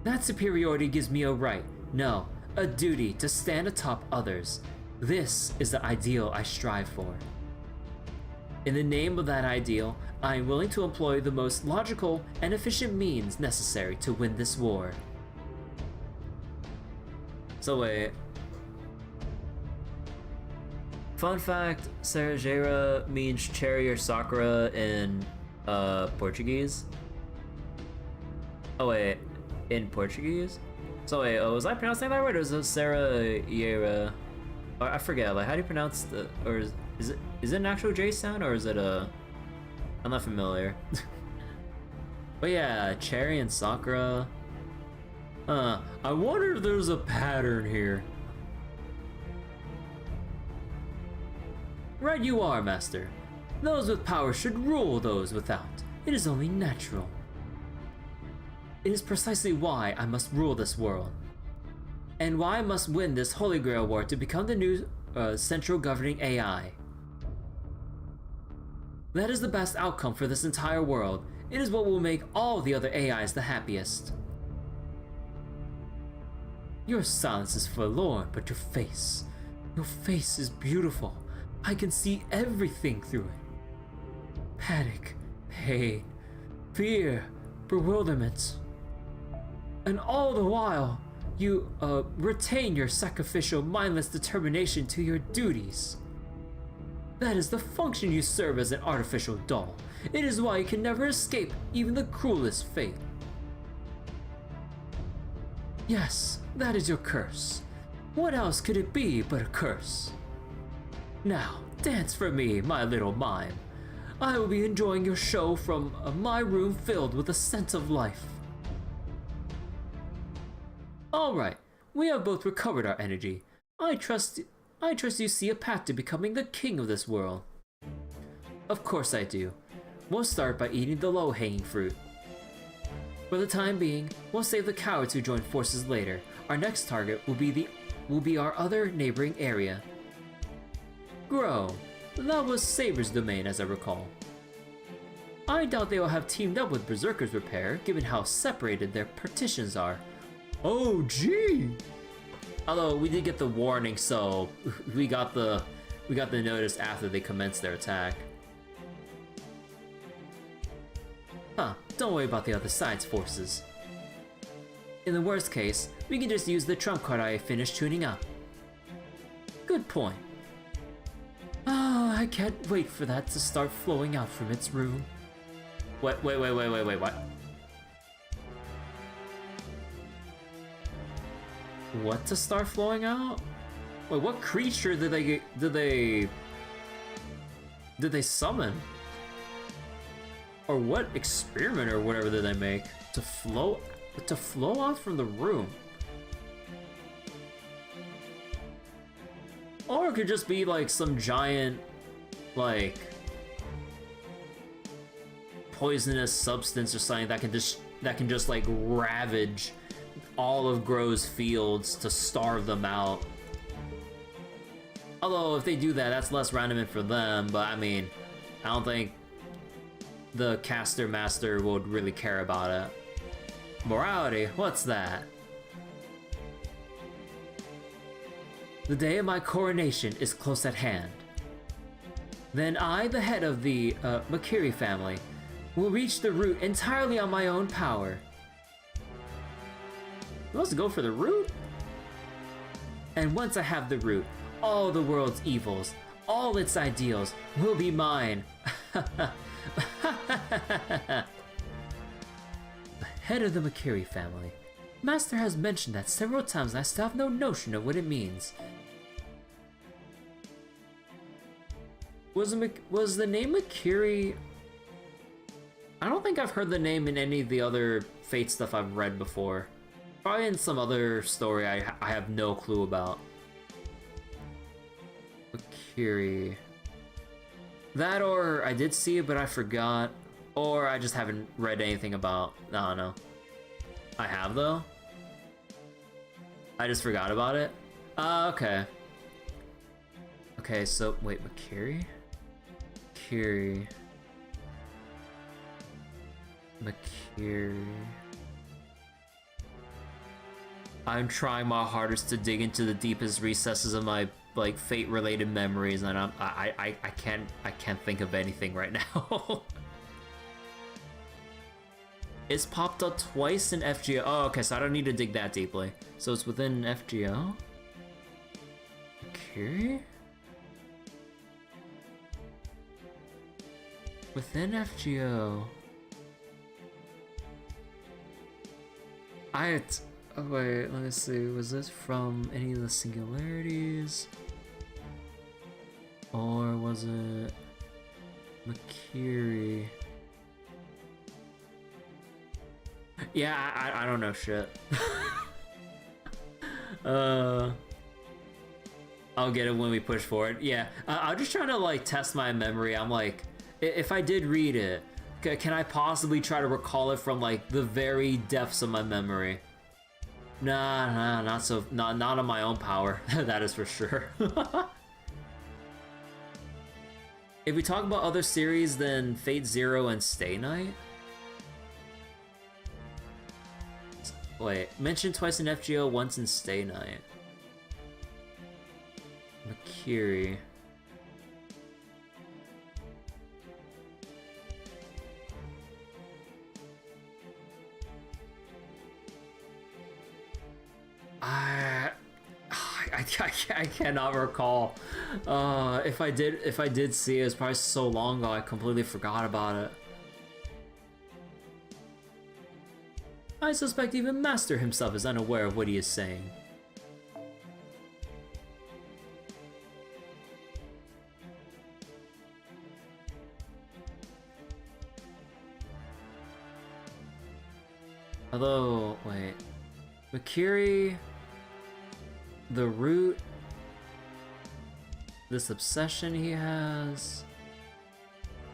That superiority gives me a right, no, a duty to stand atop others. This is the ideal I strive for. In the name of that ideal, I am willing to employ the most logical and efficient means necessary to win this war. So wait. Fun fact, Cerejeira means cherry or sakura in Portuguese. Oh wait, in Portuguese? So wait, was I pronouncing that right, or is it Cerejeira? I forget, like how do you pronounce the, or is it an actual J sound, or is it a, I'm not familiar. But yeah, cherry and sakura. I wonder if there's a pattern here. Right you are, Master. Those with power should rule those without. It is only natural. It is precisely why I must rule this world. And why I must win this Holy Grail War to become the new central governing AI. That is the best outcome for this entire world. It is what will make all the other AIs the happiest. Your silence is forlorn, but your face is beautiful. I can see everything through it. Panic, pain, fear, bewilderment. And all the while, you retain your sacrificial, mindless determination to your duties. That is the function you serve as an artificial doll. It is why you can never escape even the cruelest fate. Yes, that is your curse. What else could it be but a curse? Now, dance for me, my little mime. I will be enjoying your show from my room filled with a scent of life. Alright, we have both recovered our energy. I trust you see a path to becoming the king of this world. Of course I do. We'll start by eating the low-hanging fruit. For the time being, we'll save the cowards who join forces later. Our next target will be our other neighboring area. Grow. That was Saber's domain, as I recall. I doubt they will have teamed up with Berserker's Repair, given how separated their partitions are. Oh gee! Although we did get the warning, so we got the notice after they commenced their attack. Huh, don't worry about the other side's forces. In the worst case, we can just use the trump card I finished tuning up. Good point. Ah, I can't wait for that to start flowing out from its room. Wait, what? What to start flowing out? Wait, what creature did they summon? Or what experiment or whatever did they make to flow out from the room? Or it could just be like some giant, like, poisonous substance or something that can just like ravage all of Grow's fields to starve them out. Although if they do that, that's less random for them, but I mean, I don't think the caster master would really care about it. Morality? What's that? The day of my coronation is close at hand. Then I, the head of the Makiri family, will reach the root entirely on my own power. Let's go for the root? And once I have the root, all the world's evils, all its ideals, will be mine. The head of the Makiri family. Master has mentioned that several times and I still have no notion of what it means. Was the name Akiri... I don't think I've heard the name in any of the other Fate stuff I've read before. Probably in some other story I have no clue about. Akiri. That or I did see it but I forgot. Or I just haven't read anything about... I don't know. I have though? I just forgot about it? Okay. Okay, so... Wait, Makiri? Makiri... I'm trying my hardest to dig into the deepest recesses of my like Fate-related memories, and I can't think of anything right now. It's popped up twice in FGO. Oh, okay, so I don't need to dig that deeply. So it's within FGO. Okay. Within FGO. Oh wait, let me see. Was this from any of the singularities? Or was it Makiri? Yeah, I don't know shit. I'll get it when we push forward. Yeah, I'm just trying to like test my memory. I'm like, if I did read it, can I possibly try to recall it from like the very depths of my memory? Nah, not on my own power. That is for sure. If we talk about other series, then Fate Zero and Stay Night. Wait, mentioned twice in FGO, once in Stay Night. Makiri. I cannot recall. If I did see it, it's probably so long ago I completely forgot about it. I suspect even Master himself is unaware of what he is saying. Although, wait, Makiri, the root, this obsession he has,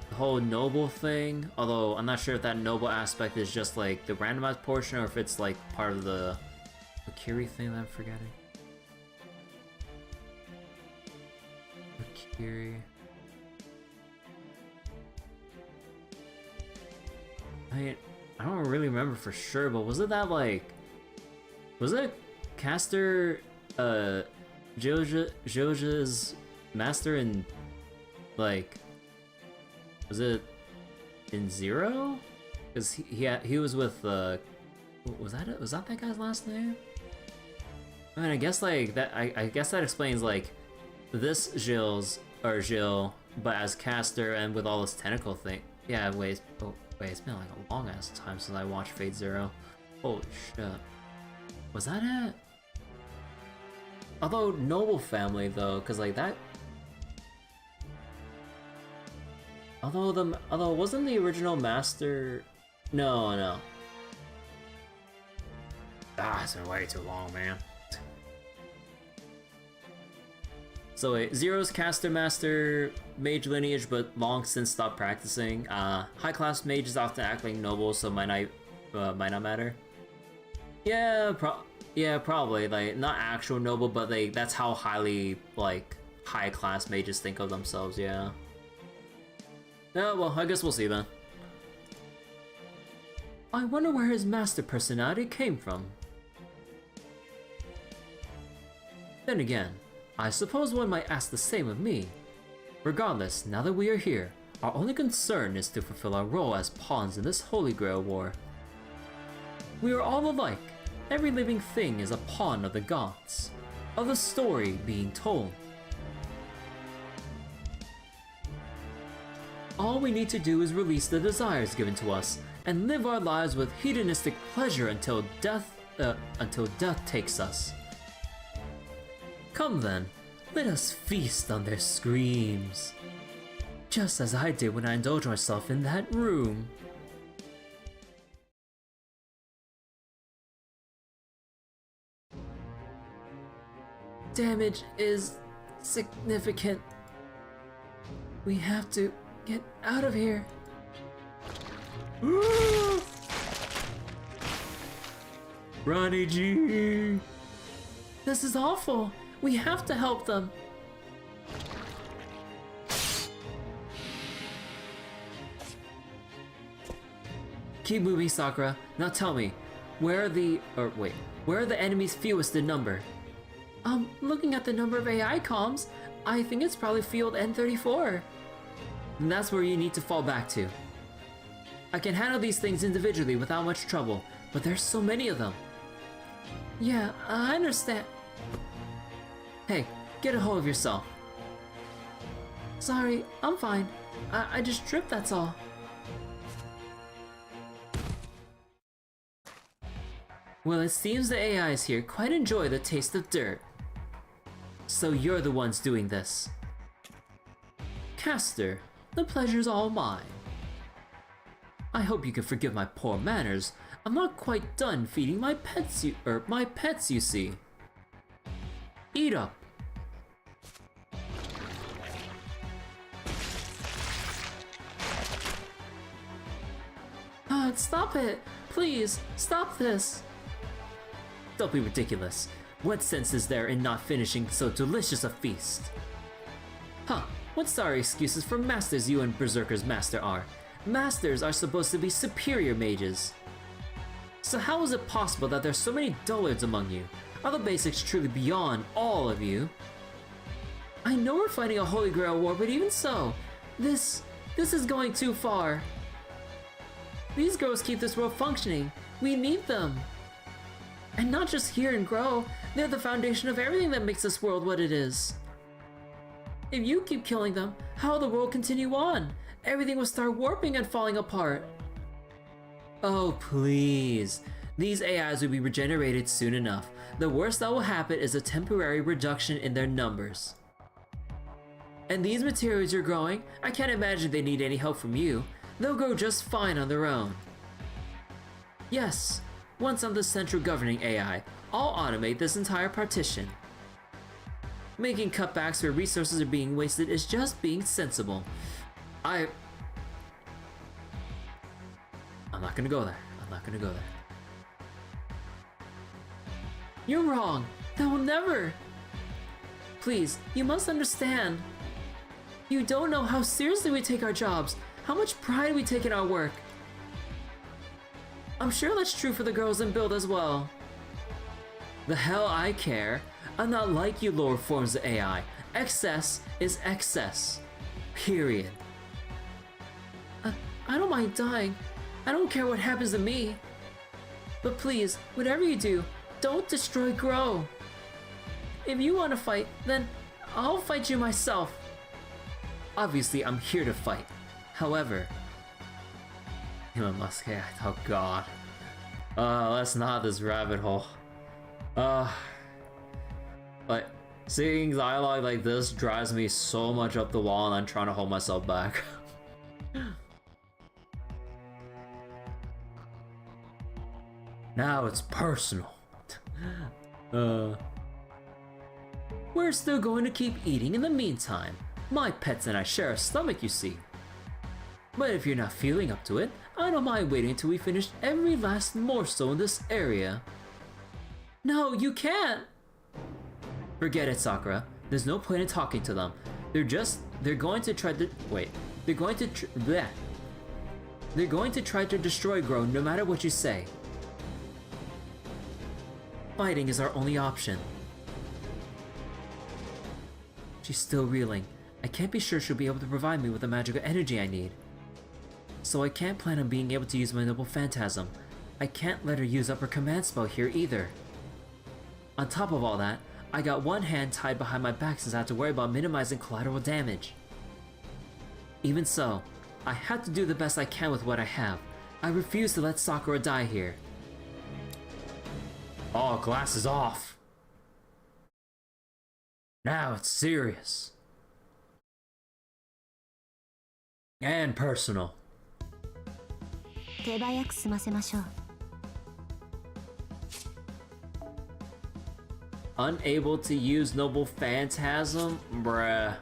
the whole noble thing, although I'm not sure if that noble aspect is just like the randomized portion or if it's like part of the Makiri thing that I'm forgetting. Makiri. I don't really remember for sure, but was it that like, was it Caster, Joja's master in, like, was it in Zero? Because he was with, was that that guy's last name? I mean, I guess like that, I guess that explains like this Gilles, but as Caster and with all this tentacle thing. Yeah, wait, it's been like a long ass time since I watched Fate Zero. Holy shit. Was that it? Although noble family though, cause like that. Although wasn't the original master? No. It's been way too long, man. So wait, Zero's caster master, mage lineage, but long since stopped practicing. High class mages often act like nobles, so might not matter. Yeah, probably like not actual noble, but that's how highly like high class mages think of themselves. Yeah. Yeah, well, I guess we'll see then. I wonder where his master personality came from. Then again, I suppose one might ask the same of me. Regardless, now that we are here, our only concern is to fulfill our role as pawns in this Holy Grail War. We are all alike. Every living thing is a pawn of the gods, of the story being told. All we need to do is release the desires given to us and live our lives with hedonistic pleasure until death until death takes us. Come then, let us feast on their screams. Just as I did when I indulged myself in that room. Damage is significant. We have to get out of here. Ronnie G! This is awful. We have to help them. Keep moving, Sakura. Now tell me, where are the enemies fewest in number? Looking at the number of AI comms, I think it's probably field N34. And that's where you need to fall back to. I can handle these things individually without much trouble, but there's so many of them. Yeah, I understand. Hey, get a hold of yourself. Sorry, I'm fine. I just tripped, that's all. Well, it seems the AIs here quite enjoy the taste of dirt. So you're the ones doing this. Caster, the pleasure's all mine. I hope you can forgive my poor manners. I'm not quite done feeding my pets, you see. Eat up. Stop it! Please, stop this! Don't be ridiculous. What sense is there in not finishing so delicious a feast? Huh, what sorry excuses for masters you and Berserker's master are? Masters are supposed to be superior mages. So how is it possible that there's so many dullards among you? Are the basics truly beyond all of you? I know we're fighting a Holy Grail War, but even so, this is going too far. These girls keep this world functioning. We need them. And not just here in Grow, they're the foundation of everything that makes this world what it is. If you keep killing them, how will the world continue on? Everything will start warping and falling apart. Oh please, these AIs will be regenerated soon enough. The worst that will happen is a temporary reduction in their numbers. And these materials you're growing, I can't imagine they need any help from you. They'll grow just fine on their own. Yes, once I'm the central governing AI, I'll automate this entire partition. Making cutbacks where resources are being wasted is just being sensible. I'm not gonna go there. I'm not gonna go there. You're wrong. That will never. Please, you must understand. You don't know how seriously we take our jobs, how much pride we take in our work. I'm sure that's true for the girls in build as well. The hell I care. I'm not like you lower forms of AI. Excess is excess. Period. I don't mind dying. I don't care what happens to me. But please, whatever you do, don't destroy Grow. If you want to fight, then I'll fight you myself. Obviously, I'm here to fight. However, Musket, oh god. Let's not this rabbit hole. Like, seeing dialogue like this drives me so much up the wall and I'm trying to hold myself back. Now it's personal. We're still going to keep eating in the meantime. My pets and I share a stomach, you see. But if you're not feeling up to it, I don't mind waiting until we finish every last morsel in this area. No, you can't! Forget it, Sakura. There's no point in talking to them. They're going to try to destroy Grow no matter what you say. Fighting is our only option. She's still reeling. I can't be sure she'll be able to provide me with the magical energy I need. So I can't plan on being able to use my noble phantasm. I can't let her use up her command spell here either. On top of all that, I got one hand tied behind my back since I had to worry about minimizing collateral damage. Even so, I have to do the best I can with what I have. I refuse to let Sakura die here. Oh, glasses off. Now it's serious. And personal. 手早く済ませましょう。 Unable to use Noble Phantasm? Bruh.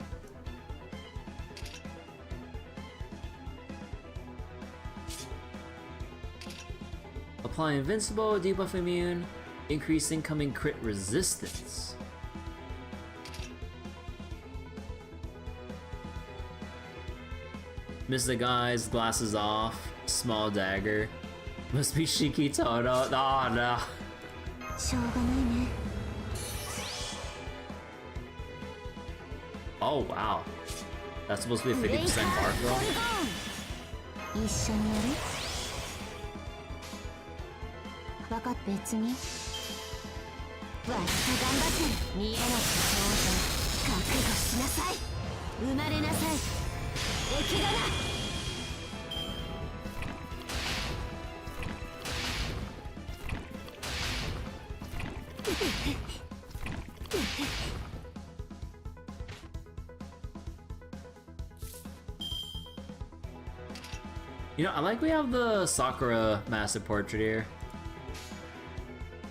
Apply Invincible, debuff immune, increase incoming crit resistance. Miss the guys, glasses off, small dagger. Must be Shiki Todo. Oh no. しょうがないね。 Oh wow. That's supposed to be a 50% bar throw? 一緒にやる？分かっ別に。わしと頑張って見えなき挑戦。覚悟しなさい。生まれなさい。駅だな。 You know, I like we have the Sakura massive portrait here.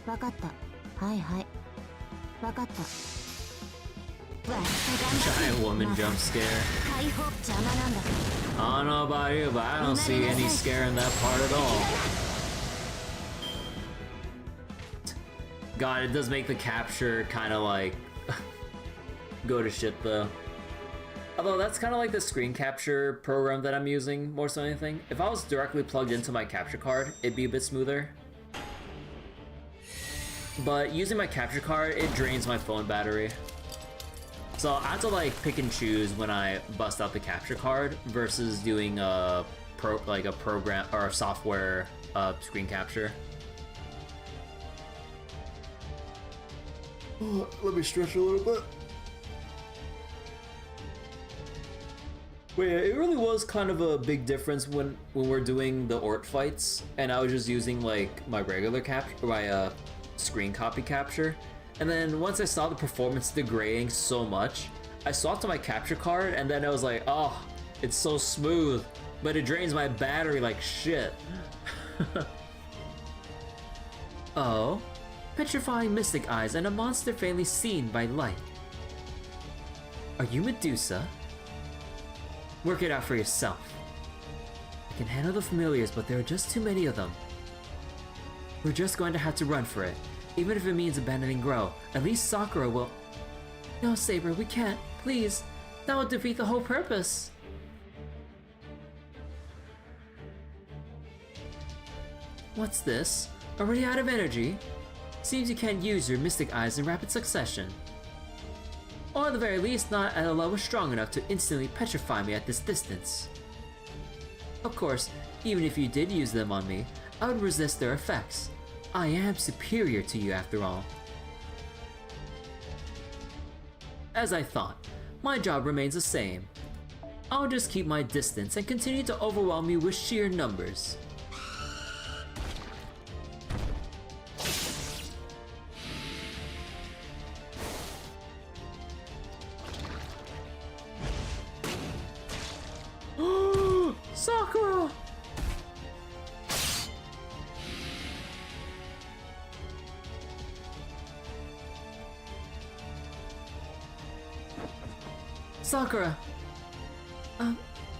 分かった。はいはい。分かった。わしと頑張って。 Giant woman jump scare. 解放邪魔なんだ。 I don't know about you, but I don't see any scare in that part at all. God, it does make the capture kind of like go to shit though. Although that's kind of like the screen capture program that I'm using more so than anything. If I was directly plugged into my capture card, it'd be a bit smoother. But using my capture card, it drains my phone battery. So I have to like pick and choose when I bust out the capture card versus doing a program or a software screen capture. Let me stretch a little bit. But yeah, it really was kind of a big difference when we're doing the Ort fights, and I was just using like my regular capture, my screen copy capture. And then once I saw the performance degrading so much, I swapped to my capture card, and then I was like, oh, it's so smooth, but it drains my battery like shit. Oh, petrifying mystic eyes and a monster faintly seen by light. Are you Medusa? Work it out for yourself. I can handle the familiars, but there are just too many of them. We're just going to have to run for it. Even if it means abandoning Grow, at least Sakura will... No, Saber, we can't. Please. That would defeat the whole purpose. What's this? Already out of energy? Seems you can't use your mystic eyes in rapid succession. Or at the very least, not at a level strong enough to instantly petrify me at this distance. Of course, even if you did use them on me, I would resist their effects. I am superior to you after all. As I thought, my job remains the same. I'll just keep my distance and continue to overwhelm you with sheer numbers. Sakura! Sakura!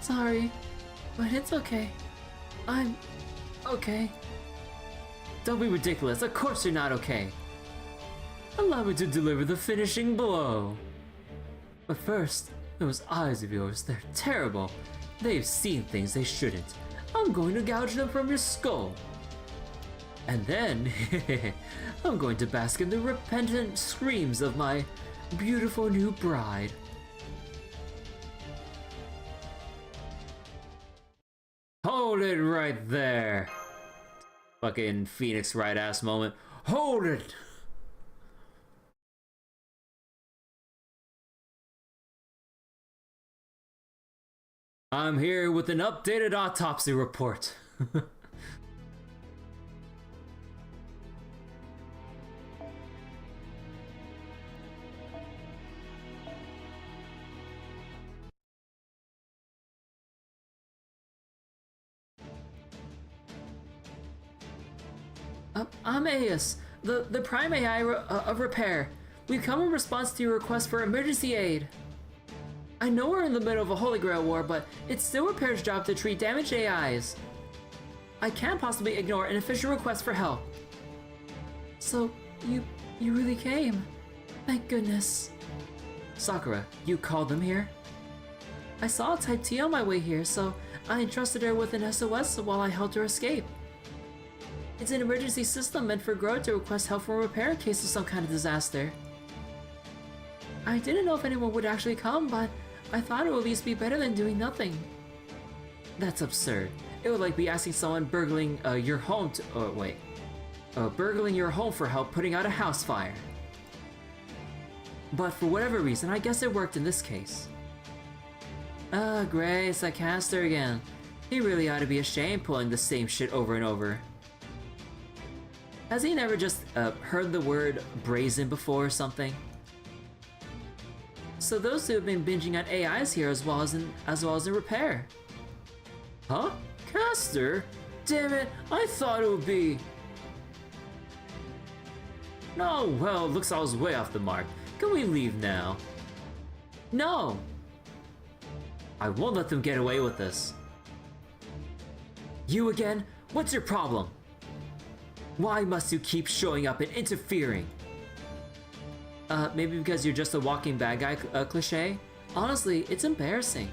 Sorry, but it's okay. I'm okay. Don't be ridiculous, of course you're not okay. Allow me to deliver the finishing blow. But first, those eyes of yours, they're terrible. They've seen things they shouldn't. I'm going to gouge them from your skull. And then, I'm going to bask in the repentant screams of my beautiful new bride. Hold it right there. Fucking Phoenix Wright ass moment. Hold it! I'm here with an updated autopsy report. I'm Aeus, the Prime AI of Repair. We've come in response to your request for emergency aid. I know we're in the middle of a Holy Grail War, but it's still Repair's job to treat damaged AIs. I can't possibly ignore an official request for help. So, you really came. Thank goodness. Sakura, you called them here? I saw a Type T on my way here, so I entrusted her with an SOS while I helped her escape. It's an emergency system meant for Grow to request help from Repair in case of some kind of disaster. I didn't know if anyone would actually come, but I thought it would at least be better than doing nothing. That's absurd. It would like be asking someone burgling your home to- burgling your home for help putting out a house fire. But for whatever reason, I guess it worked in this case. Gray, it's that caster again. He really ought to be ashamed pulling the same shit over and over. Has he never just heard the word brazen before or something? So those two have been binging on AIs here as well as in Repair. Huh? Caster? Damn it, I thought it would be... No, well, looks I was way off the mark. Can we leave now? No! I won't let them get away with this. You again? What's your problem? Why must you keep showing up and interfering? Maybe because you're just a walking bad guy cliche? Honestly, it's embarrassing.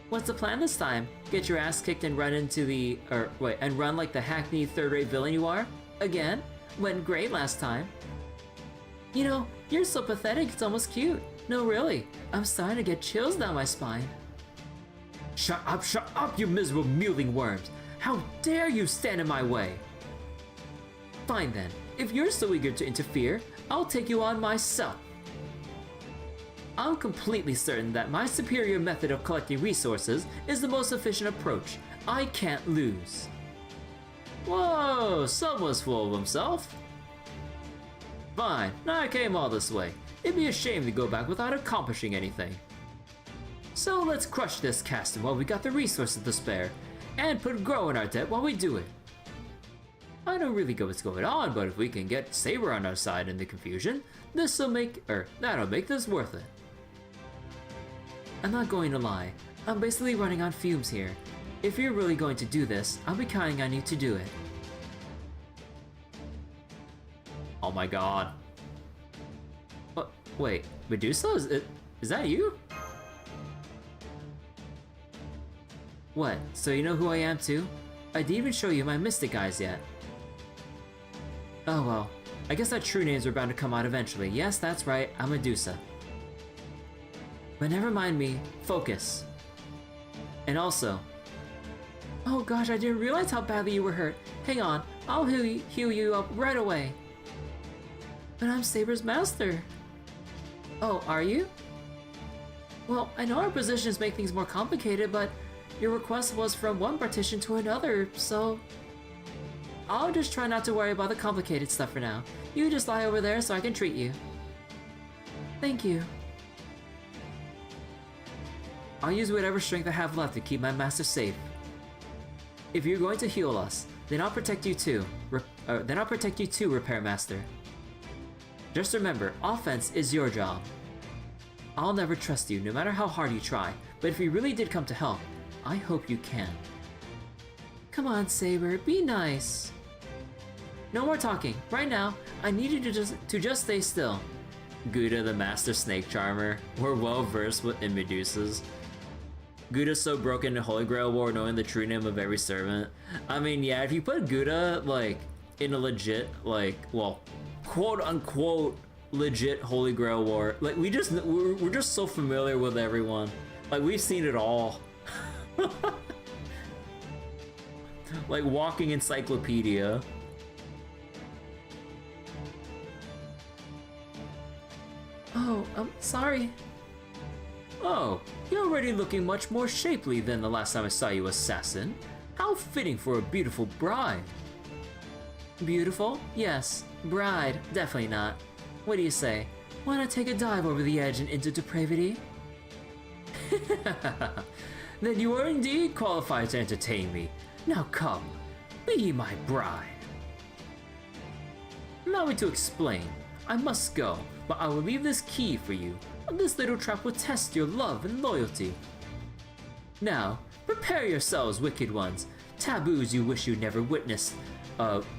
What's the plan this time? Get your ass kicked and run into the... and run like the hackneyed third-rate villain you are? Again? Went great last time. You know, you're so pathetic it's almost cute. No, really. I'm starting to get chills down my spine. Shut up, you miserable mewling worms! How dare you stand in my way! Fine then, if you're so eager to interfere, I'll take you on myself. I'm completely certain that my superior method of collecting resources is the most efficient approach. I can't lose. Whoa, someone's full of himself. Fine, now I came all this way. It'd be a shame to go back without accomplishing anything. So let's crush this caster while we got the resources to spare, and put Grow in our debt while we do it. I don't really get what's going on, but if we can get Saber on our side in the confusion, that'll make this worth it. I'm not going to lie, I'm basically running on fumes here. If you're really going to do this, I'll be counting on you to do it. Oh my god. What? Wait, Medusa? Is that you? What, so you know who I am too? I didn't even show you my mystic eyes yet. Oh well, I guess our true names are bound to come out eventually. Yes, that's right, I'm Medusa. But never mind me, focus. And also... Oh gosh, I didn't realize how badly you were hurt. Hang on, I'll heal you up right away. But I'm Saber's master. Oh, are you? Well, I know our positions make things more complicated, but your request was from one partition to another, so... I'll just try not to worry about the complicated stuff for now. You just lie over there so I can treat you. Thank you. I'll use whatever strength I have left to keep my master safe. If you're going to heal us, then I'll protect you too. Repair Master. Just remember, offense is your job. I'll never trust you, no matter how hard you try, but if you really did come to help, I hope you can. Come on, Saber, be nice. No more talking. Right now, I need you to just stay still. Gouda, the Master Snake Charmer. We're well versed in Medusas. Gouda's so broken in Holy Grail War, knowing the true name of every servant. I mean, yeah, if you put Gouda, like, in a legit, like, well, quote-unquote legit Holy Grail War, like, we're just so familiar with everyone. Like, we've seen it all. Like, walking encyclopedia. Oh, I'm sorry. Oh, you're already looking much more shapely than the last time I saw you, assassin. How fitting for a beautiful bride. Beautiful? Yes. Bride? Definitely not. What do you say? Why not take a dive over the edge and into depravity? Then you are indeed qualified to entertain me. Now come, be my bride. Allow me to explain. I must go, but I will leave this key for you. This little trap will test your love and loyalty. Now, prepare yourselves, wicked ones. Taboos you wish you never witnessed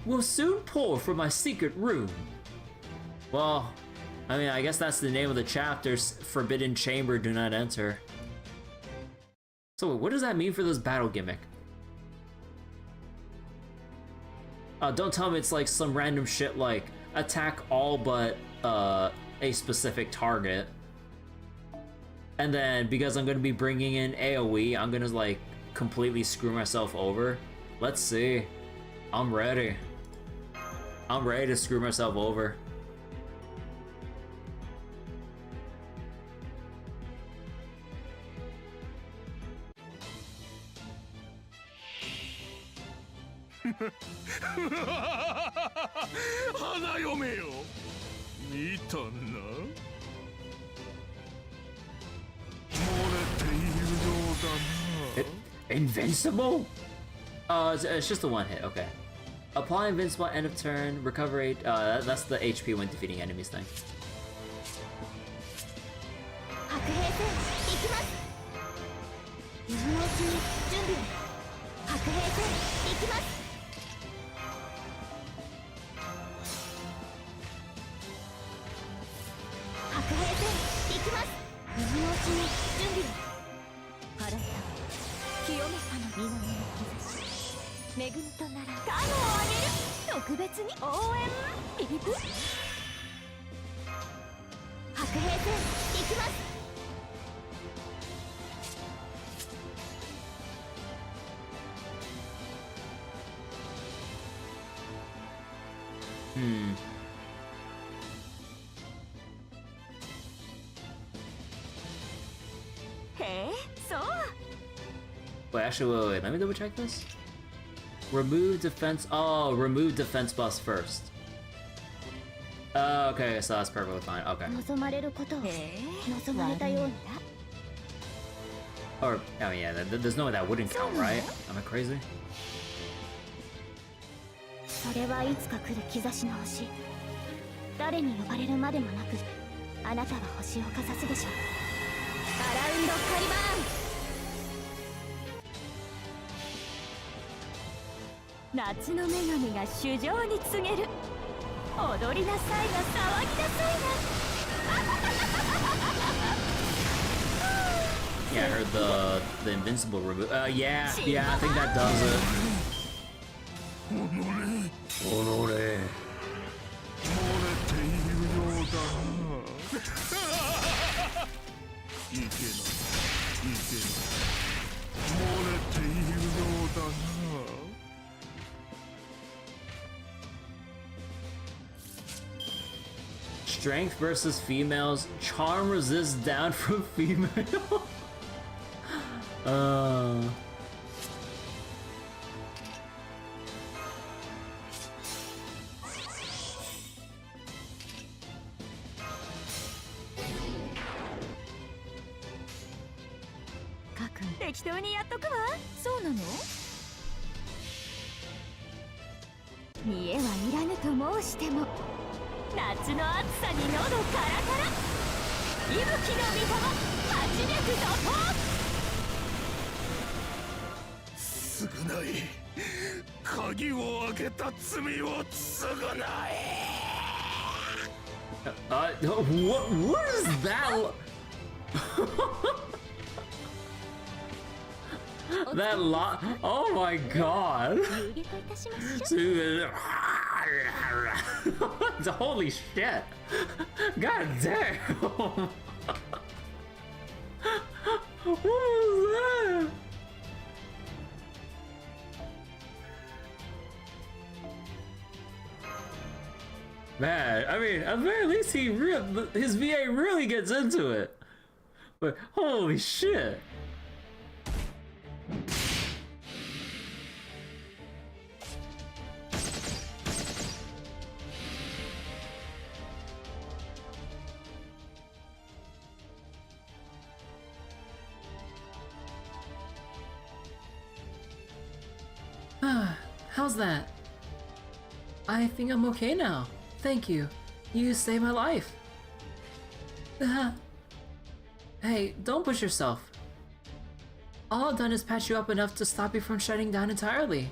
will soon pour from my secret room. Well, I mean, I guess that's the name of the chapters. Forbidden Chamber, do not enter. So what does that mean for this battle gimmick? Don't tell me it's like some random shit like attack all but a specific target. And then because I'm gonna be bringing in AoE, I'm gonna like completely screw myself over. Let's see. I'm ready. I'm ready to screw myself over. Invincible? It's just a one hit, okay. Apply invincible at end of turn, recover 8, that's the HP when defeating enemies thing. Wait, actually, wait, let me double check this. Remove defense, oh, remove defense buffs first. Okay, so that's perfectly fine, okay. Or, oh yeah, there's no way that wouldn't count, right? Am I crazy? それはいつか来る兆しの星。誰に呼ばれるまでもなく、あなたは星をかざすでしょう。アラウンドカリバーン。夏の女神が主情に告げる。踊りなさいな、騒ぎなさいな。Yeah, I heard the invincible remove. Yeah, I think that does it. Honore. Strength versus females. Charm resists down from female. Kakun, 適当にやっとくわ。そうなの？見栄はいらぬと申しても、夏の暑さに喉カラカラ。息吹の御霊、8脈怒涛。償い、鍵を開けた罪を償え。What is that? That lot. Oh my god. Holy shit. God damn. What was that? Man, I mean, at the very least, his VA really gets into it. But holy shit. How's that? I think I'm okay now. Thank you. You saved my life. Hey, don't push yourself. All I've done is patch you up enough to stop you from shutting down entirely.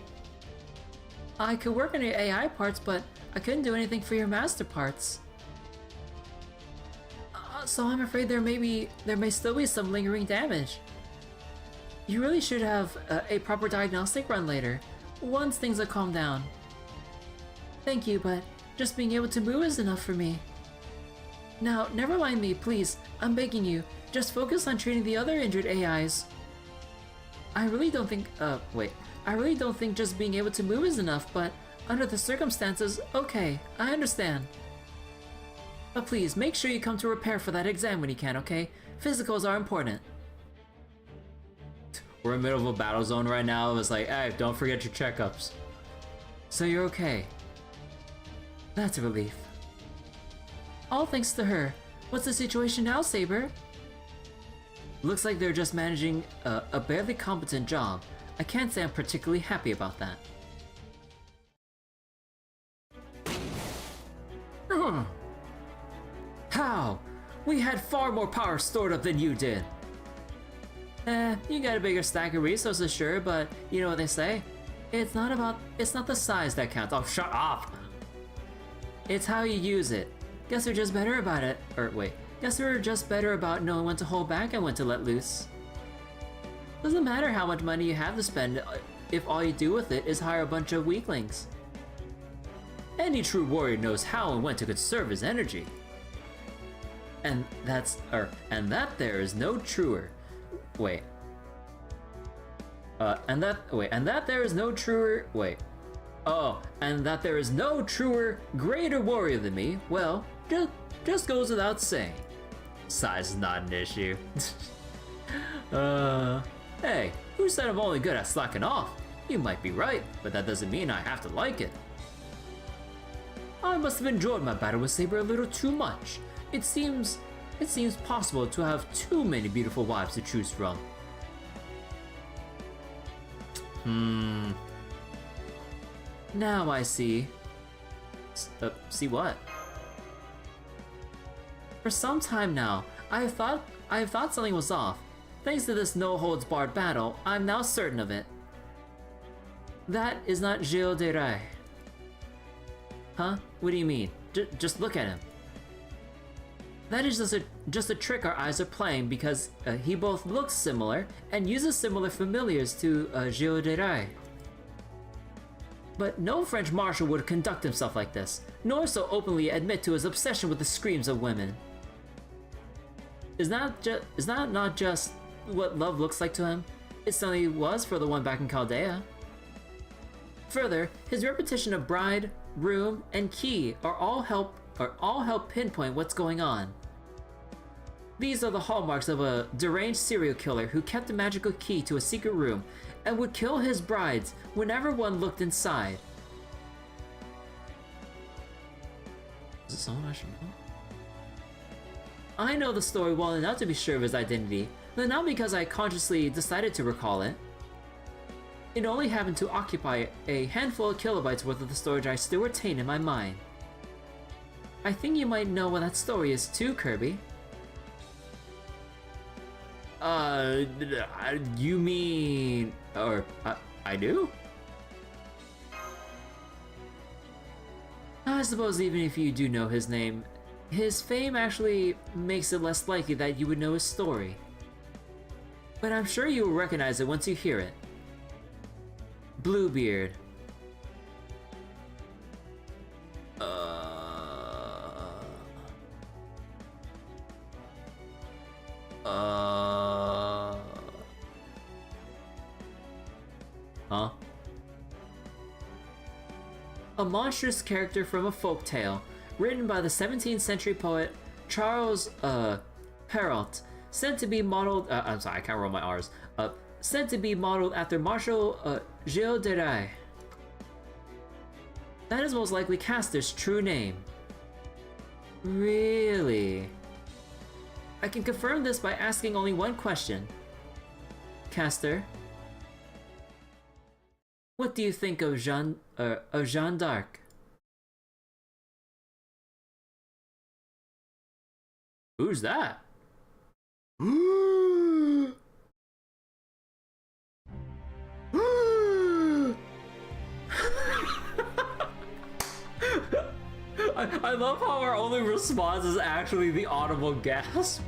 I could work on your AI parts, but I couldn't do anything for your master parts. So I'm afraid there may still be some lingering damage. You really should have a proper diagnostic run later, once things have calmed down. Thank you, but just being able to move is enough for me. Now, never mind me, please. I'm begging you. Just focus on treating the other injured AIs. I really don't think just being able to move is enough, but under the circumstances, okay, I understand. But please, make sure you come to repair for that exam when you can, okay? Physicals are important. We're in the middle of a battle zone right now. It's like, hey, don't forget your checkups. So you're okay. That's a relief. All thanks to her. What's the situation now, Saber? Looks like they're just managing a barely competent job. I can't say I'm particularly happy about that. How? We had far more power stored up than you did. You got a bigger stack of resources, sure, but you know what they say? It's not the size that counts. Oh, shut up! It's how you use it. Guess we're just better about it. Guess we're just better about knowing when to hold back and when to let loose. Doesn't matter how much money you have to spend if all you do with it is hire a bunch of weaklings. Any true warrior knows how and when to conserve his energy. And that there is no truer. And that there is no truer, greater warrior than me, well, just goes without saying. Size is not an issue. Hey, who said I'm only good at slacking off? You might be right, but that doesn't mean I have to like it. I must have enjoyed my battle with Saber a little too much. It seems possible to have too many beautiful wives to choose from. Now I see. See what? For some time now, I have thought something was off. Thanks to this no-holds-barred battle, I'm now certain of it. That is not Geo de Rai. Huh? What do you mean? Just look at him. That is just a trick our eyes are playing because he both looks similar and uses similar familiars to Geo de Rai. But no French marshal would conduct himself like this, nor so openly admit to his obsession with the screams of women. Is that not just what love looks like to him? It certainly was for the one back in Chaldea. Further, his repetition of bride, room, and key are all help pinpoint what's going on. These are the hallmarks of a deranged serial killer who kept a magical key to a secret room and would kill his brides whenever one looked inside. Is this someone I should know? I know the story well enough to be sure of his identity, but not because I consciously decided to recall it. It only happened to occupy a handful of kilobytes worth of the storage I still retain in my mind. I think you might know what that story is too, Kirby. You mean... or, I do? I suppose even if you do know his name, his fame actually makes it less likely that you would know his story. But I'm sure you will recognize it once you hear it. Bluebeard. Huh? A monstrous character from a folktale, written by the 17th century poet Charles Perrault, said to be modeled. I'm sorry, I can't roll my R's. Said to be modeled after Marshal Geo de Rai. That is most likely Castor's true name. Really? I can confirm this by asking only one question. Castor, what do you think of Jeanne d'Arc? Who's that? I love how our only response is actually the audible gasp.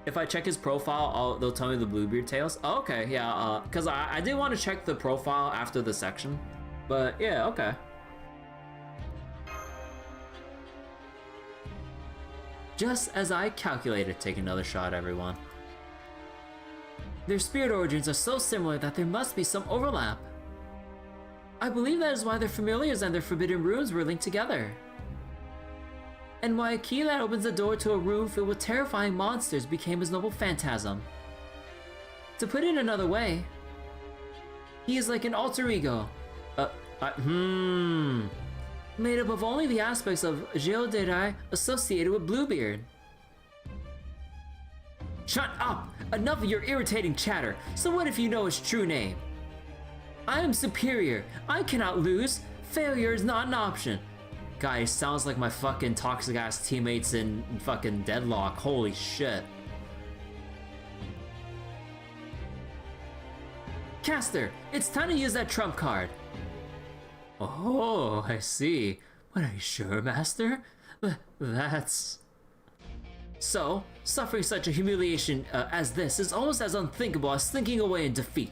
If I check his profile, they'll tell me the Bluebeard Tales. Oh, okay, yeah, because I did want to check the profile after the section. But yeah, okay. Just as I calculated, take another shot, everyone. Their spirit origins are so similar that there must be some overlap. I believe that is why their familiars and their forbidden runes were linked together. And why a key that opens the door to a room filled with terrifying monsters became his noble phantasm. To put it another way, he is like an alter ego. Made up of only the aspects of Geoderai associated with Bluebeard. Shut up! Enough of your irritating chatter. So what if you know his true name? I am superior. I cannot lose. Failure is not an option. Guys, sounds like my fucking toxic ass teammates in fucking Deadlock. Holy shit. Caster, it's time to use that trump card. Oh, I see. But are you sure, Master? That's... So, suffering such a humiliation as this is almost as unthinkable as slinking away in defeat.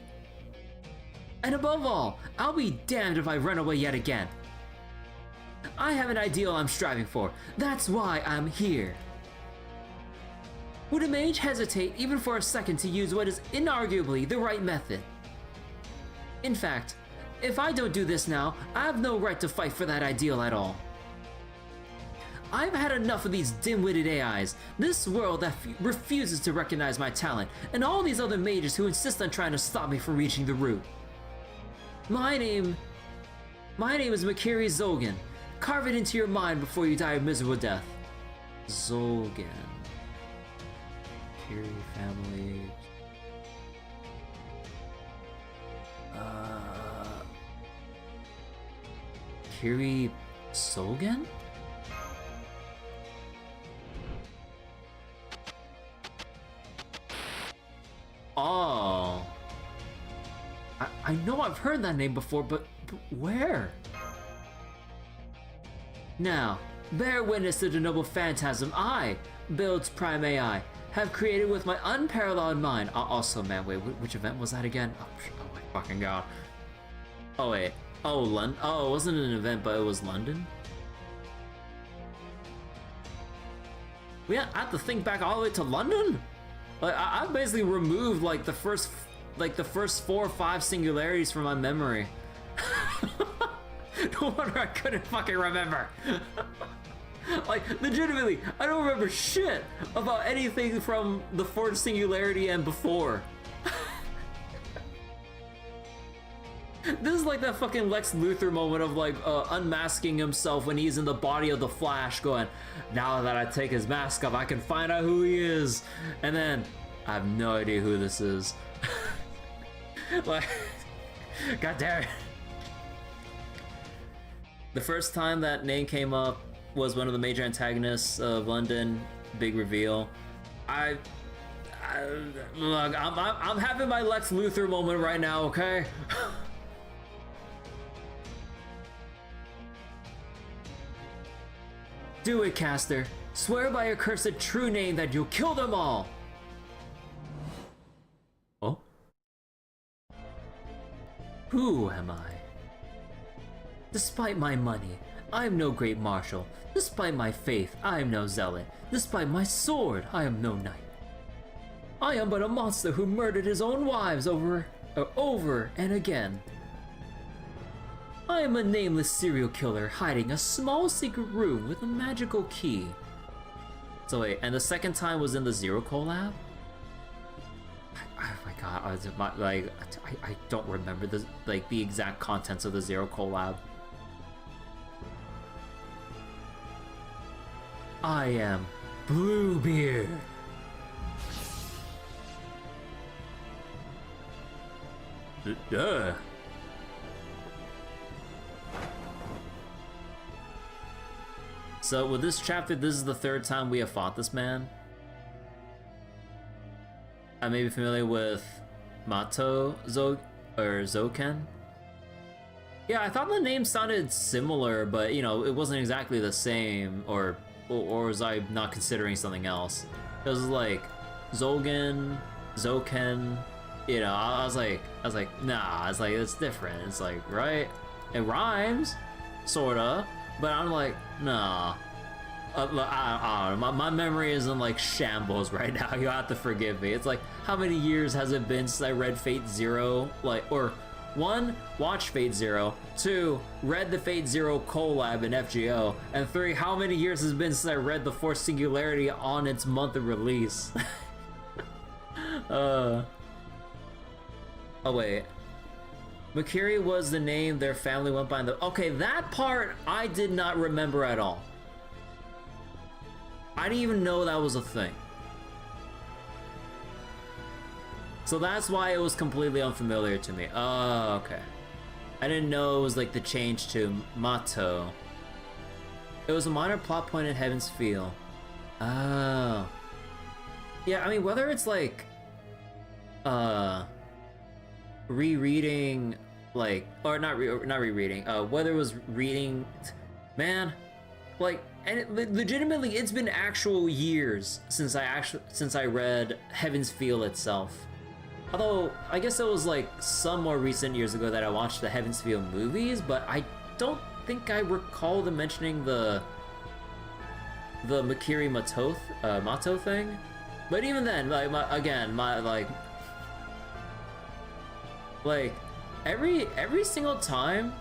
And above all, I'll be damned if I run away yet again. I have an ideal I'm striving for. That's why I'm here. Would a mage hesitate even for a second to use what is inarguably the right method? In fact, if I don't do this now, I have no right to fight for that ideal at all. I've had enough of these dim-witted AIs, this world that refuses to recognize my talent, and all these other mages who insist on trying to stop me from reaching the root. My name is Makiri Zolgan. Carve it into your mind before you die a miserable death. Zolgan. Kiri family. Kiri Zolgan? Oh. I know I've heard that name before, but where? Now, bear witness to the noble phantasm I, Build's Prime AI, have created with my unparalleled mind. Also, man, wait, which event was that again? Oh my fucking god. Oh wait. Oh, London. Oh, it wasn't an event, but it was London. We have to think back all the way to London? Like, I basically removed like the first 4 or 5 singularities from my memory. No wonder I couldn't fucking remember. Like, legitimately, I don't remember shit about anything from the 4th singularity and before. This is like that fucking Lex Luthor moment of like unmasking himself when he's in the body of the Flash going, now that I take his mask off, I can find out who he is. And then, I have no idea who this is. Like, god damn it. The first time that name came up was one of the major antagonists of London. Big reveal. Look, I'm having my Lex Luthor moment right now, okay? Do it, Caster. Swear by your cursed true name that you'll kill them all. Oh? Who am I? Despite my money, I am no great marshal. Despite my faith, I am no zealot. Despite my sword, I am no knight. I am but a monster who murdered his own wives over and again. I am a nameless serial killer hiding a small secret room with a magical key. So wait, and the second time was in the Zero collab? Oh my god, I don't remember the exact contents of the Zero collab. I am Bluebeard. Duh. So with this chapter, this is the third time we have fought this man. I may be familiar with Mato or Zoken. Yeah, I thought the name sounded similar, but you know, it wasn't exactly the same, or was I not considering something else? It was like Zoken, you know, I was like, nah, it's like, it's different. It's like, right? It rhymes, sorta, but I'm like, nah. I don't know, my memory is in like shambles right now. You have to forgive me. It's like, how many years has it been since I read Fate Zero? Like, or one, watched Fate Zero. Two, read the Fate Zero collab in FGO. And three, how many years has it been since I read the Fourth Singularity on its month of release? Oh wait. Makiri was the name their family went by in the... Okay, that part I did not remember at all. I didn't even know that was a thing. So that's why it was completely unfamiliar to me. Oh, okay. I didn't know it was like the change to Mato. It was a minor plot point in Heaven's Feel. Oh. Yeah, I mean, whether it's like... rereading, like... Or not rereading. Whether it was reading... Man, like... And legitimately, it's been actual years since I read Heaven's Feel itself. Although, I guess it was like some more recent years ago that I watched the Heaven's Feel movies, but I don't think I recall them mentioning the Makiri Mato thing. But even then, like, every single time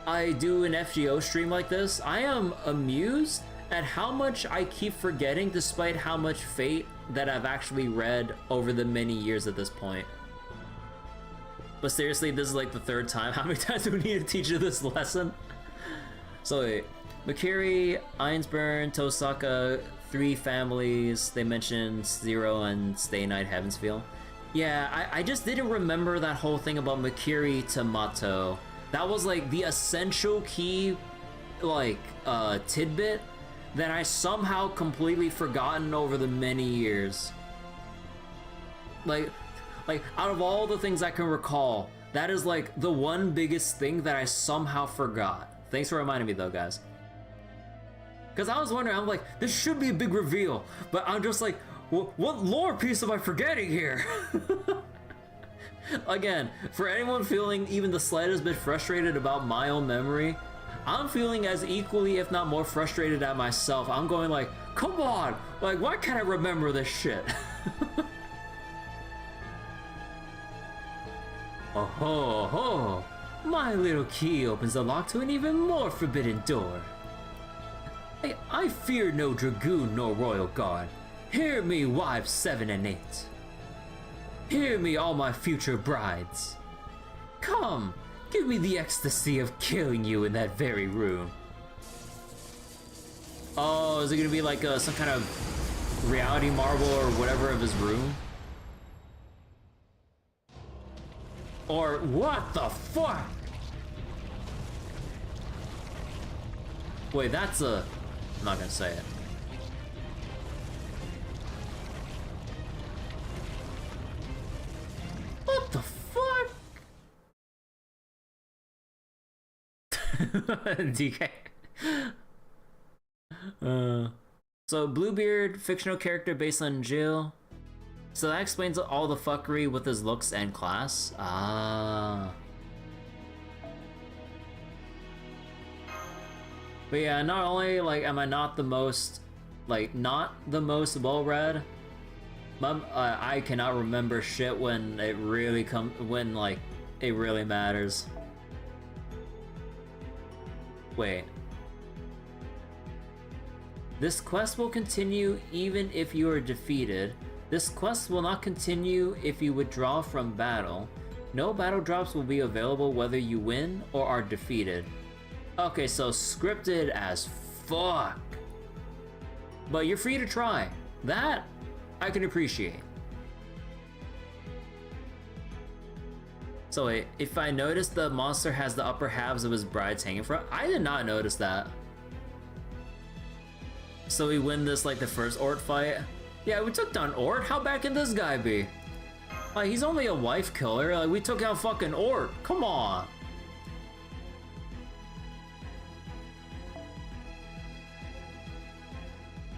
I do an FGO stream like this, I am amused at how much I keep forgetting despite how much Fate that I've actually read over the many years at this point. But seriously, this is like the third time. How many times do we need to teach you this lesson? So wait, Makiri, Ainsburn, Tosaka, 3 families. They mentioned Zero and Stay Night Heaven's Feel. Yeah, I just didn't remember that whole thing about Makiri to Mato. That was like the essential key, like, tidbit that I somehow completely forgotten over the many years. Like out of all the things I can recall, that is like the one biggest thing that I somehow forgot. Thanks for reminding me though, guys. Because I was wondering, I'm like, this should be a big reveal, but I'm just like, what lore piece am I forgetting here? Again, for anyone feeling even the slightest bit frustrated about my own memory, I'm feeling as equally, if not more frustrated at myself. I'm going like, come on, like, why can't I remember this shit? Oh ho ho, my little key opens the lock to an even more forbidden door. I fear no dragoon nor royal guard. Hear me, wives 7 and 8. Hear me, all my future brides. Come, give me the ecstasy of killing you in that very room. Oh, is it gonna be like some kind of reality marble or whatever of his room? Or what the fuck? Wait, that's a... I'm not gonna say it. What the fuck? DK. So Bluebeard, fictional character based on Jill. So that explains all the fuckery with his looks and class. Ah. But yeah, not only like am I not the most well-read, I cannot remember shit when it really it really matters. Wait. This quest will continue even if you are defeated. This quest will not continue if you withdraw from battle. No battle drops will be available whether you win or are defeated. Okay, so scripted as fuck. But you're free to try. That I can appreciate. So wait, if I notice the monster has the upper halves of his brides hanging from, I did not notice that. So we win this like the first Ort fight. Yeah, we took down Ort. How bad can this guy be? Like, he's only a wife killer. Like, we took out fucking Ort. Come on.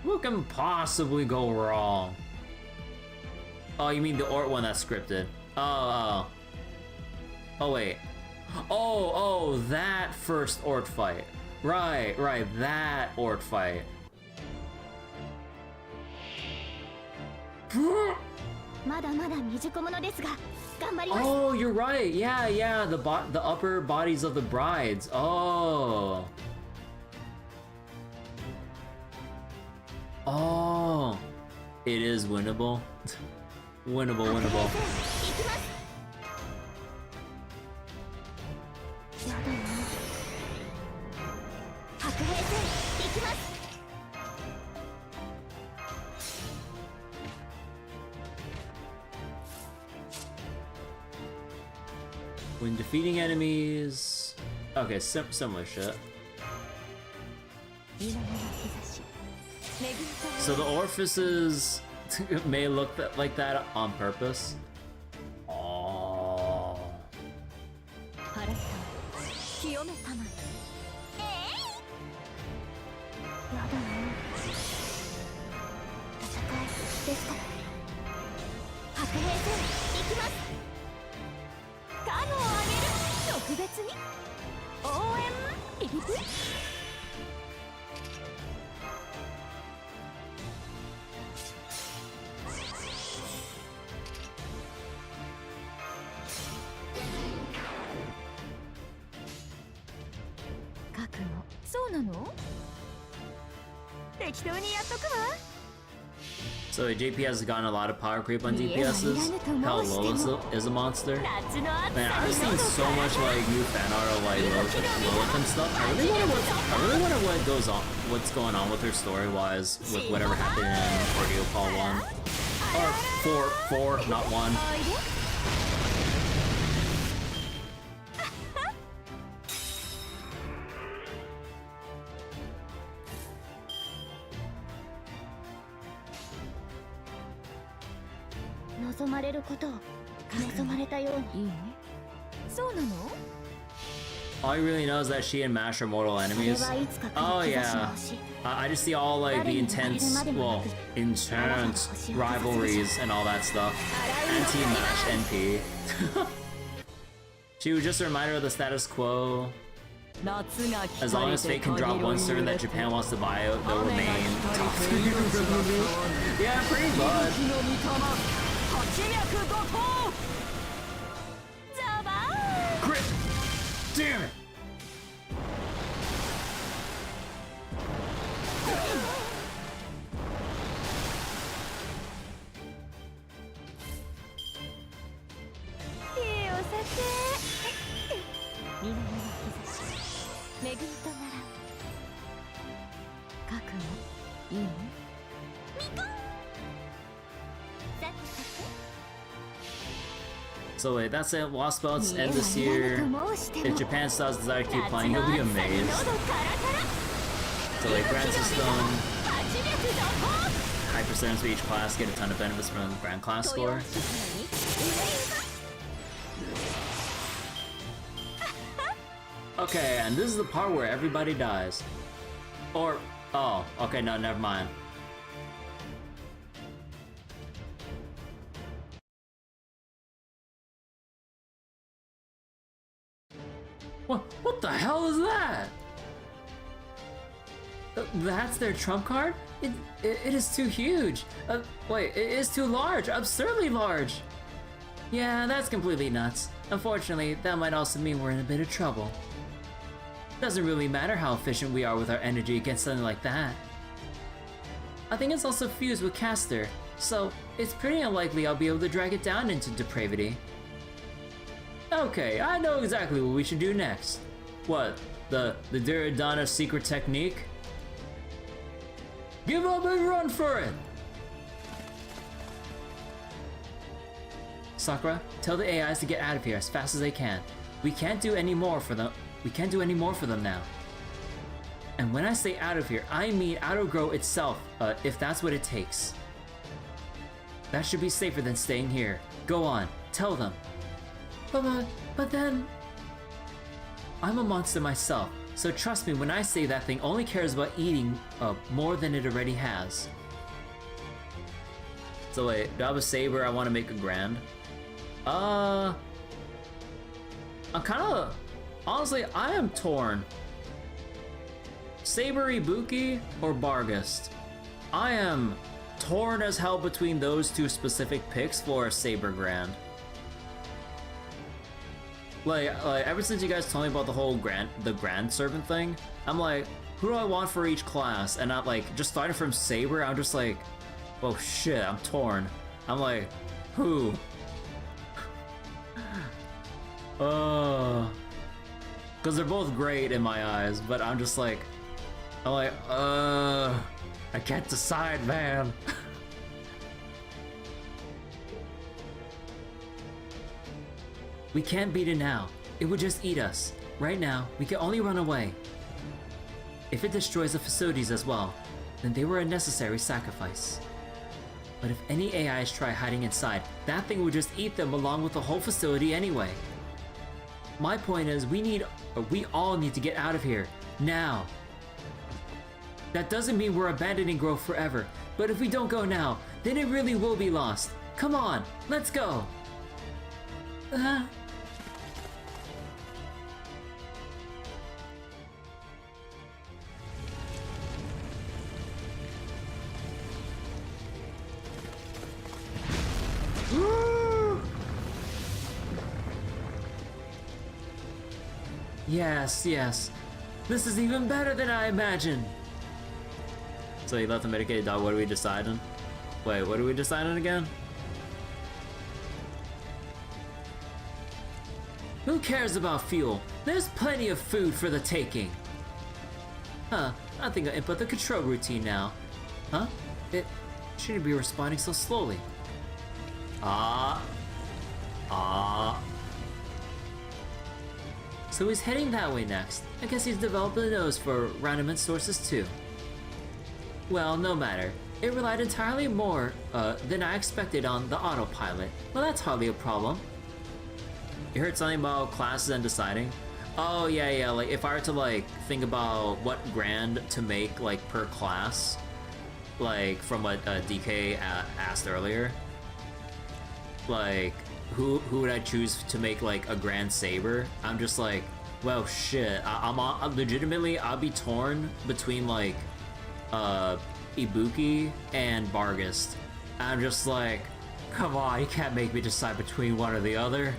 What can possibly go wrong? Oh, you mean the Ort one that's scripted? Oh, wait. Oh, that first Ort fight. Right, that Ort fight. Oh, you're right. Yeah, the upper bodies of the brides. Oh. Oh. It is winnable. Winnable. When defeating enemies... Okay, similar shit. So the orifices may look like that on purpose. Oh. So JP has gotten a lot of power creep on DPSs. Hell, Lilith is a monster. Man, I've seen so much like new fan art of like Lilith and stuff. I really wonder what goes on, what's going on with her story-wise, with whatever happened in Ordeal Call 1 or 4, not 1. All he really knows is that she and Mash are mortal enemies. Oh yeah. I just see all like the intense rivalries and all that stuff. Anti-Mash NP. She was just a reminder of the status quo. As long as Fate can drop one servant that Japan wants to buy out, they'll remain top. Yeah, pretty much. Crit! Damn it! So wait, that's it. Lost Belts end this year. If Japan still has desire to keep playing, he'll be amazed. So like Grand System, high percentage for each class, get a ton of benefits from the Grand Class score. Okay, and this is the part where everybody dies. Or, oh, okay, no, never mind. What the hell is that? That's their trump card? It is too huge. Wait, it is too large. Absurdly large. Yeah, that's completely nuts. Unfortunately, that might also mean we're in a bit of trouble. Doesn't really matter how efficient we are with our energy against something like that. I think it's also fused with Caster, so it's pretty unlikely I'll be able to drag it down into depravity. Okay, I know exactly what we should do next. What? The Duradana secret technique? Give up and run for it! Sakura, tell the AIs to get out of here as fast as they can. We can't do any more for them. We can't do any more for them now. And when I say out of here, I mean out of Grow itself, if that's what it takes. That should be safer than staying here. Go on, tell them. But then... I'm a monster myself, so trust me when I say that thing only cares about eating more than it already has. So wait, do I have a saber? I want to make a grand. I'm kind of... Honestly, I am torn. Saber Ibuki or Barghest? I am torn as hell between those two specific picks for a Saber Grand. Like ever since you guys told me about the whole Grand Servant thing, I'm like, who do I want for each class? And not like, just starting from Saber, I'm just like, oh shit, I'm torn. I'm like, who? Because they're both great in my eyes, but I'm just like, I can't decide, man. We can't beat it now. It would just eat us. Right now, we can only run away. If it destroys the facilities as well, then they were a necessary sacrifice. But if any AIs try hiding inside, that thing would just eat them along with the whole facility anyway. My point is, we all need to get out of here, now. That doesn't mean we're abandoning growth forever, but if we don't go now, then it really will be lost. Come on, let's go! Yes, yes. This is even better than I imagined. So you left the medicated dog, what are we deciding? Wait, what are we deciding again? Who cares about fuel? There's plenty of food for the taking. Huh, I think I'll input the control routine now. Huh? It shouldn't be responding so slowly. So he's heading that way next. I guess he's developed a nose for random sources too. Well, no matter. It relied entirely more than I expected on the autopilot. Well, that's hardly a problem. You heard something about classes and deciding? Oh yeah, like if I were to like think about what grand to make like per class, like from what DK asked earlier, like who would I choose to make like a grand saber? I'm just like, well shit, I'm legitimately I'll be torn between like Ibuki and Barghest. I'm just like, come on, you can't make me decide between one or the other.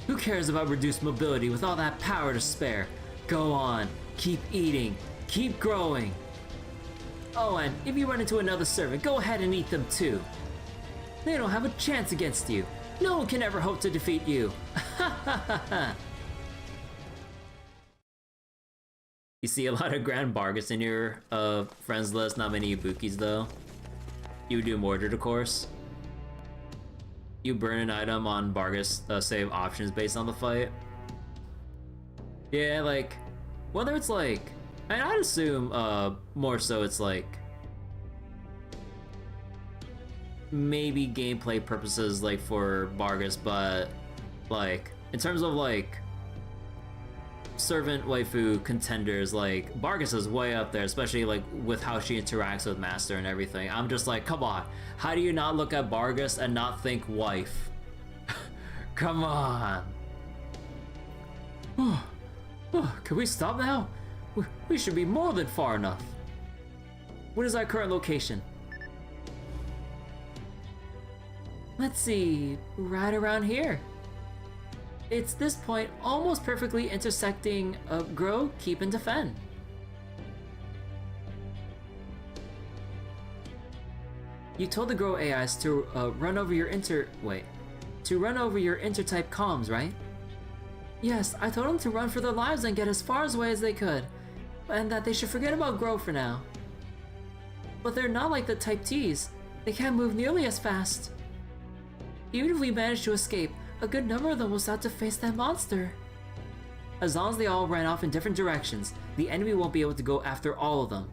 Who cares about reduced mobility with all that power to spare? Go on, keep eating, keep growing. Oh, and if you run into another servant, go ahead and eat them too. They don't have a chance against you. No one can ever hope to defeat you. You see a lot of Grand Barghest in your friends list, not many Ibukis though. You do Mordred, of course. You burn an item on Barghest save options based on the fight. Yeah, like, whether it's like, I'd assume more so it's like maybe gameplay purposes like for Barghest, but like in terms of like servant waifu contenders, like Barghest is way up there, especially like with how she interacts with Master and everything. I'm just like, come on, how do you not look at Barghest and not think wife? Come on. Can we stop now? We should be more than far enough. What is our current location? Let's see, right around here. It's this point almost perfectly intersecting Grow, Keep, and Defend. You told the Grow AIs to run over your intertype comms, right? Yes, I told them to run for their lives and get as far away as they could, and that they should forget about Grow for now. But they're not like the Type Ts. They can't move nearly as fast. Even if we manage to escape, a good number of them will start to face that monster. As long as they all ran off in different directions, the enemy won't be able to go after all of them.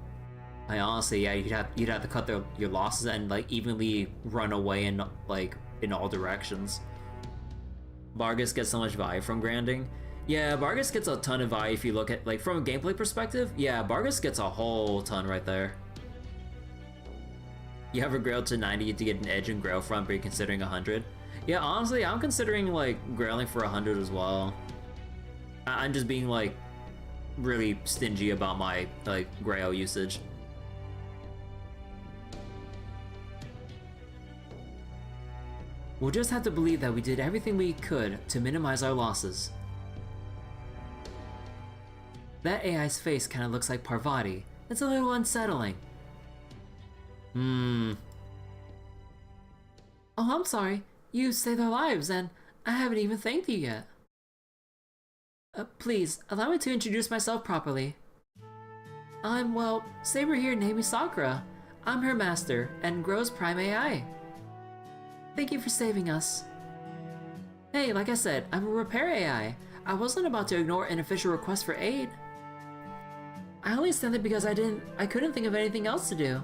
I honestly, yeah, you'd have to cut your losses and like evenly run away in like in all directions. Vargas gets so much value from grinding. Yeah, Vargas gets a ton of value if you look at like from a gameplay perspective. Yeah, Vargas gets a whole ton right there. You have a Grail to 90 to get an edge in Grail front, but you're considering 100. Yeah, honestly, I'm considering like grailing for 100 as well. I'm just being like really stingy about my like Grail usage. We'll just have to believe that we did everything we could to minimize our losses. That AI's face kind of looks like Parvati. It's a little unsettling. Oh, I'm sorry. You saved their lives, and I haven't even thanked you yet. Please, allow me to introduce myself properly. Well, Saber here named me Sakura. I'm her master, and Grow's Prime AI. Thank you for saving us. Hey, like I said, I'm a repair AI. I wasn't about to ignore an official request for aid. I only sent it because I couldn't think of anything else to do.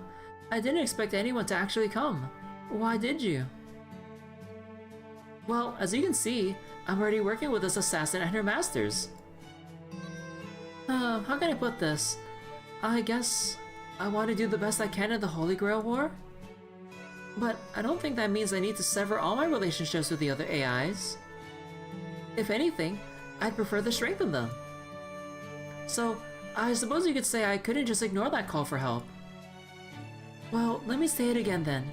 I didn't expect anyone to actually come. Why did you? Well, as you can see, I'm already working with this assassin and her masters. How can I put this? I guess I want to do the best I can in the Holy Grail War? But I don't think that means I need to sever all my relationships with the other AIs. If anything, I'd prefer to strengthen them. So, I suppose you could say I couldn't just ignore that call for help. Well, let me say it again then.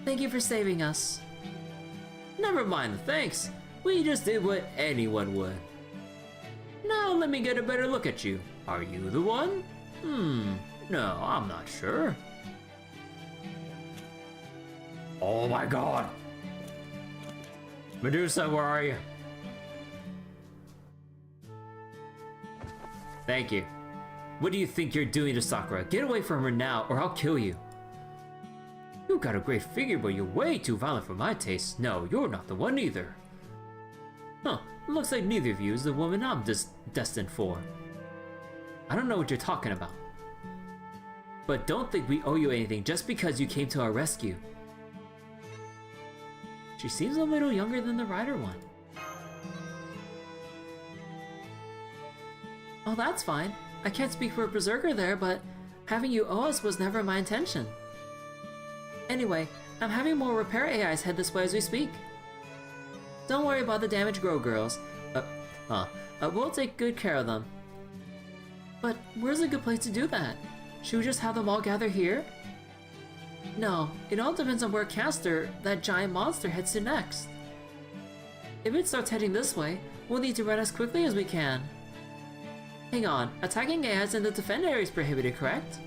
Thank you for saving us. Never mind the thanks. We just did what anyone would. Now let me get a better look at you. Are you the one? No, I'm not sure. Oh my god! Medusa, where are you? Thank you. What do you think you're doing to Sakura? Get away from her now, or I'll kill you. You got a great figure, but you're way too violent for my taste. No, you're not the one either. Huh, looks like neither of you is the woman I'm destined for. I don't know what you're talking about. But don't think we owe you anything just because you came to our rescue. She seems a little younger than the Rider one. Oh, that's fine. I can't speak for a berserker there, but having you owe us was never my intention. Anyway, I'm having more repair AIs head this way as we speak. Don't worry about the damaged Grow girls. We'll take good care of them. But where's a good place to do that? Should we just have them all gather here? No, it all depends on where Caster, that giant monster, heads to next. If it starts heading this way, we'll need to run as quickly as we can. Hang on, attacking AIs in the defend area is prohibited, correct?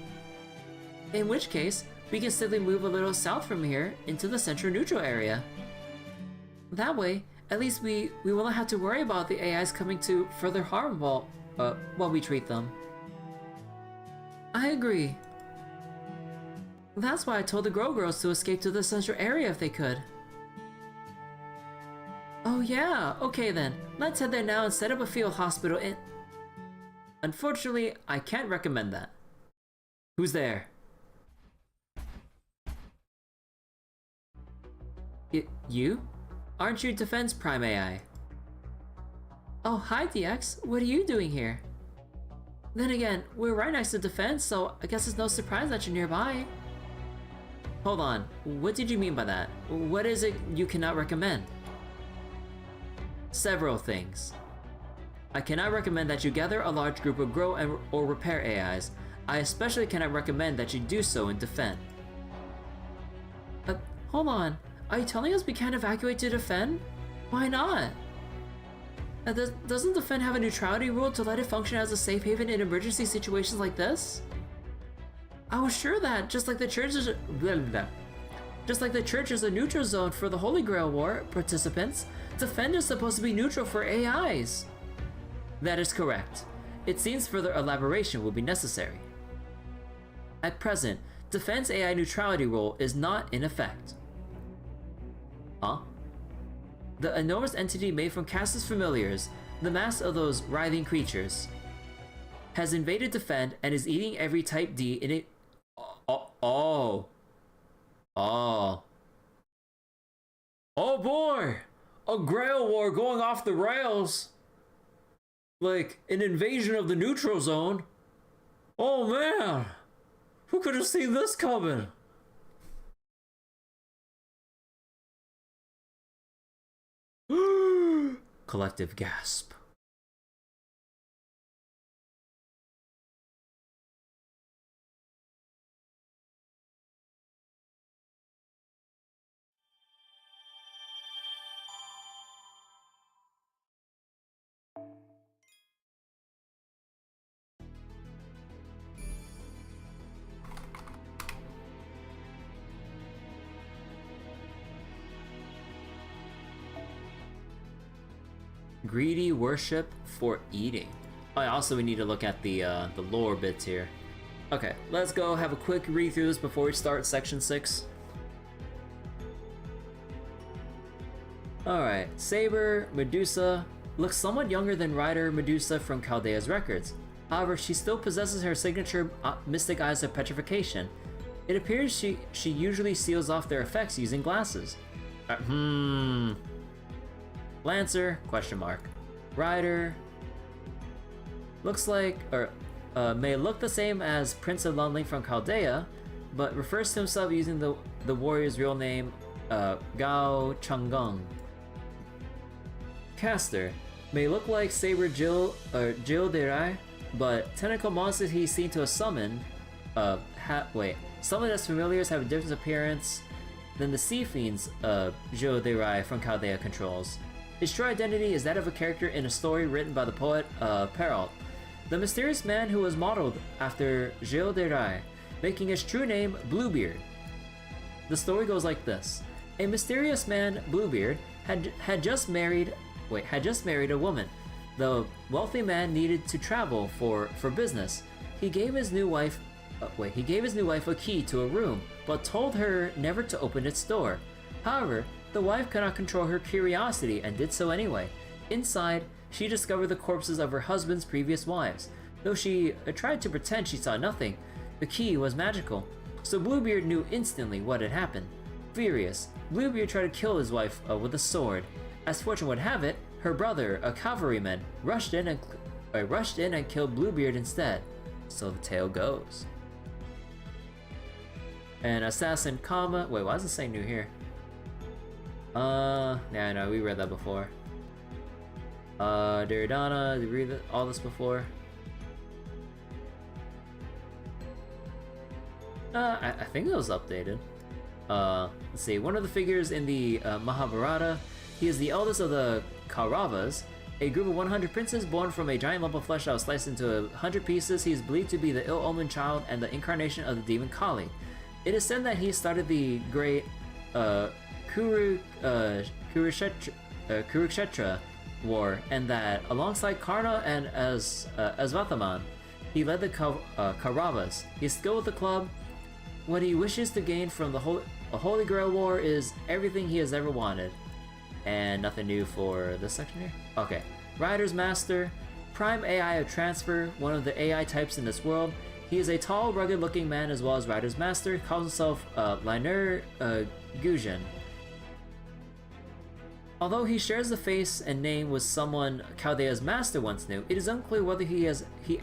In which case, we can simply move a little south from here into the central neutral area. That way, at least we won't have to worry about the AIs coming to further harm while we treat them. I agree. That's why I told the Grow girls to escape to the central area if they could. Oh yeah, okay then. Let's head there now and set up a field hospital in... Unfortunately, I can't recommend that. Who's there? You? Aren't you Defense Prime AI? Oh, hi DX, what are you doing here? Then again, we're right next to Defense, so I guess it's no surprise that you're nearby. Hold on, what did you mean by that? What is it you cannot recommend? Several things. I cannot recommend that you gather a large group of Grow or Repair AIs. I especially cannot recommend that you do so in Defend. Hold on, are you telling us we can't evacuate to Defend? Why not? Doesn't Defend have a neutrality rule to let it function as a safe haven in emergency situations like this? I was sure that, just like the church is a neutral zone for the Holy Grail War participants, Defend is supposed to be neutral for AIs. That is correct. It seems further elaboration will be necessary. At present, Defense AI neutrality rule is not in effect. Huh? the enormous entity made from Cass's familiars, the mass of those writhing creatures, has invaded Defend and is eating every Type D in it. Oh boy! A Grail War going off the rails! Like, an invasion of the neutral zone? Oh man! Who could have seen this coming? Collective gasp. Greedy worship for eating. Oh, also we need to look at the lore bits here. Okay, let's go have a quick read through this before we start section 6. Alright, Saber, Medusa, looks somewhat younger than Rider Medusa from Chaldea's records. However, she still possesses her signature mystic eyes of petrification. It appears she usually seals off their effects using glasses. Lancer, question mark. Rider, looks like, may look the same as Prince of Lunling from Chaldea, but refers to himself using the warrior's real name, Gao Changgung. Caster, may look like Saber Jill Derai, but technical monsters he's seen to have summoned, summoned as familiars have a different appearance than the Sea Fiends, Jill Derai from Chaldea controls. His true identity is that of a character in a story written by the poet, Perrault, the mysterious man who was modeled after Jill Derai, making his true name Bluebeard. The story goes like this. A mysterious man, Bluebeard, had just married a woman. The wealthy man needed to travel for business. He gave his new wife a key to a room, but told her never to open its door. However, the wife could not control her curiosity and did so anyway. Inside, she discovered the corpses of her husband's previous wives. Though she tried to pretend she saw nothing, the key was magical, so Bluebeard knew instantly what had happened. Furious, Bluebeard tried to kill his wife with a sword. As fortune would have it, her brother, a cavalryman, rushed in and killed Bluebeard instead. So the tale goes. And Assassin, comma, wait, why does it say new here? Yeah, I know, we read that before. Deridana, did we read all this before? I think it was updated. Let's see, one of the figures in the Mahabharata, he is the eldest of the Kauravas, a group of 100 princes born from a giant lump of flesh that was sliced into 100 pieces. He is believed to be the ill-omened child and the incarnation of the demon Kali. It is said that he started the great Kurukshetra war, and that alongside Karna and Asvathaman, he led the Kauravas. He is skilled with the club. What he wishes to gain from the Holy Grail War is everything he has ever wanted. And nothing new for this section here? Okay. Rider's Master, Prime AI of Transfer, one of the AI types in this world. He is a tall, rugged-looking man as well as Rider's Master, calls himself Liner Gujin. Although he shares the face and name with someone Chaldea's master once knew, it is unclear whether he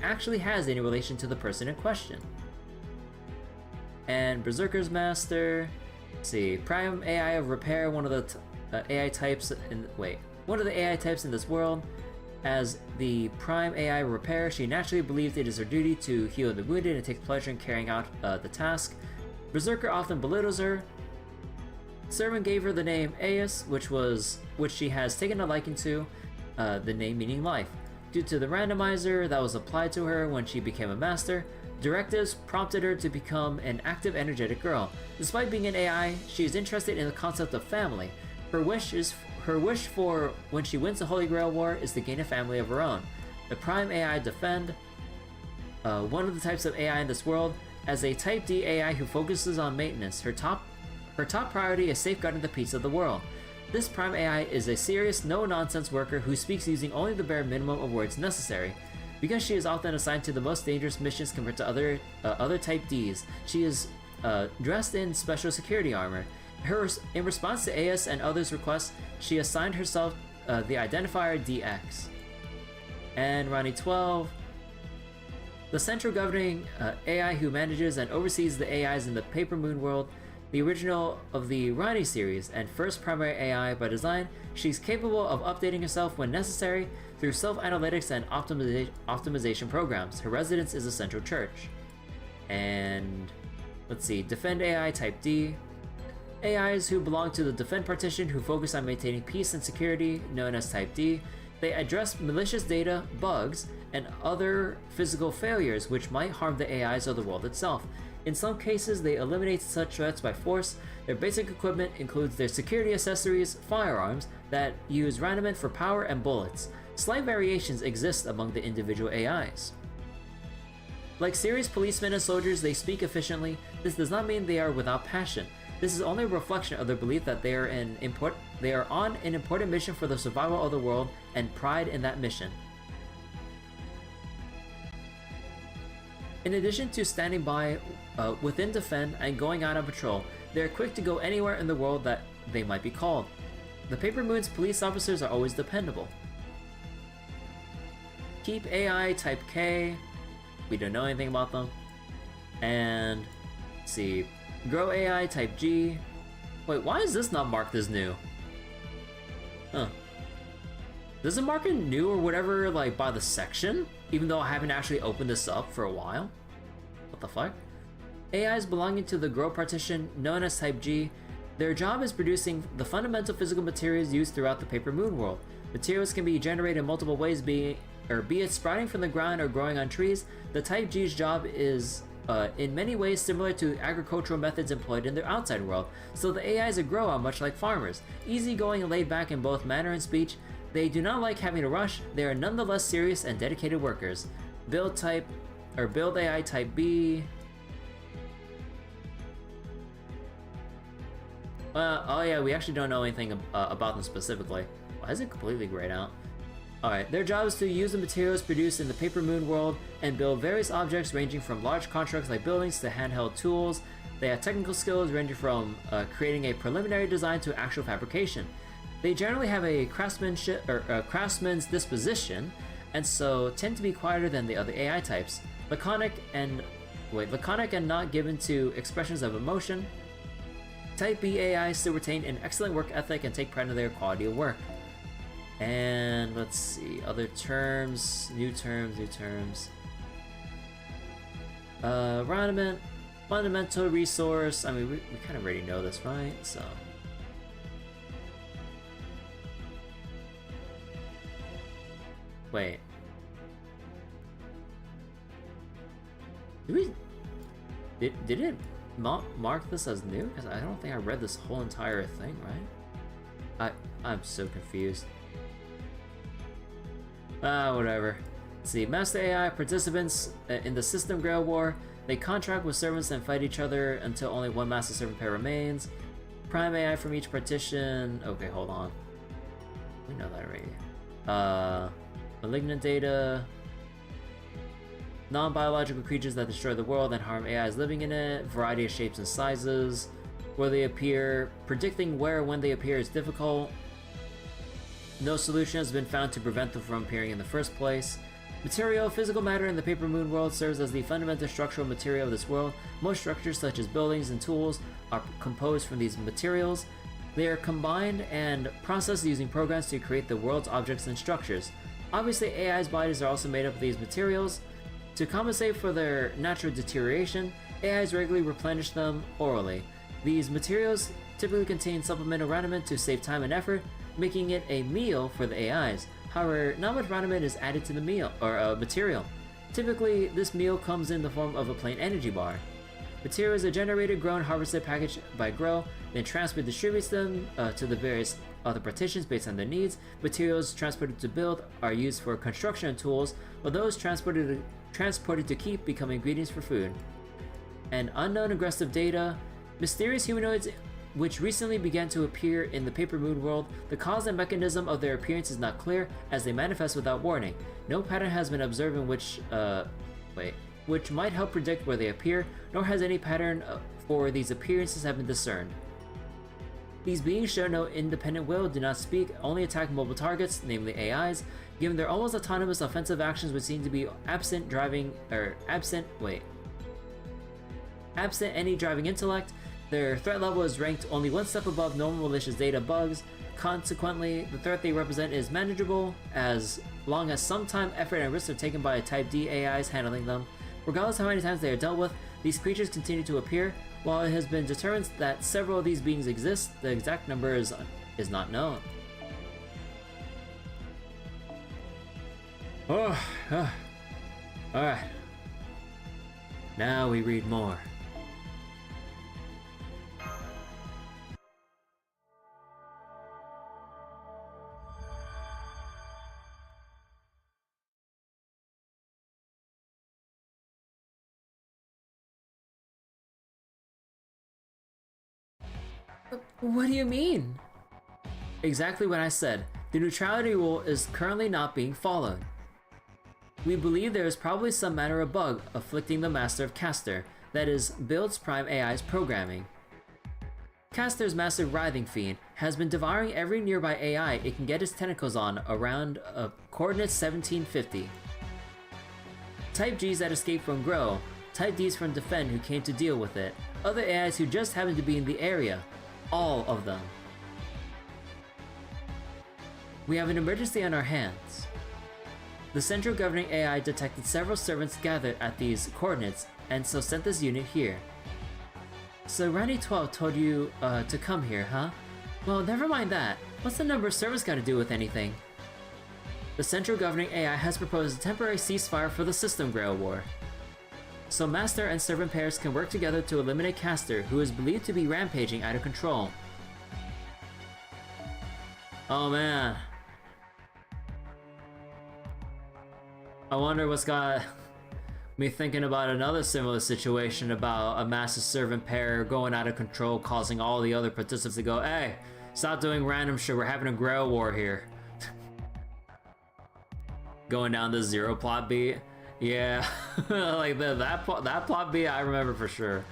actually has any relation to the person in question. And Berserker's Master, let's see, Prime AI of Repair, one of the AI types in this world. As the Prime AI Repair, she naturally believes it is her duty to heal the wounded and takes pleasure in carrying out the task. Berserker often belittles her. Servant gave her the name Aeus, which she has taken a liking to, the name meaning life. Due to the randomizer that was applied to her when she became a master, directives prompted her to become an active, energetic girl. Despite being an AI, she is interested in the concept of family. Her wish for when she wins the Holy Grail War is to gain a family of her own. The Prime AI Defend, one of the types of AI in this world, as a Type D AI who focuses on maintenance. Her top priority is safeguarding the peace of the world. This Prime AI is a serious, no-nonsense worker who speaks using only the bare minimum of words necessary. Because she is often assigned to the most dangerous missions compared to other Type Ds, she is dressed in special security armor. In response to AS and others' requests, she assigned herself the identifier DX. And Ronnie 12, the central governing AI who manages and oversees the AIs in the Paper Moon world, the original of the Ronnie series and first primary AI by design. She's capable of updating herself when necessary through self-analytics and optimization programs. Her residence is a central church. And let's see, Defend AI Type D. AIs who belong to the Defend partition who focus on maintaining peace and security, known as Type D. They address malicious data, bugs, and other physical failures which might harm the AIs or the world itself. In some cases, they eliminate such threats by force. Their basic equipment includes their security accessories, firearms that use randomment for power and bullets. Slight variations exist among the individual AIs. Like serious policemen and soldiers, they speak efficiently. This does not mean they are without passion. This is only a reflection of their belief that they are on an important mission for the survival of the world and pride in that mission. In addition to standing by within Defend and going out on patrol, they are quick to go anywhere in the world that they might be called. The Paper Moon's police officers are always dependable. Keep AI Type K, we don't know anything about them. And let's see, Grow AI Type G. Wait, why is this not marked as new? Huh. Does it mark it new or whatever, like, by the section? Even though I haven't actually opened this up for a while? What the fuck? AIs belonging to the Grow partition, known as Type G. Their job is producing the fundamental physical materials used throughout the Paper Moon world. Materials can be generated in multiple ways, be it sprouting from the ground or growing on trees. The Type G's job is in many ways similar to agricultural methods employed in the outside world, so the AIs are grow on much like farmers. Easygoing and laid back in both manner and speech, they do not like having to rush. They are nonetheless serious and dedicated workers. Build AI Type B. Oh yeah, we actually don't know anything about them specifically. Why is it completely grayed out? Alright, their job is to use the materials produced in the Paper Moon world and build various objects ranging from large constructs like buildings to handheld tools. They have technical skills ranging from creating a preliminary design to actual fabrication. They generally have a craftsman's disposition, and so tend to be quieter than the other AI types. Laconic and not given to expressions of emotion. Type B AI still retain an excellent work ethic and take pride in their quality of work. And let's see, other terms, new terms. Rendiment, fundamental resource. I mean, we kind of already know this, right? So. Wait. Did it mark this as new? Because I don't think I read this whole entire thing, right? I'm so confused. Whatever. Let's see, Master AI participants in the system Grail War. They contract with servants and fight each other until only one Master Servant pair remains. Prime AI from each partition. Okay, hold on. We know that already. Malignant data. Non-biological creatures that destroy the world and harm AIs living in it. Variety of shapes and sizes. Where they appear. Predicting where and when they appear is difficult. No solution has been found to prevent them from appearing in the first place. Material, physical matter in the Paper Moon world serves as the fundamental structural material of this world. Most structures such as buildings and tools are composed from these materials. They are combined and processed using programs to create the world's objects and structures. Obviously, AI's bodies are also made up of these materials. To compensate for their natural deterioration, AIs regularly replenish them orally. These materials typically contain supplemental raniment to save time and effort, making it a meal for the AIs. However, not much raniment is added to the meal or material. Typically, this meal comes in the form of a plain energy bar. Materials are generated, grown, harvested, packaged by Grow, then Transport distributes them to the various other partitions based on their needs. Materials transported to build are used for construction and tools, while those transported to keep become ingredients for food. And unknown aggressive data. Mysterious humanoids which recently began to appear in the Paper Moon world. The cause and mechanism of their appearance is not clear, as they manifest without warning. No pattern has been observed in which might help predict where they appear, nor has any pattern for these appearances have been discerned. These beings show no independent will, do not speak, only attack mobile targets, namely AIs. Given their almost autonomous offensive actions would seem to be absent any driving intellect, their threat level is ranked only one step above normal malicious data bugs. Consequently, the threat they represent is manageable as long as some time, effort, and risk are taken by Type D AIs handling them. Regardless of how many times they are dealt with, these creatures continue to appear. While it has been determined that several of these beings exist, the exact number is not known. Alright. Now we read more. What do you mean? Exactly what I said. The neutrality rule is currently not being followed. We believe there is probably some manner of bug afflicting the Master of Caster, that is, Build's Prime AI's programming. Caster's massive writhing fiend has been devouring every nearby AI it can get its tentacles on around coordinate 1750. Type Gs that escaped from Grow, Type Ds from Defend who came to deal with it, other AIs who just happened to be in the area. All of them. We have an emergency on our hands. The central governing AI detected several servants gathered at these coordinates, and so sent this unit here. So Randy 12 told you to come here, huh? Well, never mind that. What's the number of servants got to do with anything? The central governing AI has proposed a temporary ceasefire for the system Grail War. So Master and Servant pairs can work together to eliminate Caster, who is believed to be rampaging out of control. Oh man. I wonder what's got me thinking about another similar situation about a Master Servant pair going out of control, causing all the other participants to go, hey, stop doing random shit, we're having a Grail War here. Going down the zero plot beat. Yeah, like that plot beat I remember for sure.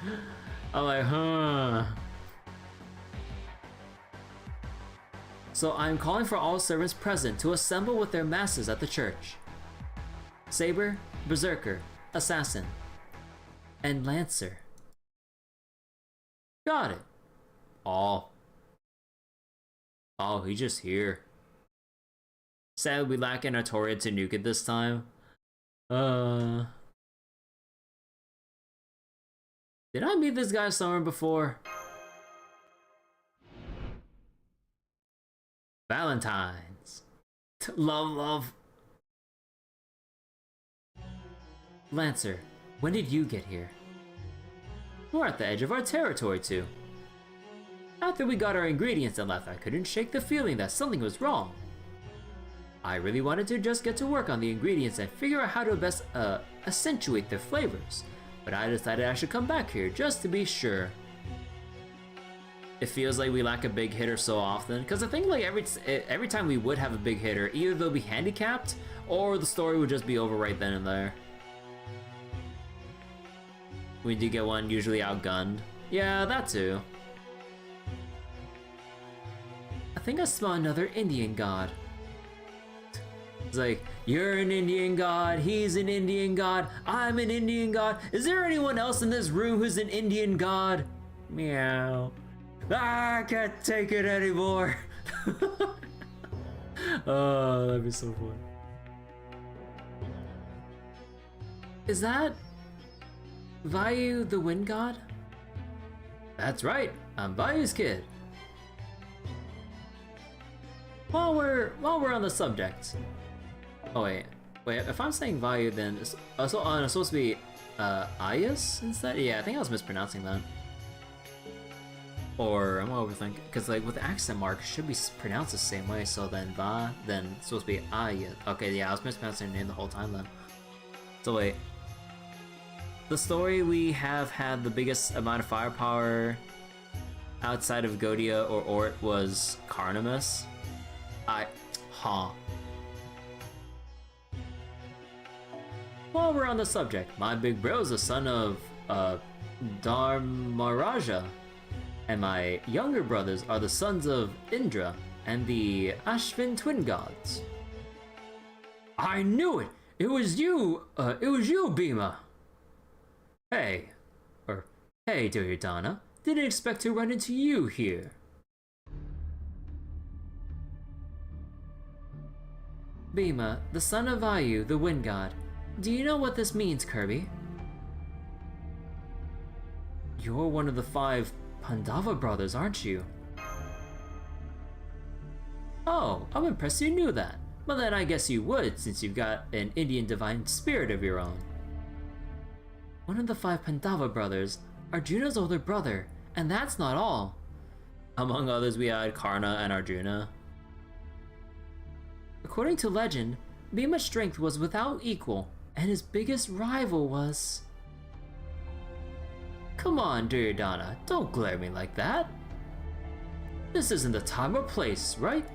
I'm like, huh. So I'm calling for all servants present to assemble with their masters at the church. Saber, Berserker, Assassin, and Lancer. Got it. Oh, he's just here. Sad we lack an Artoria to nuke it this time. Did I meet this guy somewhere before? Valentine's. Love. Lancer, when did you get here? We're at the edge of our territory too. After we got our ingredients and left, I couldn't shake the feeling that something was wrong. I really wanted to just get to work on the ingredients and figure out how to best accentuate their flavors, but I decided I should come back here just to be sure. It feels like we lack a big hitter so often, because I think like every time we would have a big hitter, either they'll be handicapped or the story would just be over right then and there. We do get one usually outgunned. Yeah, that too. I think I smell another Indian god. It's like, you're an Indian god, he's an Indian god, I'm an Indian god. Is there anyone else in this room who's an Indian god? Meow. I can't take it anymore. Oh, that'd be so fun. Is that Vayu the Wind God? That's right, I'm Vayu's kid. While we're on the subject. Oh wait, if I'm saying Vayu then it's supposed to be Ayas instead? Yeah, I think I was mispronouncing that. Or I'm overthinking, because like with the accent mark, it should be pronounced the same way, so then then it's supposed to be Ayas. Okay, yeah, I was mispronouncing the name the whole time then. So wait. The story we have had the biggest amount of firepower outside of Godia or Ort was Carnimus. While we're on the subject, my big bro's the son of, Dharmaraja, and my younger brothers are the sons of Indra and the Ashvin twin gods. I knew it! It was you, Bhima! Hey, Duryodhana, didn't expect to run into you here. Bhima, the son of Vayu, the wind god. Do you know what this means, Kirby? You're one of the 5 Pandava brothers, aren't you? Oh, I'm impressed you knew that. But then I guess you would, since you've got an Indian divine spirit of your own. One of the 5 Pandava brothers, Arjuna's older brother, and that's not all. Among others, we had Karna and Arjuna. According to legend, Bhima's strength was without equal, and his biggest rival was... Come on, Duryodhana, don't glare at me like that. This isn't the time or place, right?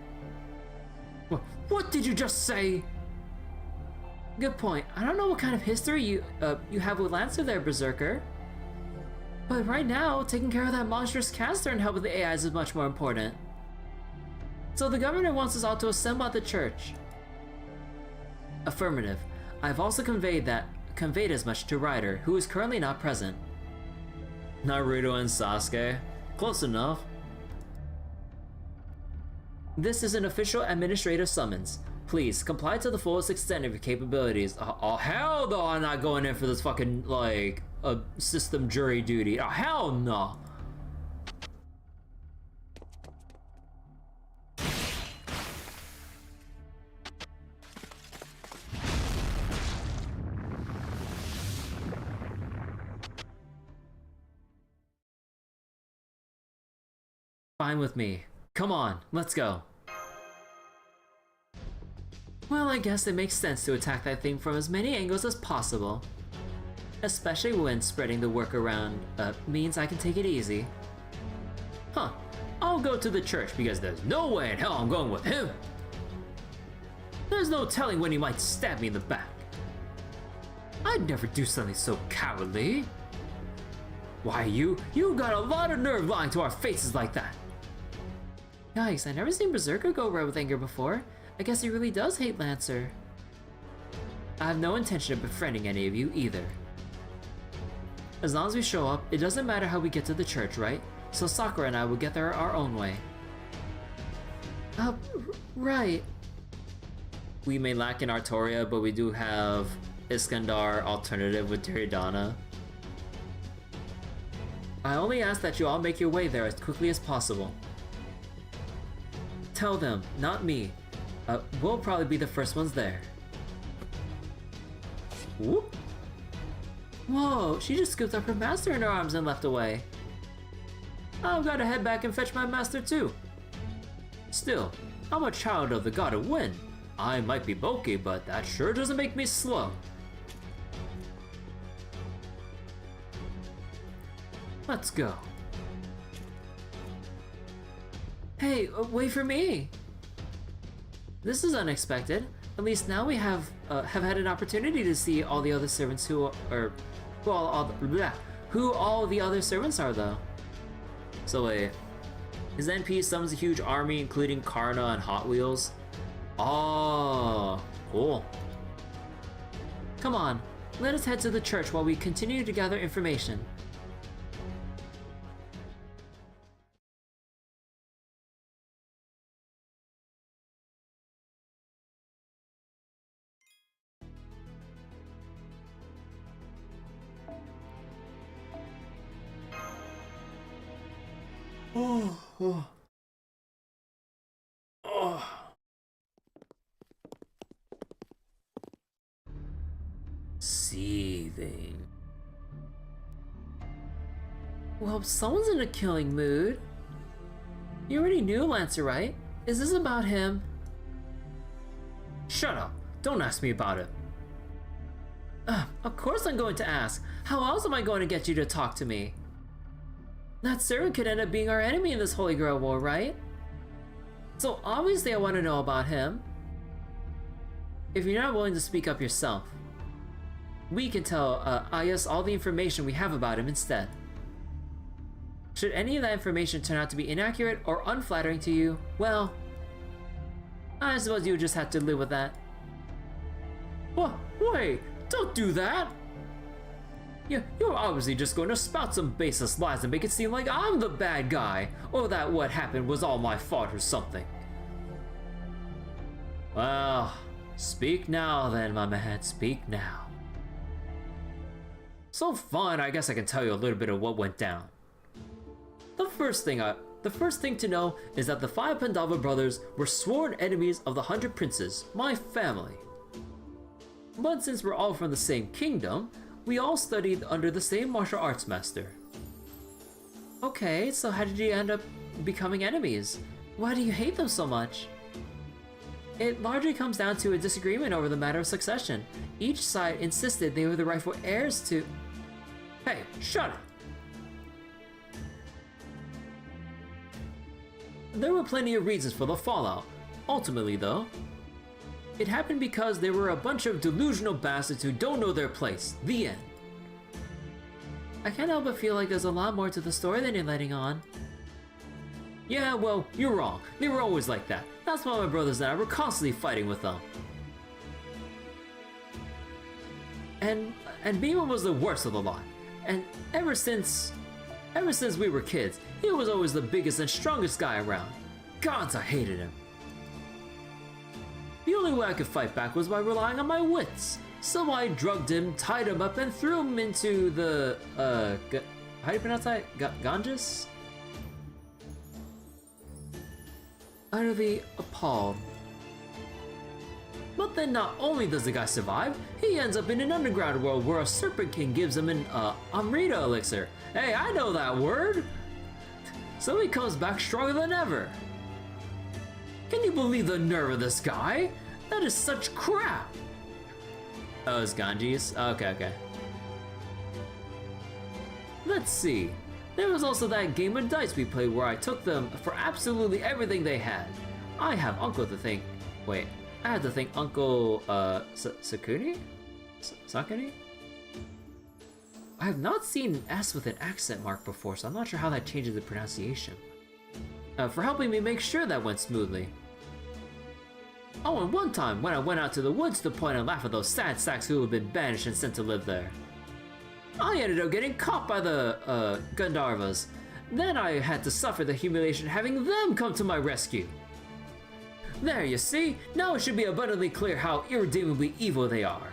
What did you just say? Good point. I don't know what kind of history you have with Lancer there, Berserker. But right now, taking care of that monstrous caster and help with the AIs is much more important. So the governor wants us all to assemble at the church. Affirmative. I've also conveyed as much to Ryder, who is currently not present. Naruto and Sasuke? Close enough. This is an official administrative summons. Please, comply to the fullest extent of your capabilities. Oh hell no, I'm not going in for this fucking, like, system jury duty. Oh hell no. Fine with me. Come on, let's go. Well, I guess it makes sense to attack that thing from as many angles as possible. Especially when spreading the work around means I can take it easy. Huh. I'll go to the church because there's no way in hell I'm going with him. There's no telling when he might stab me in the back. I'd never do something so cowardly. Why, you got a lot of nerve lying to our faces like that. Yikes, I've never seen Berserker go red with anger before. I guess he really does hate Lancer. I have no intention of befriending any of you either. As long as we show up, it doesn't matter how we get to the church, right? So Sakura and I will get there our own way. Right. We may lack in Artoria, but we do have Iskandar alternative with Duryodhana. I only ask that you all make your way there as quickly as possible. Tell them, not me. We'll probably be the first ones there. Whoop. Whoa, she just scooped up her master in her arms and left away. I've got to head back and fetch my master too. Still, I'm a child of the god of wind. I might be bulky, but that sure doesn't make me slow. Let's go. Hey, wait for me! This is unexpected. At least now we have had an opportunity to see all the other servants who all the other servants are, though. So wait, his NP summons a huge army including Karna and Hot Wheels? Oh, cool. Come on, let us head to the church while we continue to gather information. Seething. Well, someone's in a killing mood. You already knew Lancer, right? Is this about him? Shut up! Don't ask me about it. Of course I'm going to ask. How else am I going to get you to talk to me? That Saren could end up being our enemy in this Holy Grail War, right? So obviously I want to know about him. If you're not willing to speak up yourself, we can tell Ayas all the information we have about him instead. Should any of that information turn out to be inaccurate or unflattering to you, well, I suppose you would just have to live with that. What? Wait, don't do that! You're obviously just going to spout some baseless lies and make it seem like I'm the bad guy, or that what happened was all my fault or something. Well, speak now then, my man, speak now. So fine, I guess I can tell you a little bit of what went down. The first thing to know is that the 5 Pandava brothers were sworn enemies of the 100 Princes, my family. But since we're all from the same kingdom, we all studied under the same martial arts master. Okay, so how did you end up becoming enemies? Why do you hate them so much? It largely comes down to a disagreement over the matter of succession. Each side insisted they were the rightful heirs to... Hey, shut up! There were plenty of reasons for the fallout. Ultimately, though, it happened because there were a bunch of delusional bastards who don't know their place. The end. I can't help but feel like there's a lot more to the story than you're letting on. Yeah, well, you're wrong. They were always like that. That's why my brothers and I were constantly fighting with them. And Beeman was the worst of the lot. And ever since we were kids, he was always the biggest and strongest guy around. Gods, I hated him. The only way I could fight back was by relying on my wits. So I drugged him, tied him up, and threw him into the, how do you pronounce that? Ganges? Utterly appalled. But then not only does the guy survive, he ends up in an underground world where a Serpent King gives him an, Amrita elixir. Hey, I know that word! So he comes back stronger than ever. Can you believe the nerve of this guy? That is such crap! Oh, it's Ganges? Okay. Let's see. There was also that game of dice we played where I took them for absolutely everything they had. I have Uncle to thank. Wait, I had to thank Uncle, Sakuni? Sakuni? I have not seen an S with an accent mark before, so I'm not sure how that changes the pronunciation. For helping me make sure that went smoothly. Oh, and one time when I went out to the woods to point and laugh at those sad sacks who had been banished and sent to live there. I ended up getting caught by the, Gandharvas. Then I had to suffer the humiliation having them come to my rescue. There, you see? Now it should be abundantly clear how irredeemably evil they are.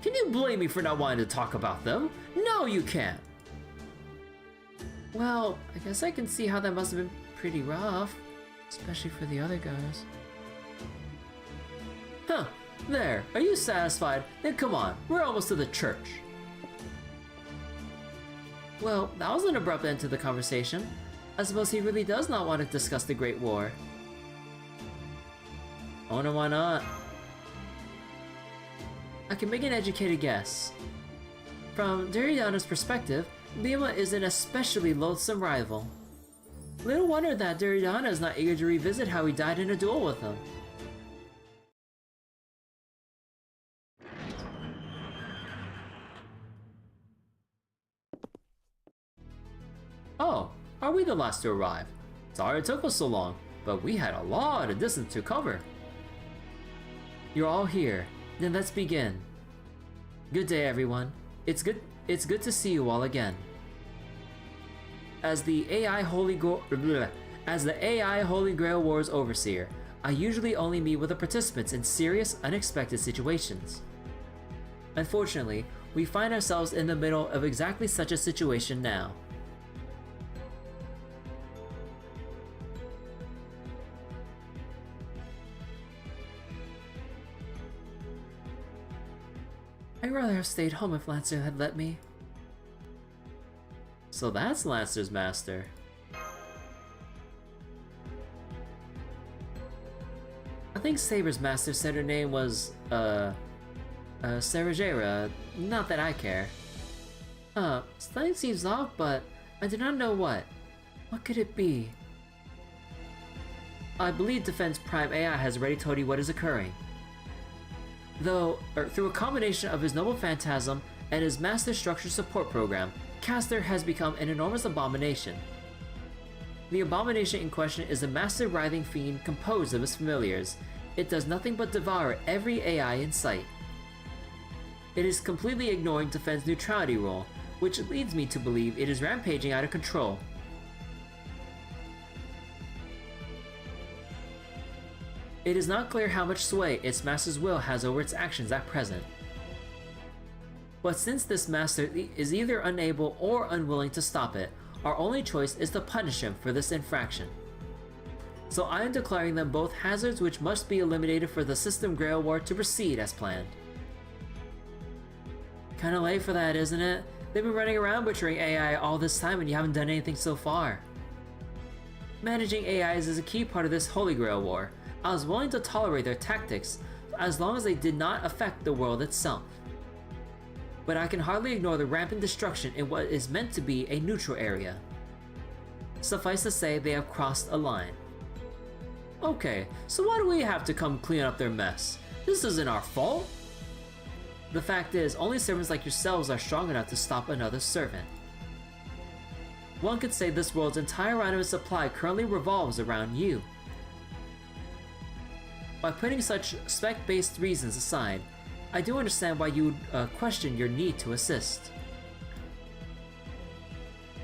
Can you blame me for not wanting to talk about them? No, you can't. Well, I guess I can see how that must have been pretty rough. Especially for the other guys. Huh, there. Are you satisfied? Then come on, we're almost to the church. Well, that was an abrupt end to the conversation. I suppose he really does not want to discuss the Great War. Oh no, why not? I can make an educated guess. From Duryodhana's perspective, Bhima is an especially loathsome rival. Little wonder that Duryodhana is not eager to revisit how he died in a duel with him. Oh, are we the last to arrive? Sorry it took us so long, but we had a lot of distance to cover. You're all here, then let's begin. Good day, everyone. It's good to see you all again. As the AI Holy Grail Wars overseer, I usually only meet with the participants in serious, unexpected situations. Unfortunately, we find ourselves in the middle of exactly such a situation now. I'd rather have stayed home if Lancer had let me. So that's Lancer's master. I think Saber's master said her name was, Sarajera. Not that I care. Something seems off, but I do not know what. What could it be? I believe Defense Prime AI has already told you what is occurring. Though, through a combination of his Noble Phantasm and his Master Structure Support Program, Caster has become an enormous abomination. The abomination in question is a massive writhing fiend composed of his familiars. It does nothing but devour every AI in sight. It is completely ignoring Defense Neutrality rule, which leads me to believe it is rampaging out of control. It is not clear how much sway its master's will has over its actions at present. But since this master is either unable or unwilling to stop it, our only choice is to punish him for this infraction. So I am declaring them both hazards which must be eliminated for the system Grail War to proceed as planned. Kinda late for that, isn't it? They've been running around butchering AI all this time and you haven't done anything so far. Managing AIs is a key part of this Holy Grail War. I was willing to tolerate their tactics as long as they did not affect the world itself. But I can hardly ignore the rampant destruction in what is meant to be a neutral area. Suffice to say, they have crossed a line. Okay, so why do we have to come clean up their mess? This isn't our fault. The fact is, only servants like yourselves are strong enough to stop another servant. One could say this world's entire item supply currently revolves around you. By putting such spec-based reasons aside, I do understand why you would question your need to assist.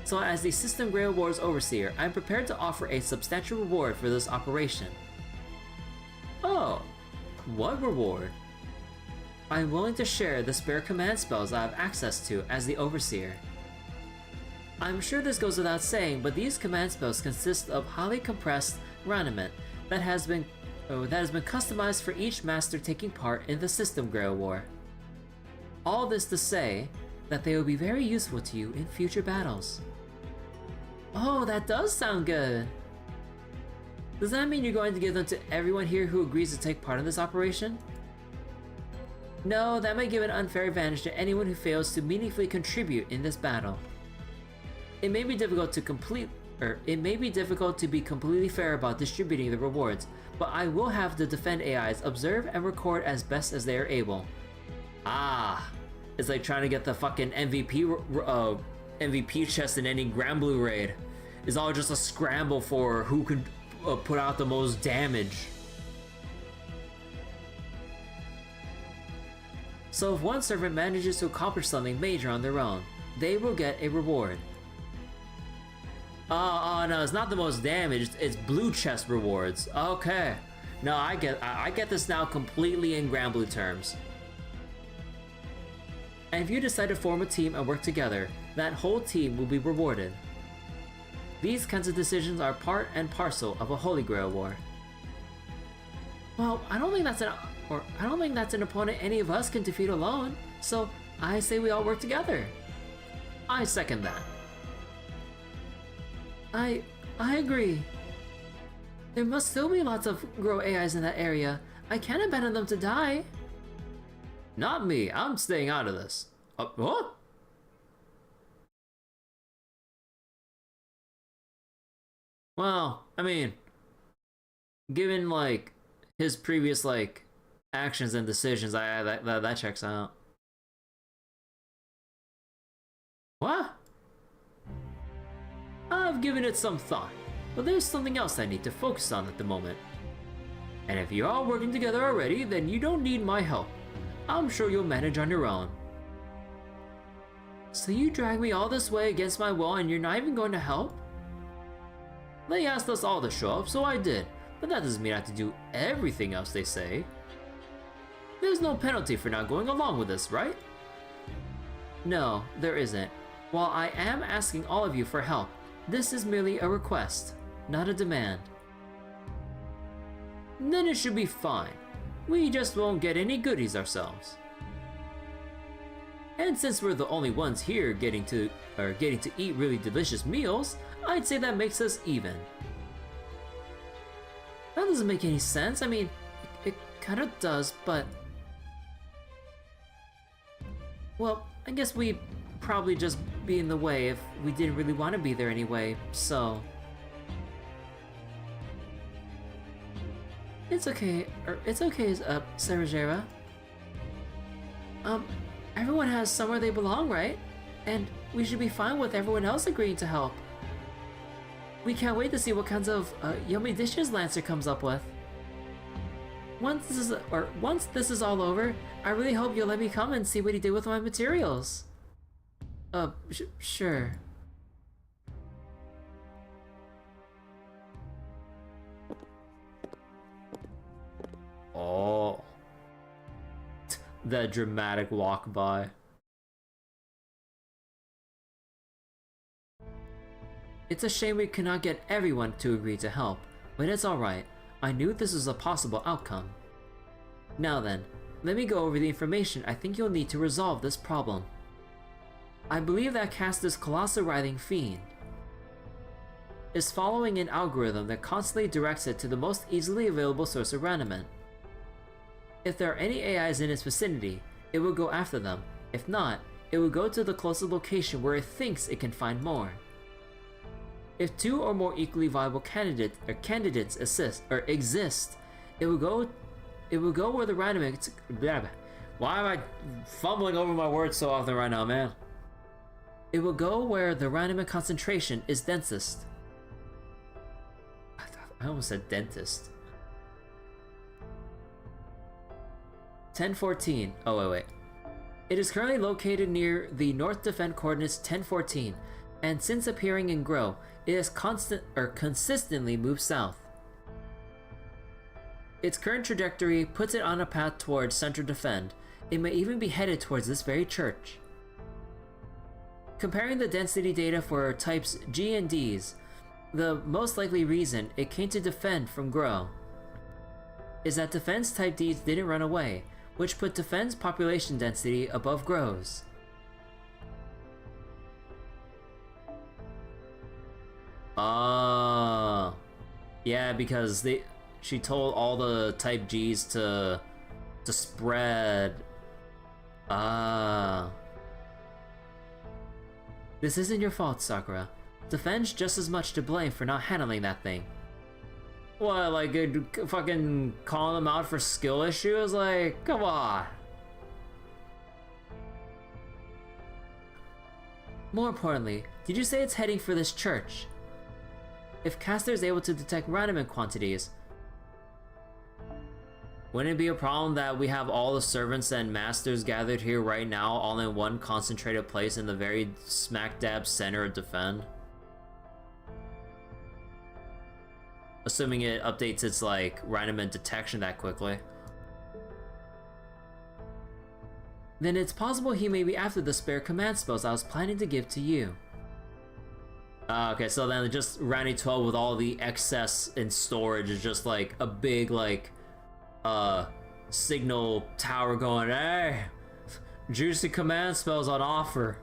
So as the System Grail Wars Overseer, I am prepared to offer a substantial reward for this operation. Oh, what reward? I am willing to share the spare command spells I have access to as the Overseer. I'm sure this goes without saying, but these command spells consist of highly compressed raniment that has been customized for each master taking part in the System Grail War. All this to say that they will be very useful to you in future battles. Oh, that does sound good! Does that mean you're going to give them to everyone here who agrees to take part in this operation? No, that may give an unfair advantage to anyone who fails to meaningfully contribute in this battle. It may be difficult to be completely fair about distributing the rewards, but I will have the Defend AIs observe and record as best as they are able. Ah, it's like trying to get the fucking MVP chest in any Granblue raid. It's all just a scramble for who can put out the most damage. So if one servant manages to accomplish something major on their own, they will get a reward. Oh no, it's not the most damage, it's blue chest rewards. Okay. No, I get this now completely in Granblue terms. And if you decide to form a team and work together, that whole team will be rewarded. These kinds of decisions are part and parcel of a Holy Grail War. Well, I don't think that's an opponent any of us can defeat alone, so I say we all work together. I second that. I agree. There must still be lots of grow AIs in that area. I can't abandon them to die. Not me, I'm staying out of this. What? Well, I mean, given like his previous like actions and decisions, that checks out. What? I've given it some thought, but there's something else I need to focus on at the moment. And if you're all working together already, then you don't need my help. I'm sure you'll manage on your own. So you dragged me all this way against my will and you're not even going to help? They asked us all to show up, so I did, but that doesn't mean I have to do everything else they say. There's no penalty for not going along with this, right? No, there isn't. While I am asking all of you for help, this is merely a request, not a demand. Then it should be fine. We just won't get any goodies ourselves. And since we're the only ones here getting to eat really delicious meals, I'd say that makes us even. That doesn't make any sense. I mean, it kind of does, but... Well, I guess we probably just be in the way if we didn't really want to be there anyway, so... It's okay, Sarajera. Everyone has somewhere they belong, right? And we should be fine with everyone else agreeing to help. We can't wait to see what kinds of yummy dishes Lancer comes up with. Once this is all over, I really hope you'll let me come and see what he did with my materials. Sure. Oh. That dramatic walk by. It's a shame we cannot get everyone to agree to help, but it's alright. I knew this was a possible outcome. Now then, let me go over the information I think you'll need to resolve this problem. I believe that Castor's colossal writhing fiend is following an algorithm that constantly directs it to the most easily available source of raniment. If there are any AIs in its vicinity, it will go after them. If not, it will go to the closest location where it thinks it can find more. If 2 or more equally viable candidates exist, it will go where the raniment. Why am I fumbling over my words so often right now, man? It will go where the raniment concentration is densest. I almost said dentist. 1014. Oh wait. It is currently located near the North Defend coordinates 1014, and since appearing in Grow, it has consistently moved south. Its current trajectory puts it on a path towards Central Defend. It may even be headed towards this very church. Comparing the density data for types G and Ds, the most likely reason it came to Defend from Grow is that Defend's type Ds didn't run away, which put Defend's population density above Grow's. Yeah, because she told all the type Gs to spread. This isn't your fault, Sakura. Defend's just as much to blame for not handling that thing. What, like, fucking calling them out for skill issues? Like, come on. More importantly, did you say it's heading for this church? If Castor is able to detect raniment quantities, wouldn't it be a problem that we have all the servants and masters gathered here right now, all in one concentrated place in the very smack dab center of Defend? Assuming it updates its, like, raniment detection that quickly. Then it's possible he may be after the spare command spells I was planning to give to you. Okay, so then just Randy 12 with all the excess in storage is just like a big, like, signal tower going, hey, juicy command spells on offer.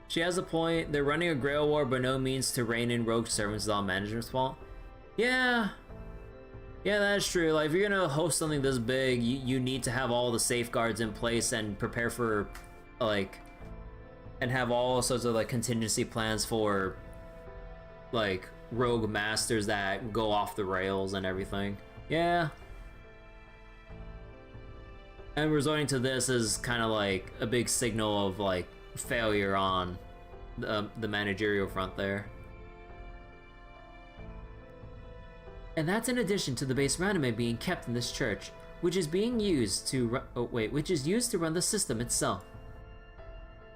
She has a point. They're running a Grail War, but no means to rein in rogue servants is all management's fault. Yeah, that's true. Like, if you're gonna host something this big, you need to have all the safeguards in place and prepare for, like, and have all sorts of, like, contingency plans for, like, rogue masters that go off the rails and everything. Yeah. And resorting to this is kind of like a big signal of, like, failure on the managerial front there. And that's in addition to the base raniment being kept in this church, which is being used to used to run the system itself.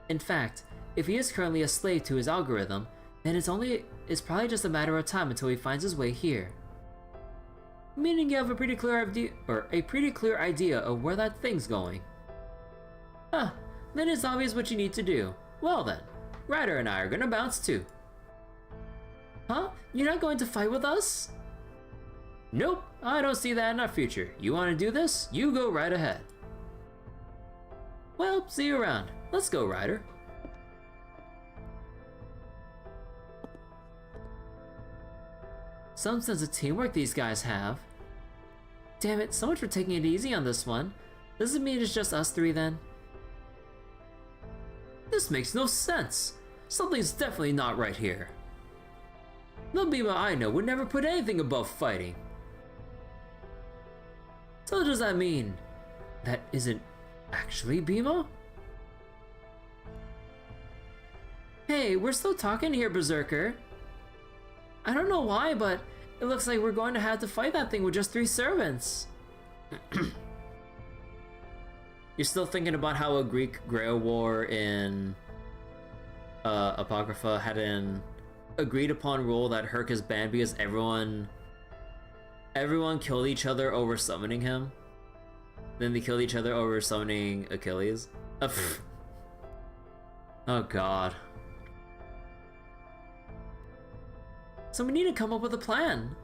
In fact, if he is currently a slave to his algorithm, then it's probably just a matter of time until he finds his way here. Meaning you have a pretty clear idea of where that thing's going. Huh, then it's obvious what you need to do. Well then, Ryder and I are gonna bounce too. Huh? You're not going to fight with us? Nope, I don't see that in our future. You wanna do this? You go right ahead. Well, see you around. Let's go, Ryder. Some sense of teamwork these guys have. Damn it, so much for taking it easy on this one. Does it mean it's just us three then? This makes no sense. Something's definitely not right here. The Bima I know would never put anything above fighting. So does that mean that isn't actually Bima? Hey, we're still talking here, Berserker. I don't know why, but it looks like we're going to have to fight that thing with just 3 servants. You're still thinking about how a Greek Grail War in Apocrypha had an agreed upon rule that Herc is banned because everyone killed each other over summoning him. Then they killed each other over summoning Achilles. Oh god. So we need to come up with a plan.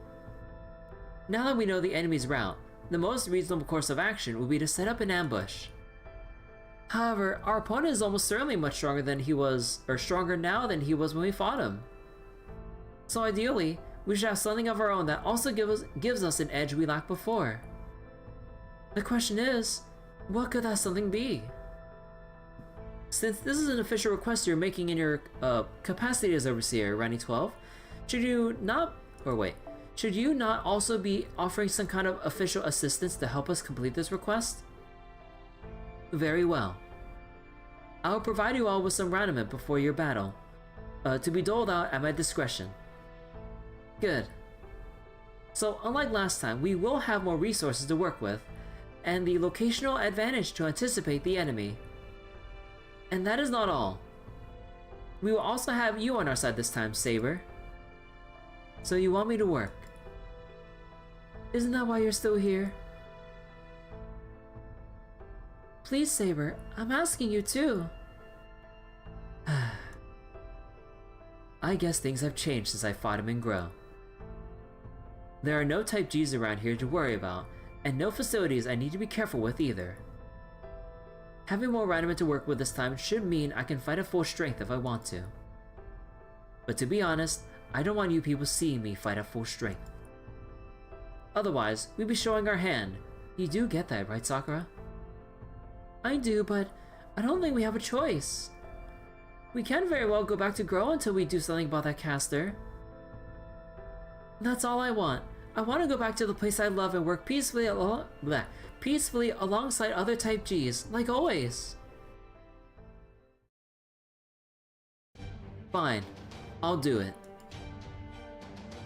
Now that we know the enemy's route, the most reasonable course of action would be to set up an ambush. However, our opponent is almost certainly much stronger than he was, or stronger now than he was when we fought him. So ideally, we should have something of our own that also gives us an edge we lacked before. The question is, what could that something be? Since this is an official request you're making in your capacity as Overseer, Randy 12, should you not also be offering some kind of official assistance to help us complete this request? Very well. I will provide you all with some raiment before your battle, to be doled out at my discretion. Good. So unlike last time, we will have more resources to work with, and the locational advantage to anticipate the enemy. And that is not all. We will also have you on our side this time, Saber. So you want me to work? Isn't that why you're still here? Please, Saber, I'm asking you too. I guess things have changed since I fought him in Grow. There are no Type Gs around here to worry about, and no facilities I need to be careful with either. Having more Rhinomen to work with this time should mean I can fight at full strength if I want to. But to be honest, I don't want you people seeing me fight at full strength. Otherwise, we'd be showing our hand. You do get that, right, Sakura? I do, but I don't think we have a choice. We can very well go back to Grow until we do something about that caster. That's all I want. I want to go back to the place I love and work peacefully alongside other Type Gs, like always. Fine, I'll do it.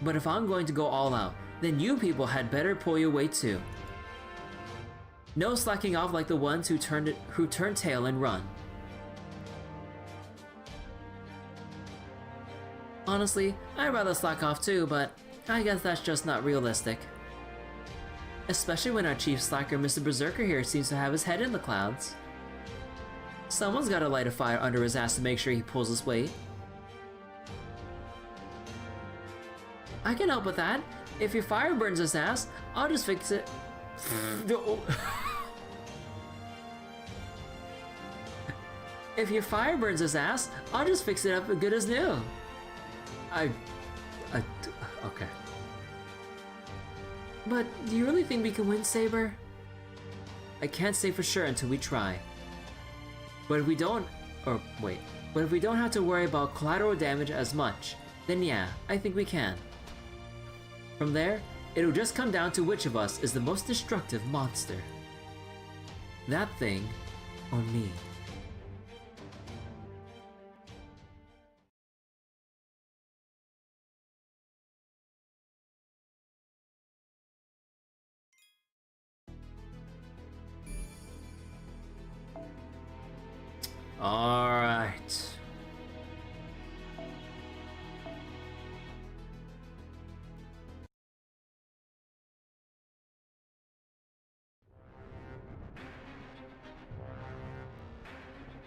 But if I'm going to go all out, then you people had better pull your weight too. No slacking off like the ones who turn tail and run. Honestly, I'd rather slack off too, but I guess that's just not realistic. Especially when our chief slacker, Mr. Berserker here, seems to have his head in the clouds. Someone's gotta light a fire under his ass to make sure he pulls his weight. I can help with that. If your fire burns his ass, I'll just fix it. If your fire burns his ass, I'll just fix it up as good as new. Okay. But do you really think we can win, Saber? I can't say for sure until we try. But if we don't have to worry about collateral damage as much, then yeah, I think we can. From there, it'll just come down to which of us is the most destructive monster. That thing, or me. All right.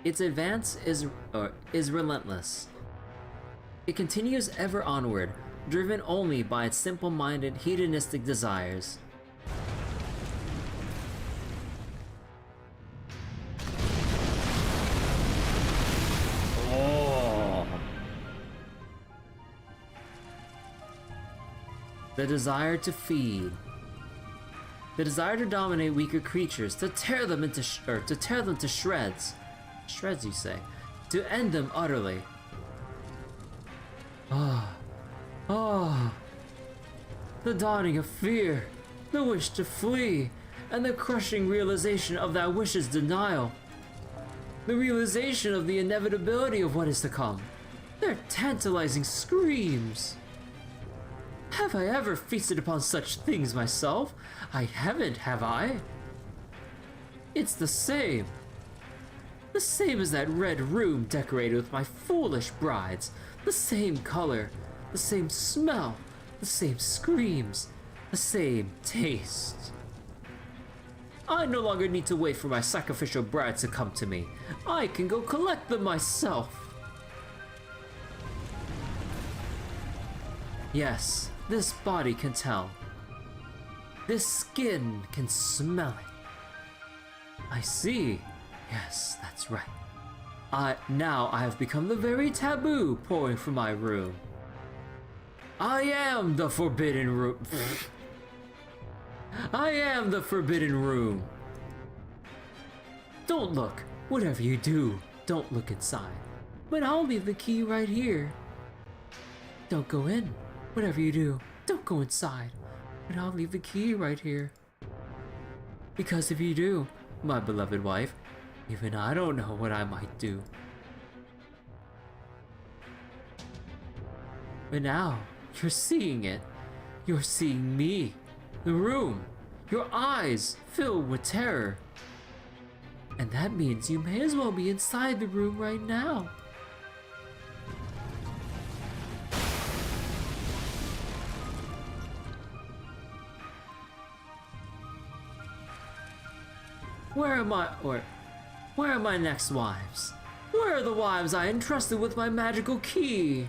Its advance is relentless. It continues ever onward, driven only by its simple-minded, hedonistic desires. The desire to feed. The desire to dominate weaker creatures, to tear them into to shreds. Shreds, you say? To end them utterly. The dawning of fear, the wish to flee, and the crushing realization of that wish's denial. The realization of the inevitability of what is to come. Their tantalizing screams. Have I ever feasted upon such things myself? I haven't, have I? It's the same. The same as that red room decorated with my foolish brides. The same color, the same smell, the same screams, the same taste. I no longer need to wait for my sacrificial brides to come to me. I can go collect them myself. Yes, this body can tell. This skin can smell it. I see. Yes, that's right. Now I have become the very taboo pouring from my room. I am the forbidden room. I am the forbidden room. Don't look. Whatever you do, don't look inside. But I'll leave the key right here. Don't go in. Whatever you do, don't go inside. But I'll leave the key right here. Because if you do, my beloved wife, even I don't know what I might do. But now, you're seeing it. You're seeing me. The room. Your eyes filled with terror. And that means you may as well be inside the room right now. Where are my next wives? Where are the wives I entrusted with my magical key?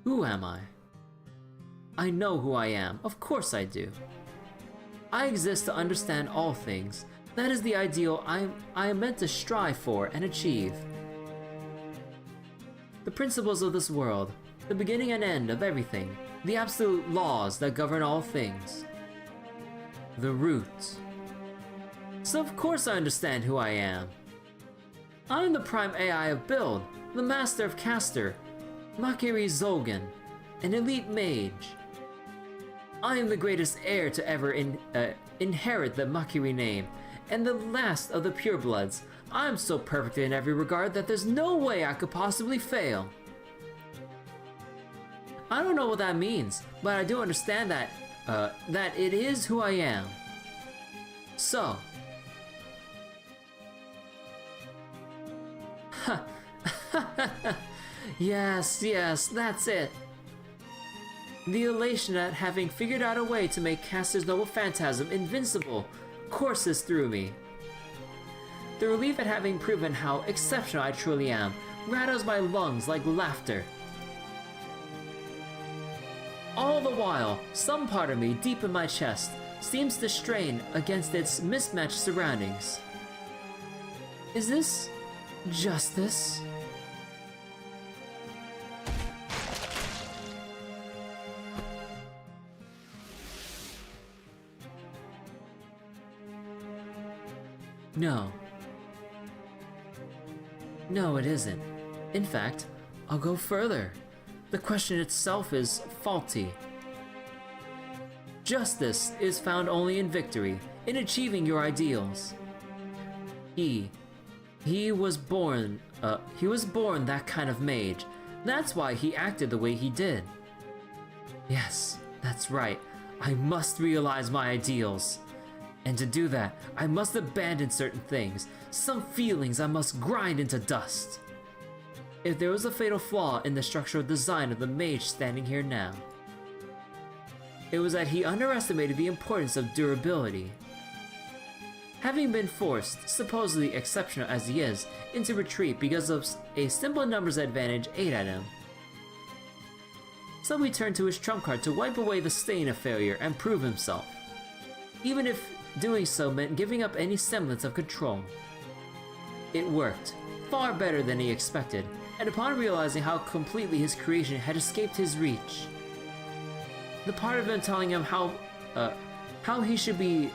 Who am I? I know who I am, of course I do. I exist to understand all things. That is the ideal I am meant to strive for and achieve. The principles of this world, the beginning and end of everything, the absolute laws that govern all things. The root. So of course I understand who I am. I am the prime AI of Build, the master of caster, Makiri Zolgan, an elite mage. I am the greatest heir to ever inherit the Makiri name, and the last of the purebloods. I am so perfect in every regard that there's no way I could possibly fail. I don't know what that means, but I do understand that it is who I am. So. Yes, that's it. The elation at having figured out a way to make Caster's noble phantasm invincible courses through me. The relief at having proven how exceptional I truly am rattles my lungs like laughter. All the while, some part of me deep in my chest seems to strain against its mismatched surroundings. Is this justice? No. No, it isn't. In fact, I'll go further. The question itself is faulty. Justice is found only in victory, in achieving your ideals. He was born that kind of mage. That's why he acted the way he did. Yes, that's right. I must realize my ideals. And to do that, I must abandon certain things. Some feelings I must grind into dust. If there was a fatal flaw in the structural design of the mage standing here now, it was that he underestimated the importance of durability. Having been forced, supposedly exceptional as he is, into retreat because of a simple numbers advantage aimed at him. So he turned to his trump card to wipe away the stain of failure and prove himself. Even if doing so meant giving up any semblance of control. It worked. far better than he expected, and upon realizing how completely his creation had escaped his reach, the part of him telling him how he should be,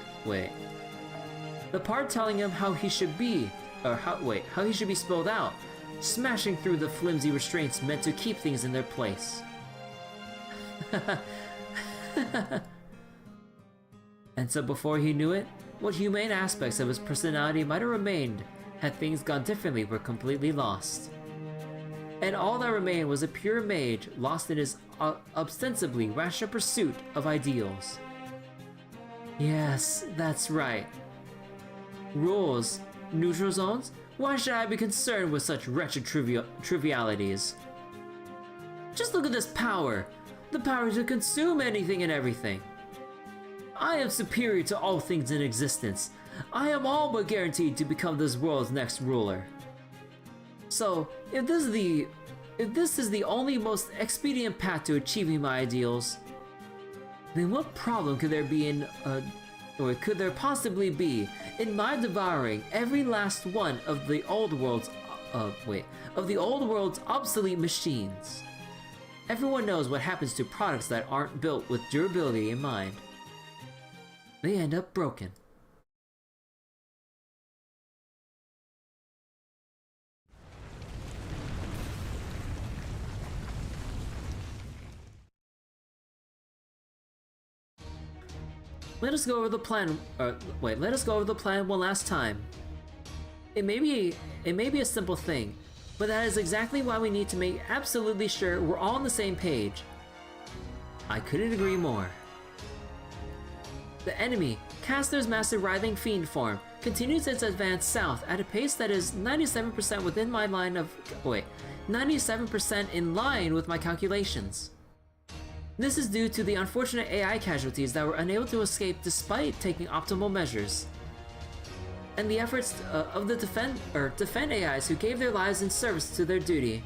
the part telling him how he should be, how he should be spelled out, smashing through the flimsy restraints meant to keep things in their place. And so before he knew it, what humane aspects of his personality might have remained had things gone differently were completely lost. And all that remained was a pure mage lost in his ostensibly rational pursuit of ideals. Yes, that's right. Rules, neutral zones? Why should I be concerned with such wretched trivialities? Just look at this power! The power to consume anything and everything. I am superior to all things in existence. I am all but guaranteed to become this world's next ruler. So, if this is the only most expedient path to achieving my ideals, then what problem could there be in, or could there possibly be in my devouring every last one of the old world's, obsolete machines? Everyone knows what happens to products that aren't built with durability in mind. They end up broken. Let us go over the plan. Let us go over the plan one last time. It may be a simple thing, but that is exactly why we need to make absolutely sure we're all on the same page. I couldn't agree more. The enemy, Caster's massive writhing fiend form, continues its advance south at a pace that is 97% within my line of 97% in line with my calculations. This is due to the unfortunate AI casualties that were unable to escape despite taking optimal measures, and the efforts of the defend AIs who gave their lives in service to their duty.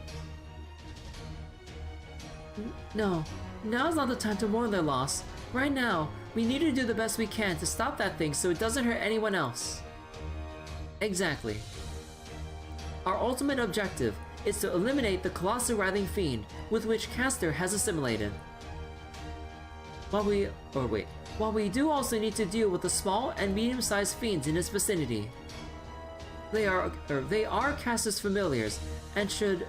No, now's not the time to mourn their loss. Right now, we need to do the best we can to stop that thing so it doesn't hurt anyone else. Exactly. Our ultimate objective is to eliminate the colossal writhing fiend with which Caster has assimilated. While we do also need to deal with the small and medium-sized fiends in its vicinity. They are Caster's familiars and should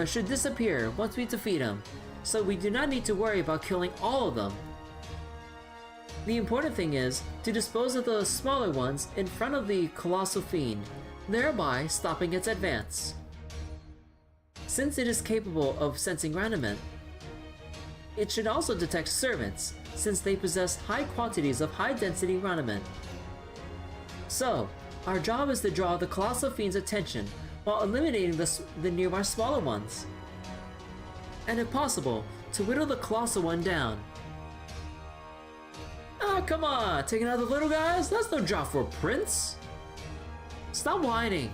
should disappear once we defeat him, so we do not need to worry about killing all of them. The important thing is to dispose of the smaller ones in front of the colossal fiend, thereby stopping its advance. Since it is capable of sensing raniment, it should also detect servants, since they possess high quantities of high-density raniment. So, our job is to draw the colossal fiend's attention while eliminating the nearby smaller ones. And if possible, to whittle the colossal one down. Ah, come on! Taking out the little guys? That's no job for a prince! Stop whining!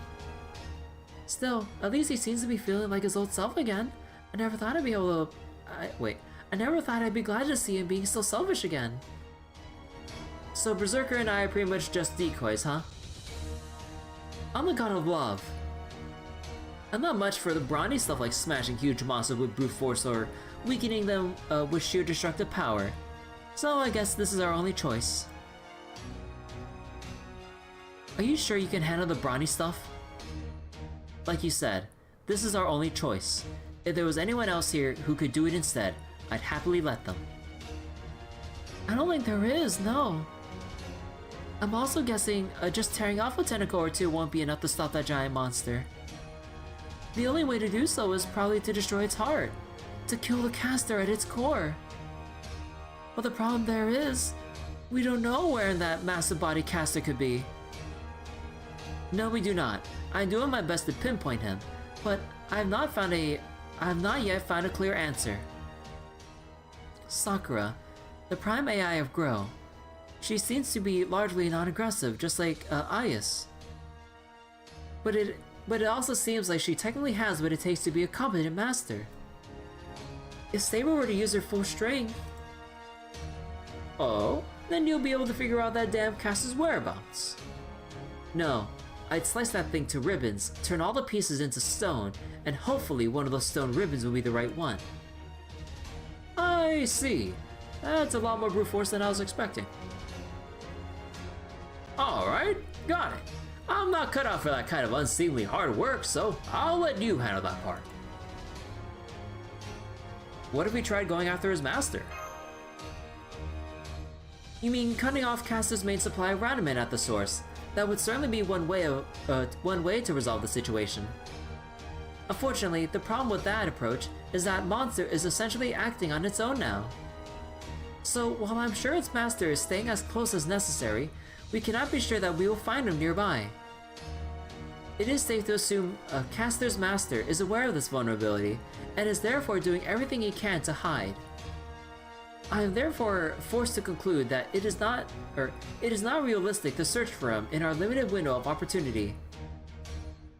Still, at least he seems to be feeling like his old self again. I never thought I'd be able to... I never thought I'd be glad to see him being so selfish again. So Berserker and I are pretty much just decoys, huh? I'm the god of love. I'm not much for the brawny stuff like smashing huge monsters with brute force or weakening them with sheer destructive power. So I guess this is our only choice. Are you sure you can handle the brawny stuff? Like you said, this is our only choice. If there was anyone else here who could do it instead, I'd happily let them. I don't think there is, no. I'm also guessing just tearing off a tentacle or two won't be enough to stop that giant monster. The only way to do so is probably to destroy its heart, to kill the caster at its core. But the problem there is, we don't know where in that massive body caster could be. No, we do not. I'm doing my best to pinpoint him, but I have not yet found a clear answer. Sakura, the prime AI of Grail. She seems to be largely non-aggressive, just like Ayas. But it also seems like she technically has what it takes to be a competent master. If Saber were to use her full strength... Oh, then you'll be able to figure out that damn caster's whereabouts. No, I'd slice that thing to ribbons, turn all the pieces into stone, and hopefully one of those stone ribbons will be the right one. I see. That's a lot more brute force than I was expecting. Alright, got it. I'm not cut out for that kind of unseemly hard work, so I'll let you handle that part. What if we tried going after his master? You mean cutting off Caster's main supply of Randoman at the source? That would certainly be one way to resolve the situation. Unfortunately, the problem with that approach is that monster is essentially acting on its own now. So while I'm sure its master is staying as close as necessary, we cannot be sure that we will find him nearby. It is safe to assume Caster's master is aware of this vulnerability and is therefore doing everything he can to hide. I am therefore forced to conclude that it is not realistic to search for him in our limited window of opportunity.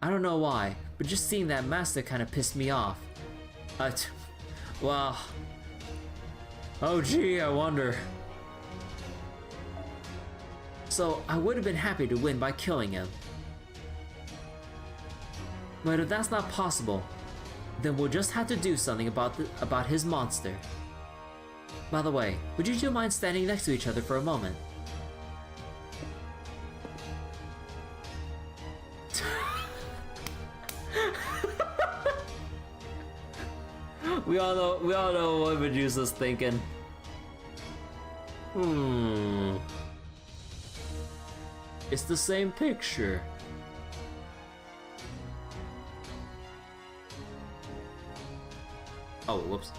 I don't know why, but just seeing that master kind of pissed me off. Well, oh gee, I wonder. So I would have been happy to win by killing him. But if that's not possible, then we'll just have to do something about his monster. By the way, would you two mind standing next to each other for a moment? We all know what Medusa's thinking. It's the same picture. Oh, whoops.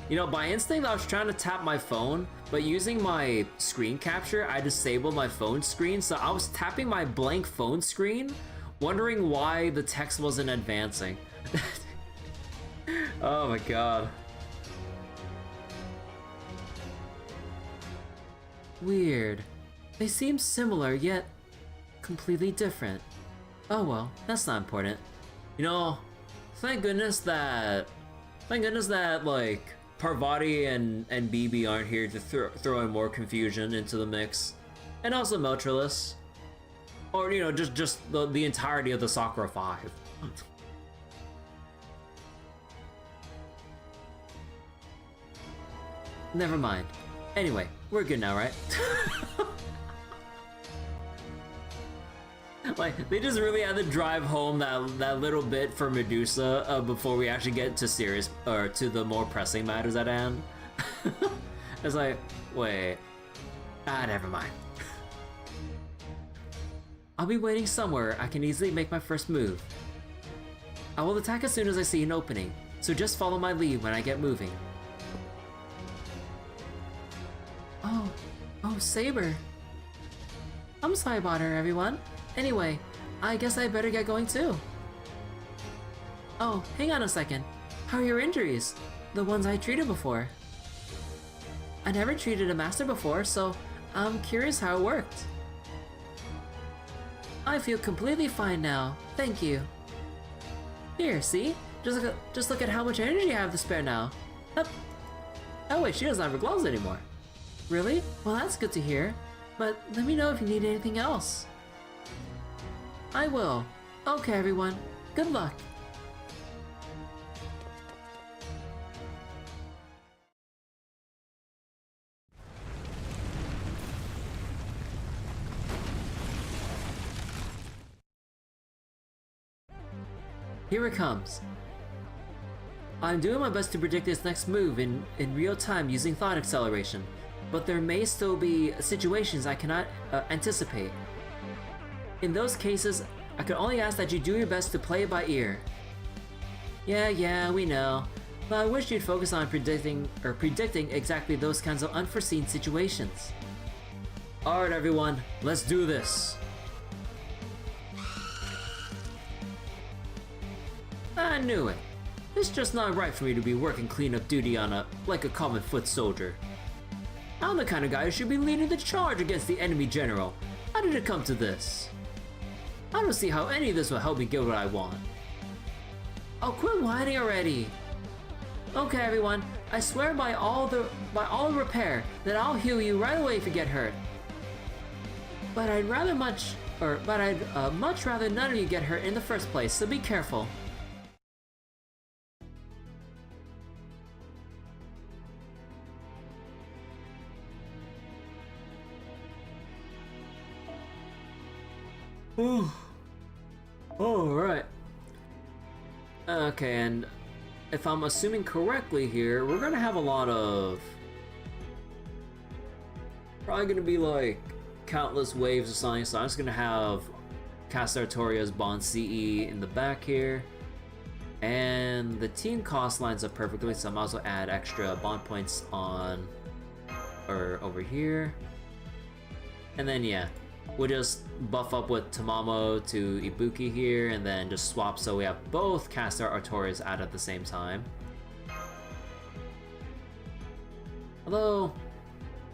You know, by instinct I was trying to tap my phone, but using my screen capture, I disabled my phone screen, so I was tapping my blank phone screen, wondering why the text wasn't advancing. Oh my god. Weird. They seem similar, yet completely different. Oh well, that's not important. You know, thank goodness that like Parvati and BB aren't here to throw in more confusion into the mix, and also Meltrellis, or you know, just the entirety of the Sakura 5. Never mind. Anyway, we're good now, right? Like, they just really had to drive home that little bit for Medusa before we actually get to serious, or to the more pressing matters at hand. It's like, wait, never mind. I'll be waiting somewhere I can easily make my first move. I will attack as soon as I see an opening, so just follow my lead when I get moving. Oh, Saber. I'm sorry about her, everyone. Anyway, I guess I better get going too. Oh, hang on a second. How are your injuries? The ones I treated before. I never treated a master before, so I'm curious how it worked. I feel completely fine now, thank you. Here, see? Just look at how much energy I have to spare now. Oh wait, she doesn't have her gloves anymore. Really? Well, that's good to hear. But let me know if you need anything else. I will. Okay, everyone. Good luck. Here it comes. I'm doing my best to predict its next move in real time using thought acceleration, but there may still be situations I cannot anticipate. In those cases, I can only ask that you do your best to play it by ear. Yeah, we know, but I wish you'd focus on predicting exactly those kinds of unforeseen situations. Alright everyone, let's do this! I knew it. It's just not right for me to be working cleanup duty on like a common foot soldier. I'm the kind of guy who should be leading the charge against the enemy general. How did it come to this? I don't see how any of this will help me get what I want. Oh, quit whining already! Okay everyone, I swear by all the repair that I'll heal you right away if you get hurt. But I'd much rather none of you get hurt in the first place, so be careful. Ooh. Oh, right. Okay, and if I'm assuming correctly here, we're gonna have a lot of... Probably gonna be like countless waves or something, so I'm just gonna have Cast Artoria's Bond CE in the back here. And the team cost lines up perfectly, so I'm also add extra bond points on... or over here. And then yeah, we'll just buff up with Tamamo to Ibuki here, and then just swap so we have both Caster Artorias out at the same time. Although,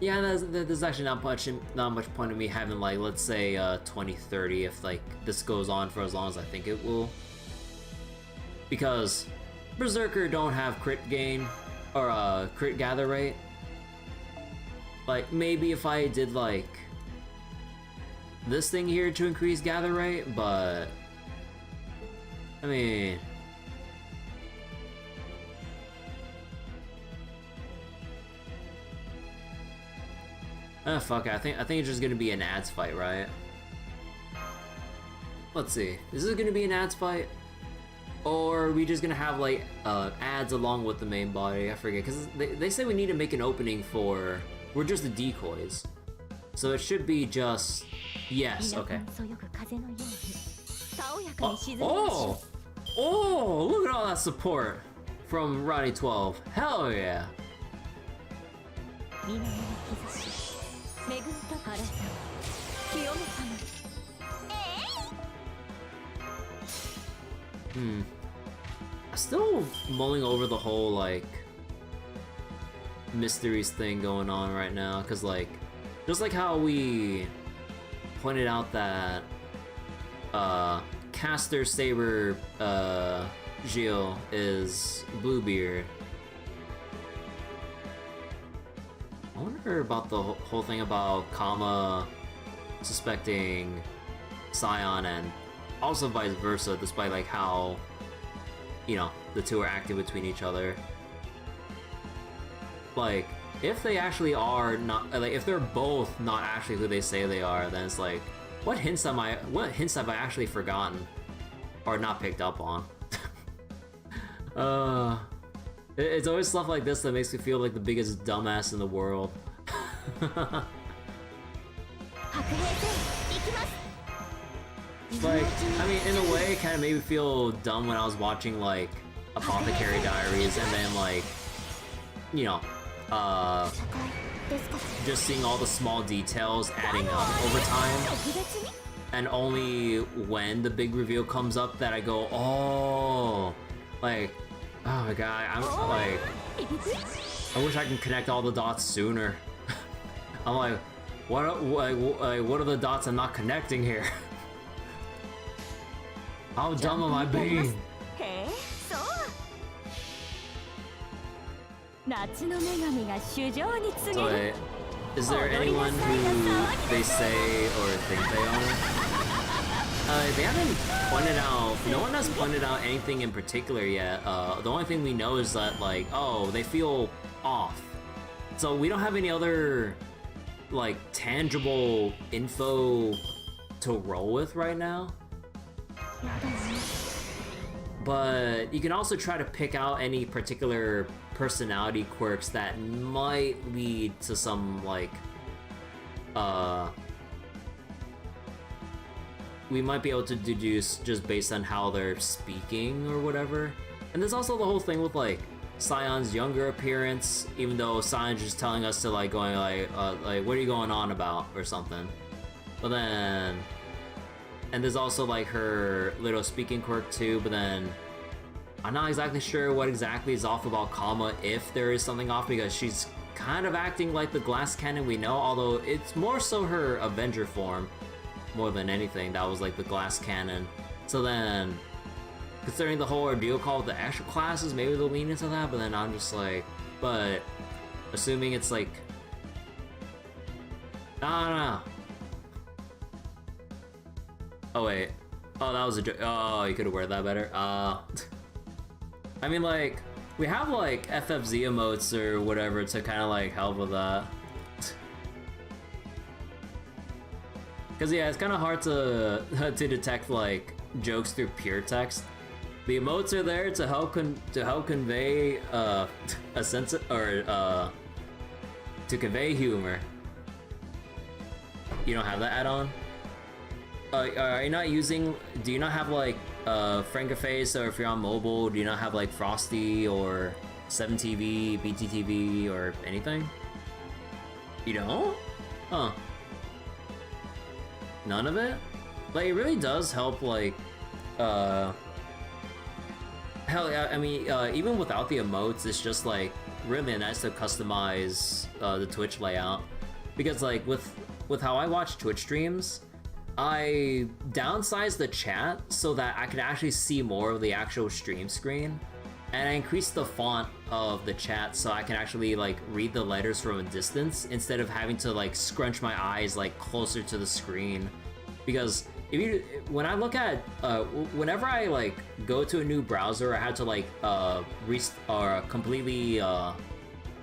yeah, there's actually not much point in me having like, let's say 20-30 if like this goes on for as long as I think it will. Because Berserker don't have crit gain or crit gather rate. Like maybe if I did like this thing here to increase gather rate, but I mean, fuck it. I think it's just gonna be an ads fight, right? Let's see. Is this gonna be an ads fight, or are we just gonna have like ads along with the main body? I forget, because they say we need to make an opening for. We're just the decoys, so it should be just. Yes, okay. Oh, look at all that support from Ronnie 12. Hell yeah. I'm still mulling over the whole like mysteries thing going on right now, because like just like how we pointed out that Caster Saber Gilles is Bluebeard. I wonder about the whole thing about Kama suspecting Scion, and also vice versa, despite like how, you know, the two are acting between each other. Like, if they actually are not, like, if they're both not actually who they say they are, then it's like, what hints have I actually forgotten or not picked up on? It's always stuff like this that makes me feel like the biggest dumbass in the world. Like, I mean, in a way, it kind of made me feel dumb when I was watching, like, Apothecary Diaries, and then, like, you know, just seeing all the small details adding up over time, and only when the big reveal comes up that I go, oh, like, oh my god, I'm like, I wish I could connect all the dots sooner. I'm like, what are the dots I'm not connecting here? How dumb am I being? So wait, is there anyone who they say or think they are? They haven't pointed out, no one has pointed out anything in particular yet. The only thing we know is that, like, oh, they feel off. So we don't have any other, like, tangible info to roll with right now. But you can also try to pick out any particular personality quirks that might lead to some, like, we might be able to deduce just based on how they're speaking or whatever. And there's also the whole thing with, like, Scion's younger appearance, even though Scion's just telling us to, like, going, like, what are you going on about, or something. But then, and there's also, like, her little speaking quirk too, but then I'm not exactly sure what exactly is off about Kama, if there is something off, because she's kind of acting like the glass cannon we know, although it's more so her Avenger form more than anything that was like the glass cannon. So then, considering the whole Ordeal call with the extra classes, maybe they'll lean into that, but then I'm just like, but assuming it's like, I don't know. Oh wait. Oh, that was a joke. Oh, you could have worded that better. I mean, like, we have like FFZ emotes or whatever to kind of like help with that. Cause yeah, it's kind of hard to detect like jokes through pure text. The emotes are there to help convey a sense or to convey humor. You don't have that add-on? Are you not using? Do you not have like Frankaface, or if you're on mobile, do you not have like Frosty or 7TV, BTTV, or anything? You don't? Huh. None of it? Like, it really does help, like, hell yeah, I mean, even without the emotes, it's just, like, really nice to customize the Twitch layout. Because, like, with how I watch Twitch streams, I downsized the chat so that I can actually see more of the actual stream screen. And I increased the font of the chat so I can actually, like, read the letters from a distance instead of having to, like, scrunch my eyes, like, closer to the screen. Because when I look at, whenever I, like, go to a new browser, I had to, like, completely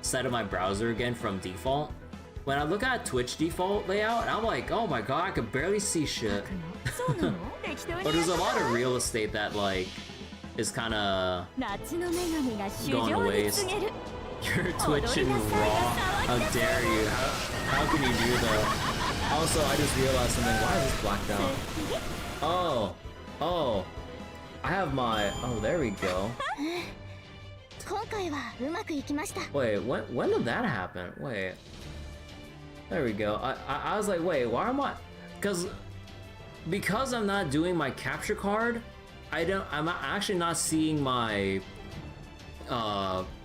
set up my browser again from default. When I look at Twitch default layout, I'm like, oh my god, I could barely see shit. But there's a lot of real estate that, like, is kind of going to waste. You're twitching raw. How dare you? How can you do that? Also, I just realized something. Why is this blacked out? Oh, I have my. Oh, there we go. Wait, when did that happen? Wait. There we go. I was like, wait, why am I? Because I'm not doing my capture card. I'm actually not seeing my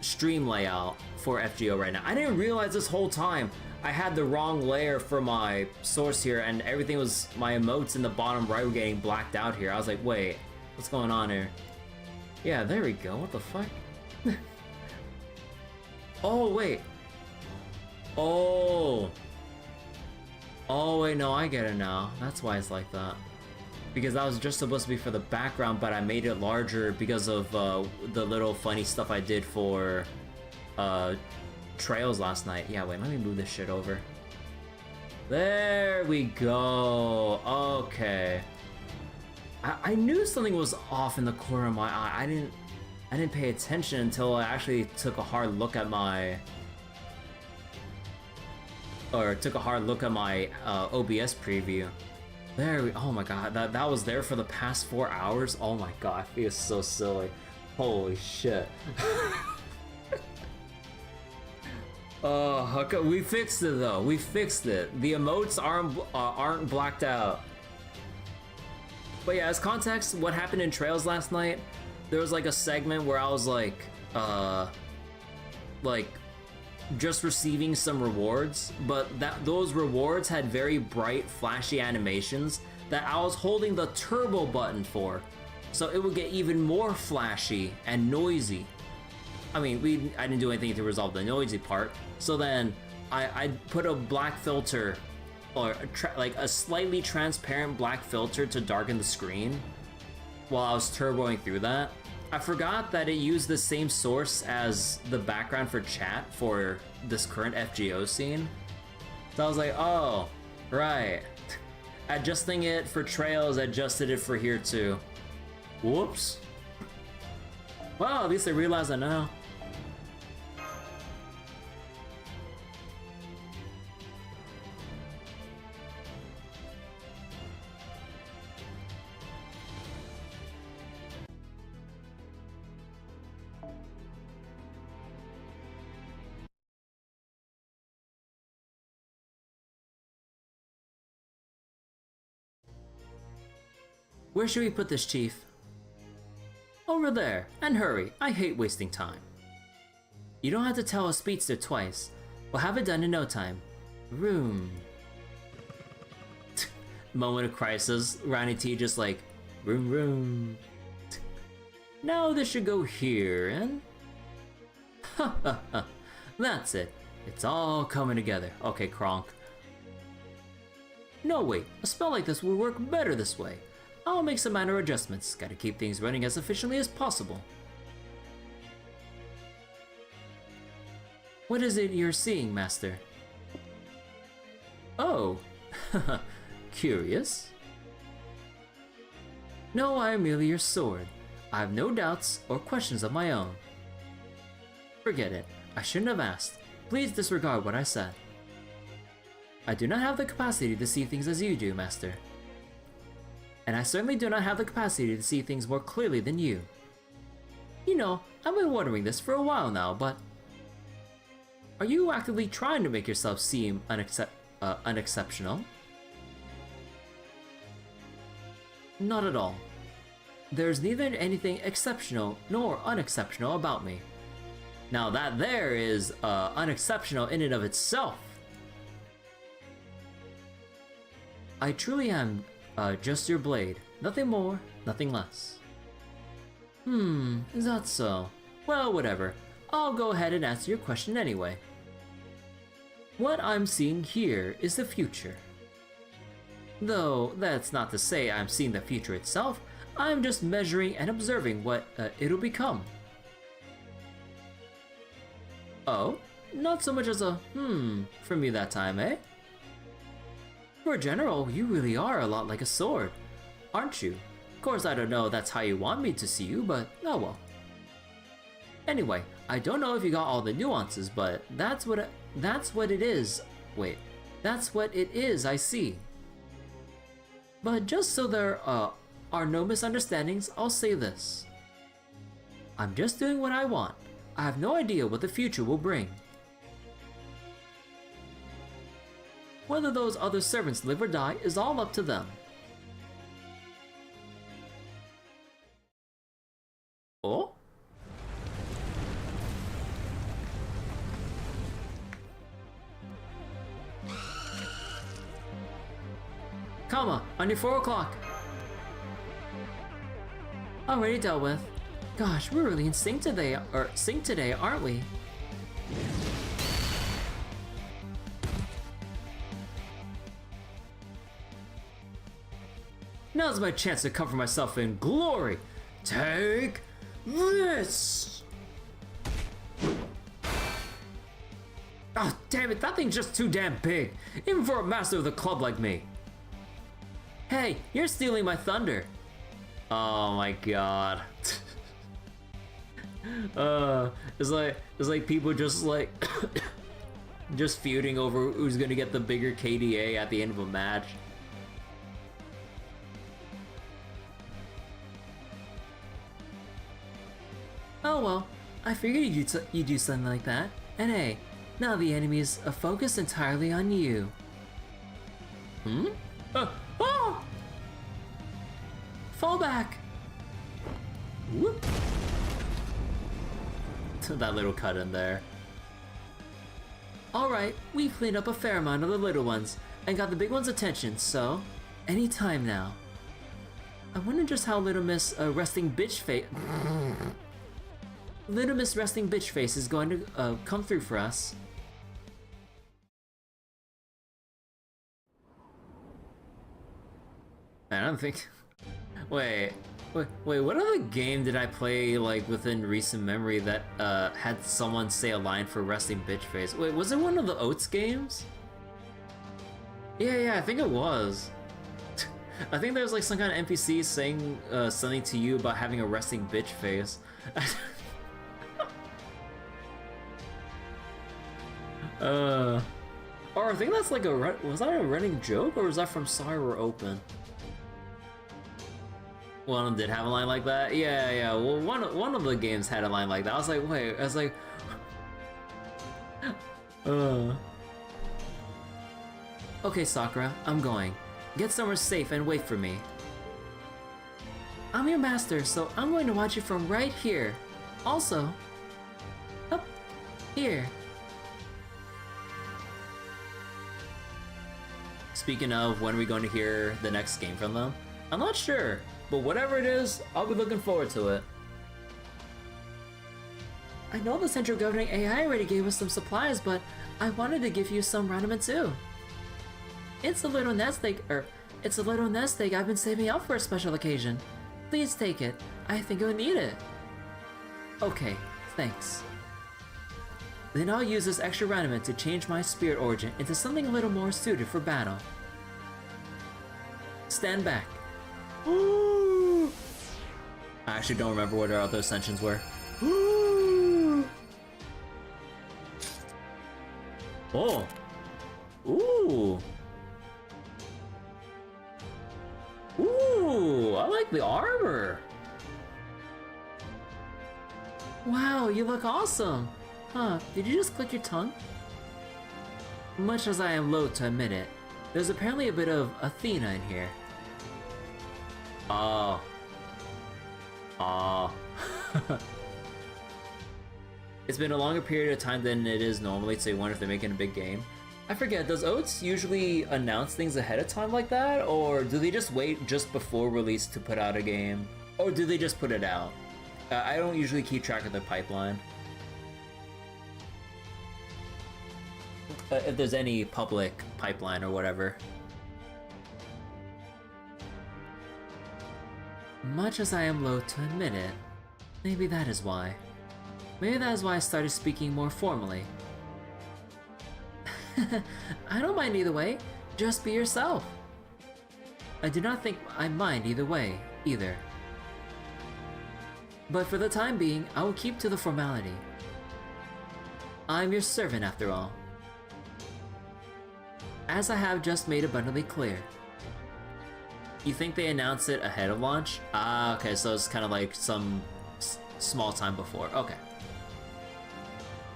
stream layout for FGO right now. I didn't realize this whole time I had the wrong layer for my source here, and everything was, my emotes in the bottom right were getting blacked out here. I was like, wait, what's going on here? Yeah, there we go. What the fuck? Oh, wait. Oh, wait, no, I get it now. That's why it's like that. Because that was just supposed to be for the background, but I made it larger because of the little funny stuff I did for Trails last night. Yeah, wait, let me move this shit over. There we go. Okay. I knew something was off in the corner of my eye. I didn't pay attention until I actually took a hard look at my OBS preview. There we, oh my god, that was there for the past 4 hours. Oh my god, I feel so silly. Holy shit. Oh, okay, we fixed it though. We fixed it. The emotes aren't blacked out. But yeah, as context, what happened in Trails last night? There was like a segment where I was like just receiving some rewards, but those rewards had very bright, flashy animations that I was holding the turbo button for, so it would get even more flashy and noisy. I mean, I didn't do anything to resolve the noisy part, so then I put a black filter, or like a slightly transparent black filter to darken the screen while I was turboing through that. I forgot that it used the same source as the background for chat for this current FGO scene. So I was like, oh, right. Adjusting it for Trails, adjusted it for here too. Whoops. Well, at least I realized I know. Where should we put this, Chief? Over there, and hurry, I hate wasting time. You don't have to tell a speedster twice. We'll have it done in no time. Room. Moment of crisis, Ronnie T just like, room. Now this should go here, and... That's it. It's all coming together. Okay, Kronk. No, wait, a spell like this would work better this way. I'll make some minor adjustments. Gotta keep things running as efficiently as possible. What is it you're seeing, Master? Oh, curious? No, I am merely your sword. I have no doubts or questions of my own. Forget it. I shouldn't have asked. Please disregard what I said. I do not have the capacity to see things as you do, Master. And I certainly do not have the capacity to see things more clearly than you. You know, I've been wondering this for a while now, but... Are you actively trying to make yourself seem unexceptional? Not at all. There's neither anything exceptional nor unexceptional about me. Now that there is unexceptional in and of itself. I truly am just your blade. Nothing more, nothing less. Is that so? Well, whatever. I'll go ahead and answer your question anyway. What I'm seeing here is the future. Though that's not to say I'm seeing the future itself, I'm just measuring and observing what it'll become. Oh, not so much as a from you that time, eh? For a general, you really are a lot like a sword, aren't you? Of course, I don't know if that's how you want me to see you, but oh well. Anyway, I don't know if you got all the nuances, but that's what it is. Wait, that's what it is I see. But just so there are no misunderstandings, I'll say this. I'm just doing what I want. I have no idea what the future will bring. Whether those other servants live or die is all up to them. Oh? Comma, on your 4 o'clock. Already dealt with. Gosh, we're really in sync today, aren't we? Now's my chance to cover myself in glory. Take this! Oh, damn it, that thing's just too damn big, even for a master of the club like me. Hey, you're stealing my thunder. Oh my god. It's like people just like just feuding over who's gonna get the bigger KDA at the end of a match. Oh well, I figured you'd do something like that. And hey, now the enemy is focused entirely on you. Oh! Fall back! Whoop! That little cut in there. Alright, we've cleaned up a fair amount of the little ones and got the big ones' attention, so any time now. I wonder just how Little Miss Resting Bitch Face is going to come through for us. I don't think. Wait, what other game did I play like within recent memory that had someone say a line for resting bitch face? Wait, was it one of the Oats games? Yeah, I think it was. I think there was like some kind of NPC saying something to you about having a resting bitch face. Or I think that's like was that a running joke or was that from Sorry We're Open? One of them did have a line like that? Yeah, well one of the games had a line like that. I was like, wait, Okay, Sakura, I'm going. Get somewhere safe and wait for me. I'm your master, so I'm going to watch you from right here. Also, up here. Speaking of, when are we going to hear the next game from them? I'm not sure, but whatever it is, I'll be looking forward to it. I know the central governing AI already gave us some supplies, but I wanted to give you some randomin too. It's a little nest egg, It's a little nest egg I've been saving up for a special occasion. Please take it. I think you'll need it. Okay, thanks. Then I'll use this extra raniment to change my spirit origin into something a little more suited for battle. Stand back. I actually don't remember what our other ascensions were. Oh. Ooh. Ooh, I like the armor. Wow, you look awesome. Huh, did you just click your tongue? Much as I am loath to admit it, there's apparently a bit of Athena in here. Oh. Oh. It's been a longer period of time than it is normally, so you wonder if they're making a big game. I forget, does Oats usually announce things ahead of time like that? Or do they just wait just before release to put out a game? Or do they just put it out? I don't usually keep track of their pipeline. If there's any public pipeline or whatever. Much as I am loath to admit it, maybe that is why. Maybe that is why I started speaking more formally. I don't mind either way, just be yourself. I do not think I mind either way, either. But for the time being, I will keep to the formality. I'm your servant after all. As I have just made abundantly clear. You think they announced it ahead of launch? Ah, okay, so it's kind of like some small time before, okay.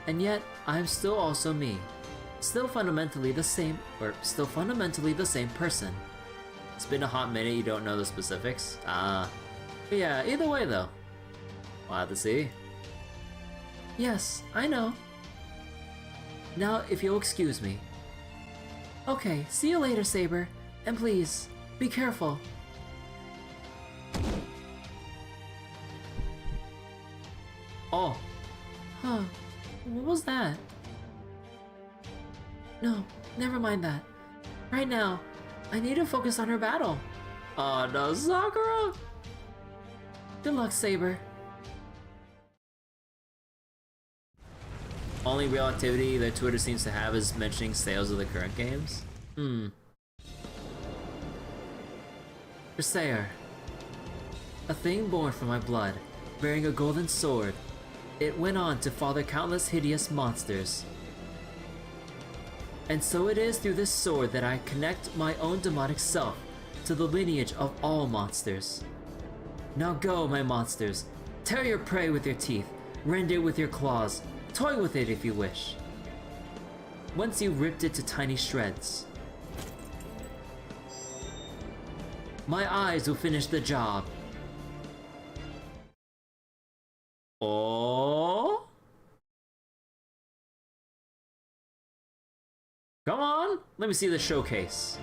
And yet, I'm still also me. Still fundamentally the same person. It's been a hot minute, you don't know the specifics. But yeah, either way though. We'll have to see. Yes, I know. Now, if you'll excuse me. Okay, see you later, Saber. And please, be careful. Oh. Huh. What was that? No, never mind that. Right now, I need to focus on her battle. Oh no, Sakura! Good luck, Saber. Only real activity that Twitter seems to have is mentioning sales of the current games. Berserker. A thing born from my blood, bearing a golden sword. It went on to father countless hideous monsters. And so it is through this sword that I connect my own demonic self to the lineage of all monsters. Now go, my monsters. Tear your prey with your teeth, rend it with your claws, toy with it if you wish. Once you've ripped it to tiny shreds, my eyes will finish the job. Oh? Come on, let me see the showcase.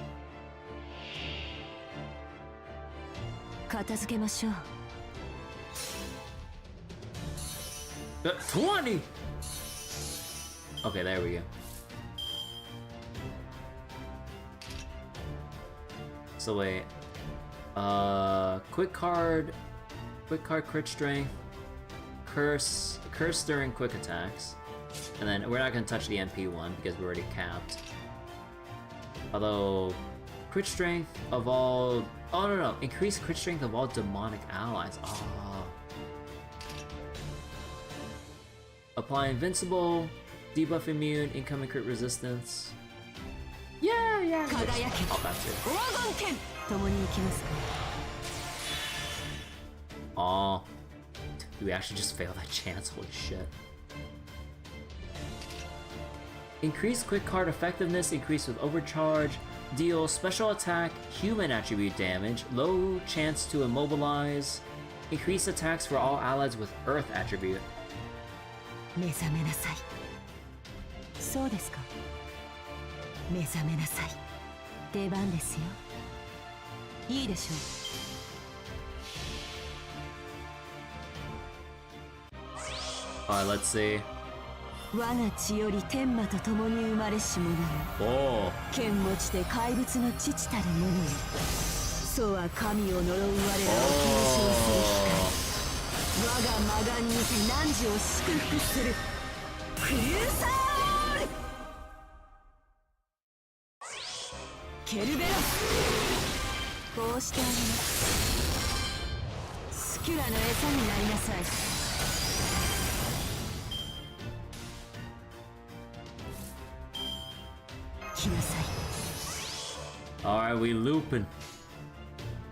片付けましょう。 20! Okay, there we go. So wait. Quick card crit strength, curse during quick attacks, and then we're not gonna touch the MP one because we're already capped. Although, crit strength of all, oh no, increase crit strength of all demonic allies. Oh. Apply invincible, debuff immune, incoming crit resistance. Yeah. Oh, that's it. Oh, do we actually just fail that chance? Holy shit. Increase quick card effectiveness, increase with overcharge, deal special attack, human attribute damage, low chance to immobilize, increase attacks for all allies with earth attribute. 目覚めなさい。そうですか。目覚めなさい。出番ですよ。いいでしょう。 Alright, let's see. 我が血より天魔と共に生まれし者よ。 Oh. 剣持ちて怪物の父たる者よ。祖は神を呪う我らを継承する光。我が魔眼にて汝を祝福する。クリューサールケルベロス。こうしてあげます。スキュラの餌になりなさい。来なさい。 Alright, we looping.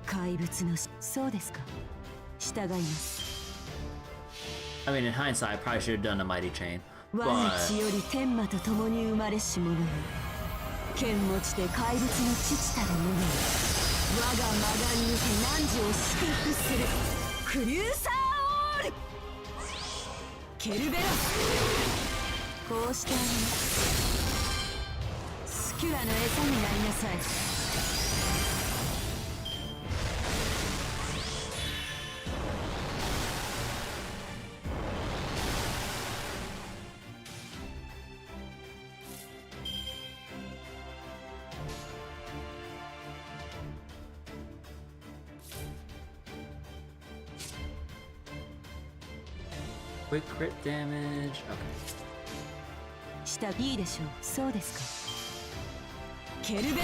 怪物のそうですか。従います。 I mean, in hindsight, I probably should have done a mighty chain. 我が But 血より天魔と共に生まれし者よ。剣持ちて怪物の父たる者よ。我が魔眼にて汝を祝福する。クリューサーオールケルベロス。こうしてあげます。スキュラの餌になりなさい。 quick crit damage. Okay. したいいでしょう。そうですか。ケルベロス。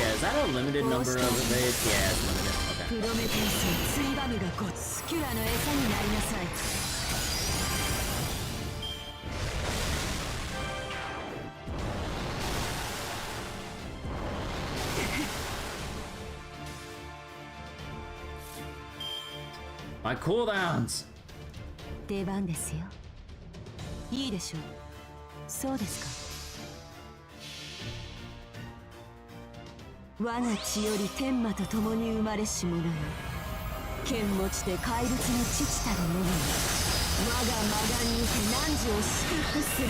Yeah, is that a limited number of evades? Yeah, it's limited. プ Okay. ロメテウスついばむがごスキュラの餌になりなさい。 My cooldowns. 出番ですよ。いいでしょう。そうですか。我が血より天魔と共に生まれし者よ。剣持ちて怪物の父たる者よ。我が魔眼にて汝を祝福する。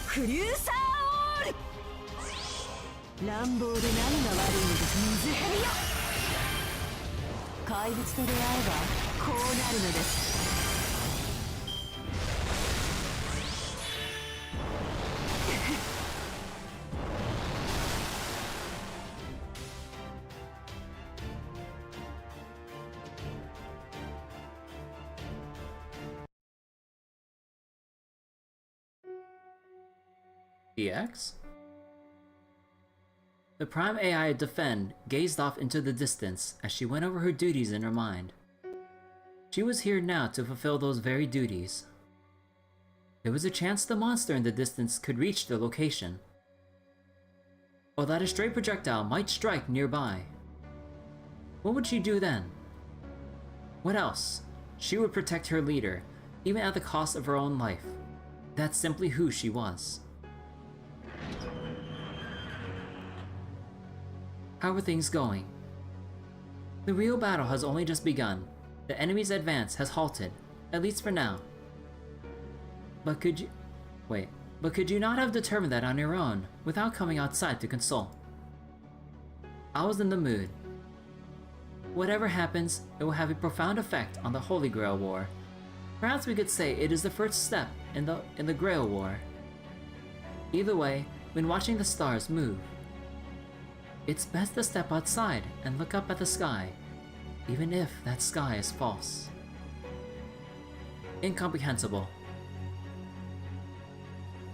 クリューサーオール乱暴で何が悪いのです水蛇よ。怪物と出会えばこうなるのです。 EX? The Prime AI Defend gazed off into the distance as she went over her duties in her mind. She was here now to fulfill those very duties. There was a chance the monster in the distance could reach the location, or that a stray projectile might strike nearby. What would she do then? What else? She would protect her leader, even at the cost of her own life. That's simply who she was. How are things going? The real battle has only just begun. The enemy's advance has halted, at least for now. But could you not have determined that on your own, without coming outside to consult? I was in the mood. Whatever happens, it will have a profound effect on the Holy Grail War. Perhaps we could say it is the first step in the Grail War. Either way, when watching the stars move, it's best to step outside and look up at the sky, even if that sky is false. Incomprehensible.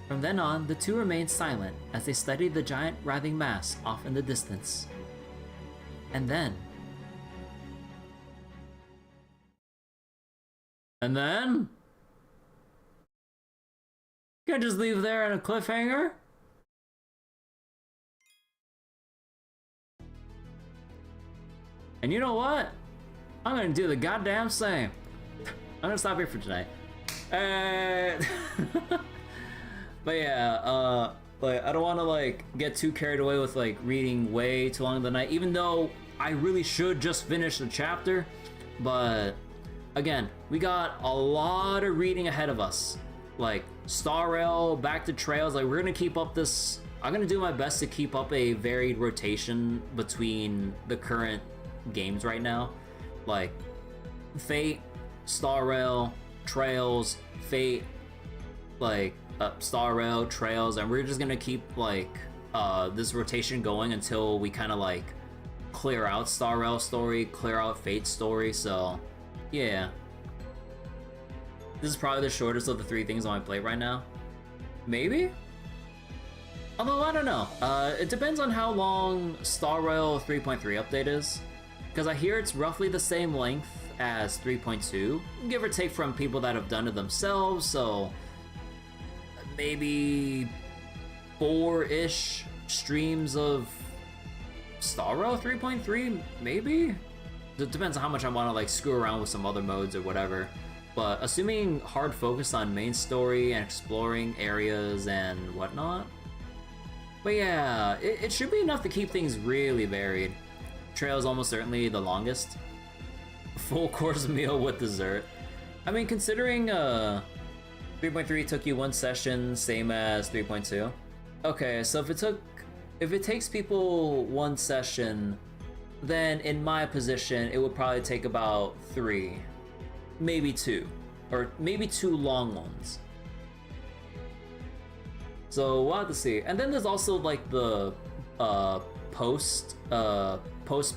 From then on, the two remained silent as they studied the giant writhing mass off in the distance. And then... Can't just leave there in a cliffhanger? And you know what? I'm gonna do the goddamn same. I'm gonna stop here for tonight. But yeah, like I don't want to like get too carried away with like reading way too long of the night, even though I really should just finish the chapter. But again, we got a lot of reading ahead of us. Like Star Rail, back to Trails. Like we're gonna keep up this. I'm gonna do my best to keep up a varied rotation between the current games right now, like Fate, Star Rail, Trails, Fate, like Star Rail, Trails, and we're just gonna keep like this rotation going until we kind of like clear out Star Rail story, clear out Fate's story. So yeah, this is probably the shortest of the 3 things on my plate right now. Maybe? Although, I don't know. It depends on how long Star Rail 3.3 update is. Because I hear it's roughly the same length as 3.2, give or take from people that have done it themselves, so maybe 4-ish streams of Star Rail 3.3, maybe? It depends on how much I want to like screw around with some other modes or whatever. But assuming hard focus on main story and exploring areas and whatnot. But yeah, it should be enough to keep things really varied. Trail's almost certainly the longest. Full course meal with dessert. I mean, considering 3.3 took you 1 session, same as 3.2. Okay, so if it takes people 1 session, then in my position, it would probably take about 3, maybe 2, or maybe 2 long ones. So we'll have to see. And then there's also like the post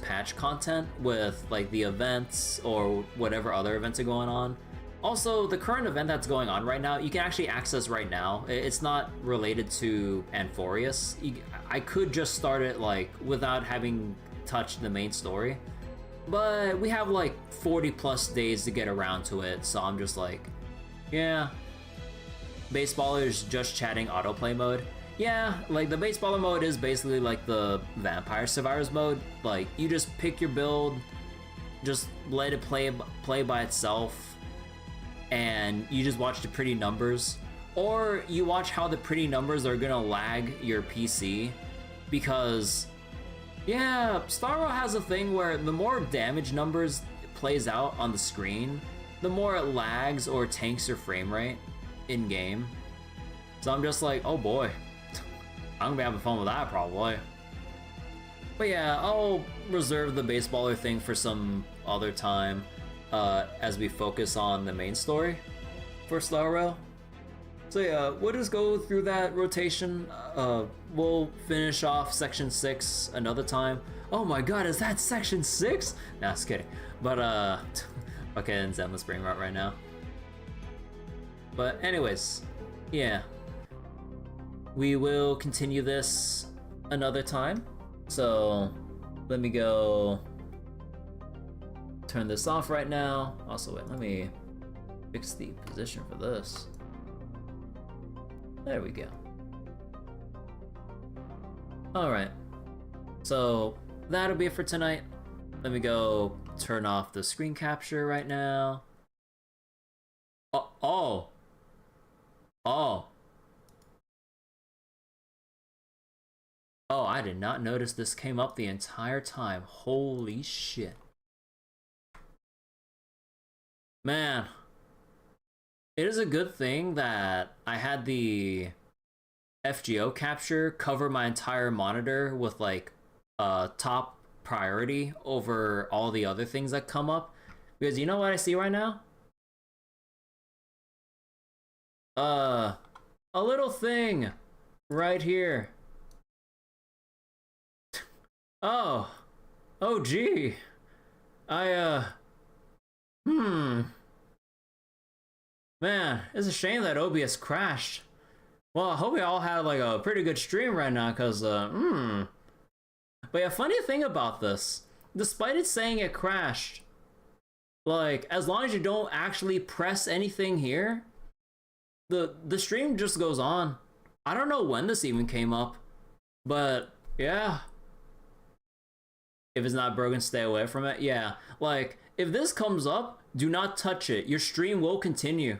patch content with like the events or whatever other events are going on. Also, the current event that's going on right now, you can actually access right now. It's not related to Amphorius. I could just start it like without having touched the main story, but we have like 40+ days to get around to it, so I'm just like, yeah. Baseballers just chatting autoplay mode. Yeah, like the baseballer mode is basically like the Vampire Survivors mode. Like you just pick your build, just let it play by itself, and you just watch the pretty numbers. Or you watch how the pretty numbers are gonna lag your PC, because yeah, Star Rail has a thing where the more damage numbers plays out on the screen, the more it lags or tanks your frame rate in game. So I'm just like, oh boy, I'm gonna be having fun with that probably. But yeah, I'll reserve the baseballer thing for some other time as we focus on the main story for Star Rail. So yeah, we'll just go through that rotation. We'll finish off section 6 another time. Oh my god, is that section 6? Nah, just kidding. But okay, and Zenless Brain Rot right now. But anyways, yeah, we will continue this another time. So let me go turn this off right now. Also, wait, let me fix the position for this. There we go. Alright, so that'll be it for tonight. Let me go turn off the screen capture right now. Oh, I did not notice this came up the entire time. Holy shit. Man, it is a good thing that I had the FGO capture cover my entire monitor with like top priority over all the other things that come up. Because you know what I see right now? A little thing right here. Oh gee. Man, it's a shame that OBS crashed. Well, I hope we all had like a pretty good stream right now, cause But yeah, funny thing about this, despite it saying it crashed, like as long as you don't actually press anything here, the stream just goes on. I don't know when this even came up, but yeah. If it's not broken, stay away from it. Yeah, like if this comes up, do not touch it. Your stream will continue.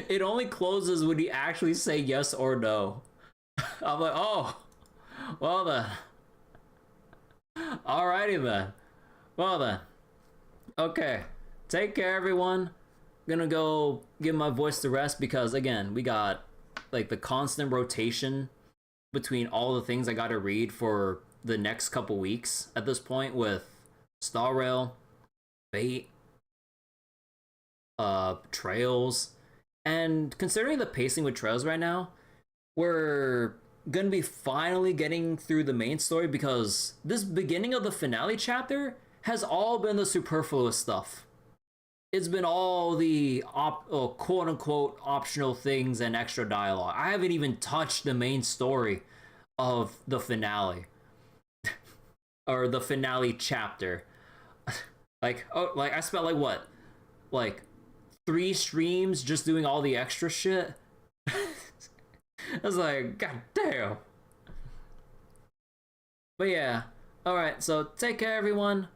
It only closes when you actually say yes or no. I'm like, oh, well then. Alrighty then. Well then. Okay, take care everyone. Gonna go give my voice to rest because again, we got like the constant rotation between all the things I gotta read for the next couple weeks at this point with Star Rail, Fate, Trails, And considering the pacing with Trails right now, we're gonna be finally getting through the main story, because this beginning of the finale chapter has all been the superfluous stuff. It's been all the quote-unquote optional things and extra dialogue. I haven't even touched the main story of the finale. Or the finale chapter. Like I spent like what? Like 3 streams just doing all the extra shit? I was like, god damn. But yeah, alright, so take care everyone.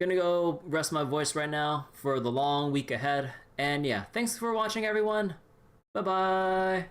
Gonna go rest my voice right now for the long week ahead. And yeah, thanks for watching everyone. Bye bye.